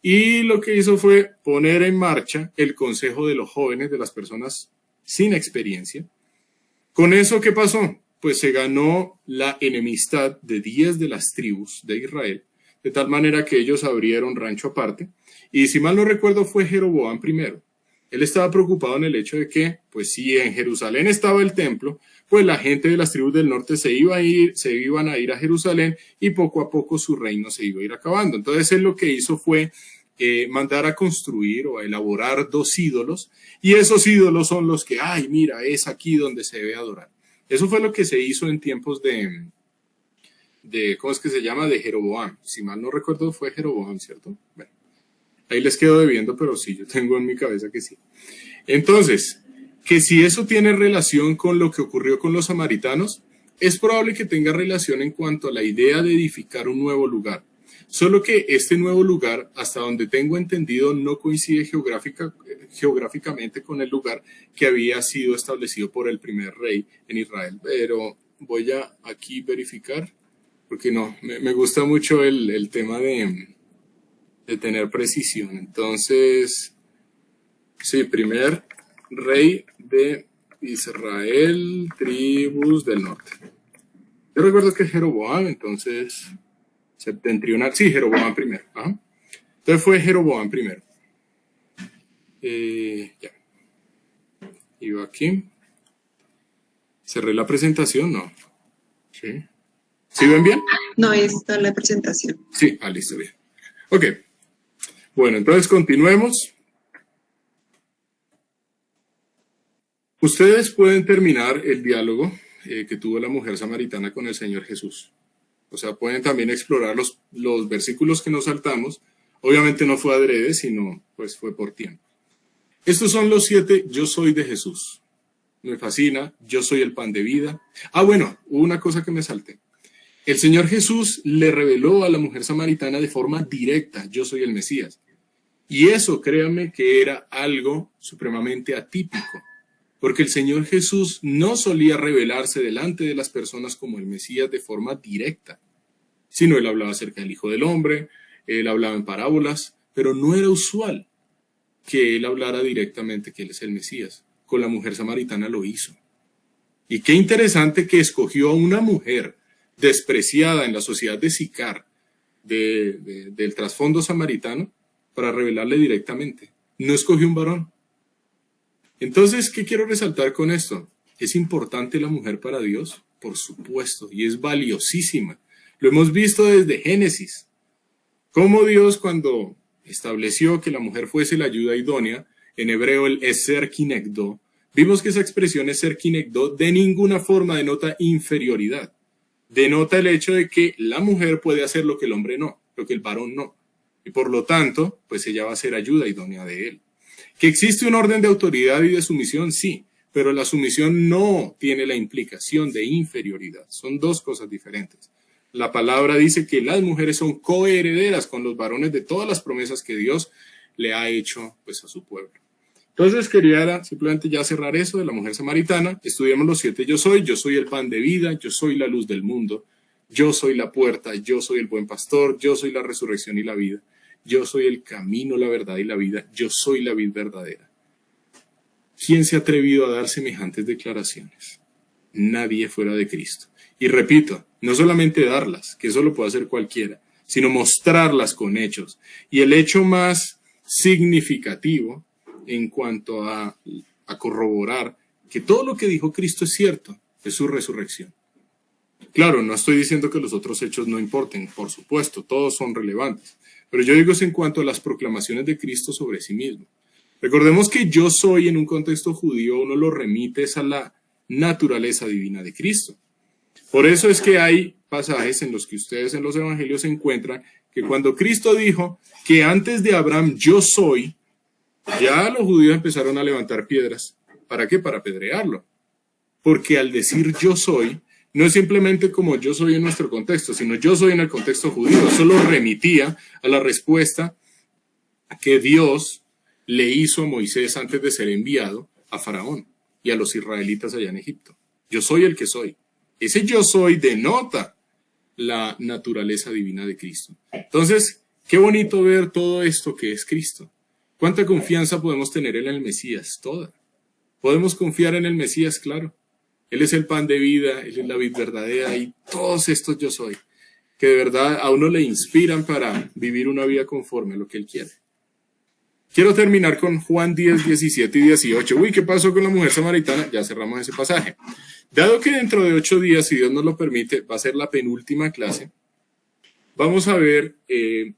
y lo que hizo fue poner en marcha el consejo de los jóvenes, de las personas sin experiencia. Con eso, ¿qué pasó? Pues se ganó la enemistad de 10 de las tribus de Israel, de tal manera que ellos abrieron rancho aparte, y si mal no recuerdo fue Jeroboam primero. Él estaba preocupado en el hecho de que, pues si en Jerusalén estaba el templo, pues la gente de las tribus del norte se iban a ir a Jerusalén y poco a poco su reino se iba a ir acabando. Entonces él lo que hizo fue mandar a construir o a elaborar 2 ídolos, y esos ídolos son los que, ay, mira, es aquí donde se debe adorar. Eso fue lo que se hizo en tiempos de ¿cómo es que se llama? De Jeroboam. Si mal no recuerdo fue Jeroboam, ¿cierto? Bueno. Ahí les quedo debiendo, pero sí, yo tengo en mi cabeza que sí. Entonces, que si eso tiene relación con lo que ocurrió con los samaritanos, es probable que tenga relación en cuanto a la idea de edificar un nuevo lugar. Solo que este nuevo lugar, hasta donde tengo entendido, no coincide geográficamente con el lugar que había sido establecido por el primer rey en Israel. Pero voy a aquí verificar, porque no, me gusta mucho el tema de tener precisión. Entonces, sí, primer rey de Israel, tribus del norte. Yo recuerdo que es Jeroboam, entonces, septentrional, sí, Jeroboam primero. Ajá. Entonces fue Jeroboam primero. Ya. Iba aquí. Cerré la presentación, ¿no? Sí. ¿Sí ven bien? No, está la presentación. Sí, listo, bien. Ok. Bueno, entonces continuemos. Ustedes pueden terminar el diálogo que tuvo la mujer samaritana con el Señor Jesús. O sea, pueden también explorar los versículos que nos saltamos. Obviamente no fue adrede, sino pues fue por tiempo. Estos son los 7 yo soy de Jesús. Me fascina, yo soy el pan de vida. Bueno, hubo una cosa que me salté. El Señor Jesús le reveló a la mujer samaritana de forma directa, yo soy el Mesías. Y eso, créanme, que era algo supremamente atípico. porque el Señor Jesús no solía revelarse delante de las personas como el Mesías de forma directa, sino él hablaba acerca del Hijo del Hombre, él hablaba en parábolas, pero no era usual que él hablara directamente que él es el Mesías. Con la mujer samaritana lo hizo. Y qué interesante que escogió a una mujer despreciada en la sociedad de Sicar, del trasfondo samaritano, para revelarle directamente. No escogió un varón. Entonces, ¿qué quiero resaltar con esto? ¿Es importante la mujer para Dios? Por supuesto, y es valiosísima. Lo hemos visto desde Génesis. Cómo Dios, cuando estableció que la mujer fuese la ayuda idónea, en hebreo el eser kinegdo, vimos que esa expresión eser kinegdo de ninguna forma denota inferioridad. Denota el hecho de que la mujer puede hacer lo que el hombre no, lo que el varón no. Y por lo tanto, pues ella va a ser ayuda idónea de él. ¿Que existe un orden de autoridad y de sumisión? Sí, pero la sumisión no tiene la implicación de inferioridad. Son dos cosas diferentes. La palabra dice que las mujeres son coherederas con los varones de todas las promesas que Dios le ha hecho pues, a su pueblo. Entonces quería simplemente ya cerrar eso de la mujer samaritana. Estudiamos los 7 yo soy el pan de vida, yo soy la luz del mundo, yo soy la puerta, yo soy el buen pastor, yo soy la resurrección y la vida, yo soy el camino, la verdad y la vida, yo soy la vid verdadera. ¿Quién se ha atrevido a dar semejantes declaraciones? Nadie fuera de Cristo. Y repito, no solamente darlas, que eso lo puede hacer cualquiera, sino mostrarlas con hechos. Y el hecho más significativo en cuanto a corroborar que todo lo que dijo Cristo es cierto, es su resurrección. Claro, no estoy diciendo que los otros hechos no importen, por supuesto, todos son relevantes, pero yo digo es en cuanto a las proclamaciones de Cristo sobre sí mismo. Recordemos que yo soy en un contexto judío, uno lo remite a la naturaleza divina de Cristo. Por eso es que hay pasajes en los que ustedes en los evangelios encuentran que cuando Cristo dijo que antes de Abraham yo soy, ya los judíos empezaron a levantar piedras. ¿Para qué? Para apedrearlo. Porque al decir yo soy, no es simplemente como yo soy en nuestro contexto, sino yo soy en el contexto judío. Eso lo remitía a la respuesta que Dios le hizo a Moisés antes de ser enviado a Faraón y a los israelitas allá en Egipto. Yo soy el que soy. Ese yo soy denota la naturaleza divina de Cristo. Entonces, qué bonito ver todo esto que es Cristo. ¿Cuánta confianza podemos tener en el Mesías? Toda. Podemos confiar en el Mesías, claro. Él es el pan de vida, Él es la vid verdadera y todos estos yo soy, que de verdad a uno le inspiran para vivir una vida conforme a lo que Él quiere. Quiero terminar con Juan 10, 17 y 18. Uy, ¿qué pasó con la mujer samaritana? Ya cerramos ese pasaje. Dado que dentro de 8 días, si Dios nos lo permite, va a ser la penúltima clase, vamos a ver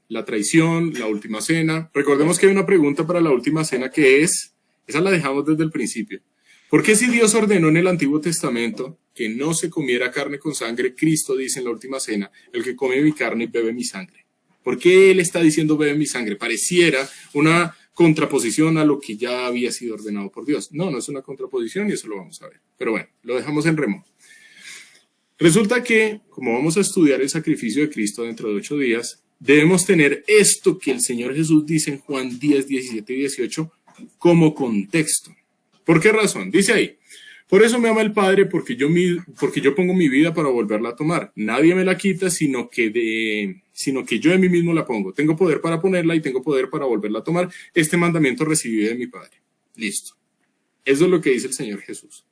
la traición, la última cena. Recordemos que hay una pregunta para la última cena que es, esa la dejamos desde el principio. ¿Por qué si Dios ordenó en el Antiguo Testamento que no se comiera carne con sangre, Cristo dice en la última cena, el que come mi carne y bebe mi sangre? ¿Por qué Él está diciendo bebe mi sangre? Pareciera una contraposición a lo que ya había sido ordenado por Dios. No, no es una contraposición y eso lo vamos a ver. Pero bueno, lo dejamos en remojo. Resulta que, como vamos a estudiar el sacrificio de Cristo dentro de 8 días, debemos tener esto que el Señor Jesús dice en Juan 10, 17 y 18 como contexto. ¿Por qué razón? Dice ahí, por eso me ama el Padre, porque yo pongo mi vida para volverla a tomar. Nadie me la quita, sino que yo de mí mismo la pongo. Tengo poder para ponerla y tengo poder para volverla a tomar. Este mandamiento recibí de mi Padre. Listo. Eso es lo que dice el Señor Jesús.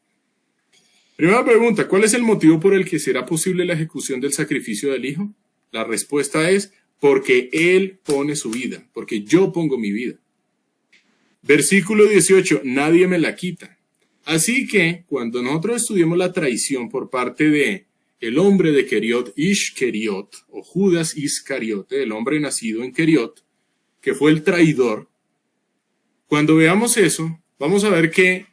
Primera pregunta, ¿cuál es el motivo por el que será posible la ejecución del sacrificio del Hijo? La respuesta es, porque Él pone su vida, porque yo pongo mi vida. Versículo 18, nadie me la quita. Así que, cuando nosotros estudiamos la traición por parte de el hombre de Keriot, Ishkeriot, o Judas Iscariote, el hombre nacido en Keriot, que fue el traidor, cuando veamos eso, vamos a ver que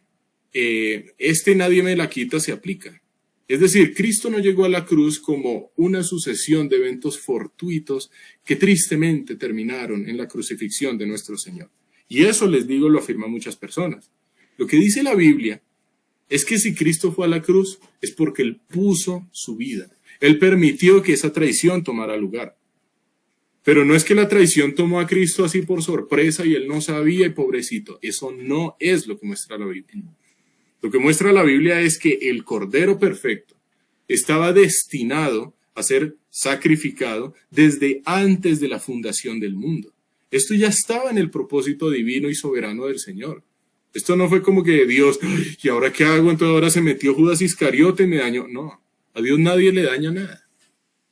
nadie me la quita se aplica. Es decir, Cristo no llegó a la cruz como una sucesión de eventos fortuitos que tristemente terminaron en la crucifixión de nuestro Señor. Y eso, les digo, lo afirman muchas personas. Lo que dice la Biblia es que si Cristo fue a la cruz es porque Él puso su vida. Él permitió que esa traición tomara lugar. Pero no es que la traición tomó a Cristo así por sorpresa y Él no sabía y pobrecito. Eso no es lo que muestra la Biblia. Lo que muestra la Biblia es que el Cordero Perfecto estaba destinado a ser sacrificado desde antes de la fundación del mundo. Esto ya estaba en el propósito divino y soberano del Señor. Esto no fue como que Dios, ¿y ahora qué hago? Entonces ahora se metió Judas Iscariote y me dañó. No, a Dios nadie le daña nada.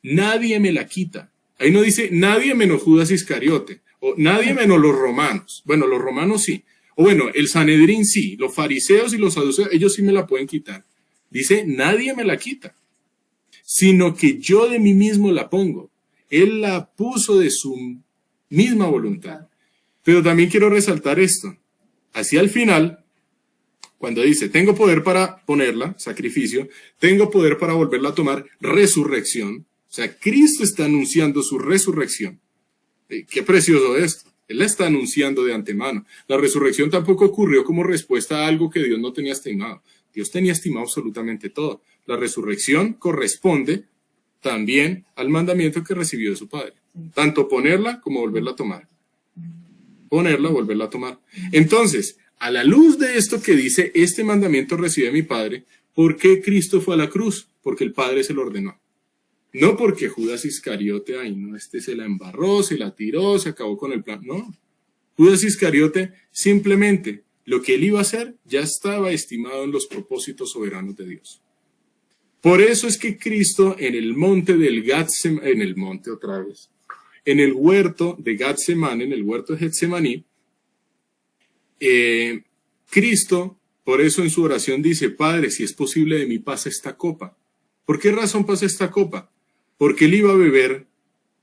Nadie me la quita. Ahí no dice nadie menos Judas Iscariote, o nadie menos los romanos. Bueno, los romanos sí. O bueno, el Sanedrín sí, los fariseos y los saduceos, ellos sí me la pueden quitar. Dice, nadie me la quita, sino que yo de mí mismo la pongo. Él la puso de su misma voluntad. Pero también quiero resaltar esto. Hacia el final, cuando dice, tengo poder para ponerla, sacrificio, tengo poder para volverla a tomar, resurrección. O sea, Cristo está anunciando su resurrección. Qué precioso esto. Él la está anunciando de antemano. La resurrección tampoco ocurrió como respuesta a algo que Dios no tenía estimado. Dios tenía estimado absolutamente todo. La resurrección corresponde también al mandamiento que recibió de su Padre. Tanto ponerla como volverla a tomar. Ponerla, volverla a tomar. Entonces, a la luz de esto que dice, este mandamiento recibe mi Padre, ¿por qué Cristo fue a la cruz? Porque el Padre se lo ordenó. No porque Judas Iscariote, ay no, se la embarró, se la tiró, se acabó con el plan. No. Judas Iscariote, simplemente, lo que él iba a hacer ya estaba estimado en los propósitos soberanos de Dios. Por eso es que Cristo en el monte del Gatsemaní, en el huerto de Gatsemaní, en el huerto de Getsemaní, Cristo, por eso en su oración dice, Padre, si es posible de mí pasa esta copa. ¿Por qué razón pasa esta copa? Porque él iba a beber,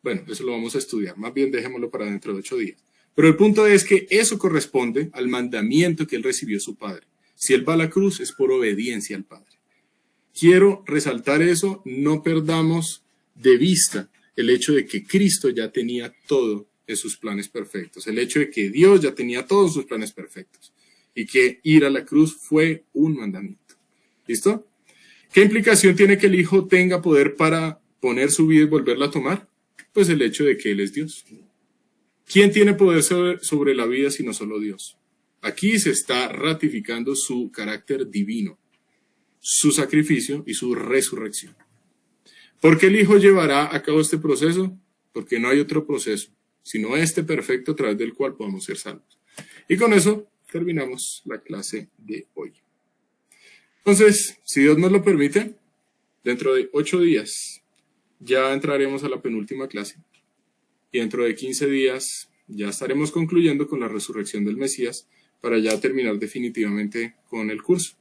bueno, eso lo vamos a estudiar, más bien dejémoslo para dentro de 8 días. Pero el punto es que eso corresponde al mandamiento que él recibió de su Padre. Si él va a la cruz es por obediencia al Padre. Quiero resaltar eso, no perdamos de vista el hecho de que Cristo ya tenía todo en sus planes perfectos, el hecho de que Dios ya tenía todos sus planes perfectos y que ir a la cruz fue un mandamiento. ¿Listo? ¿Qué implicación tiene que el Hijo tenga poder para poner su vida y volverla a tomar? Pues el hecho de que Él es Dios. ¿Quién tiene poder sobre la vida sino solo Dios? Aquí se está ratificando su carácter divino, su sacrificio y su resurrección. ¿Por qué el Hijo llevará a cabo este proceso? Porque no hay otro proceso, sino este perfecto a través del cual podamos ser salvos. Y con eso terminamos la clase de hoy. Entonces, si Dios nos lo permite, dentro de 8 días ya entraremos a la penúltima clase. Y dentro de 15 días ya estaremos concluyendo con la resurrección del Mesías para ya terminar definitivamente con el curso.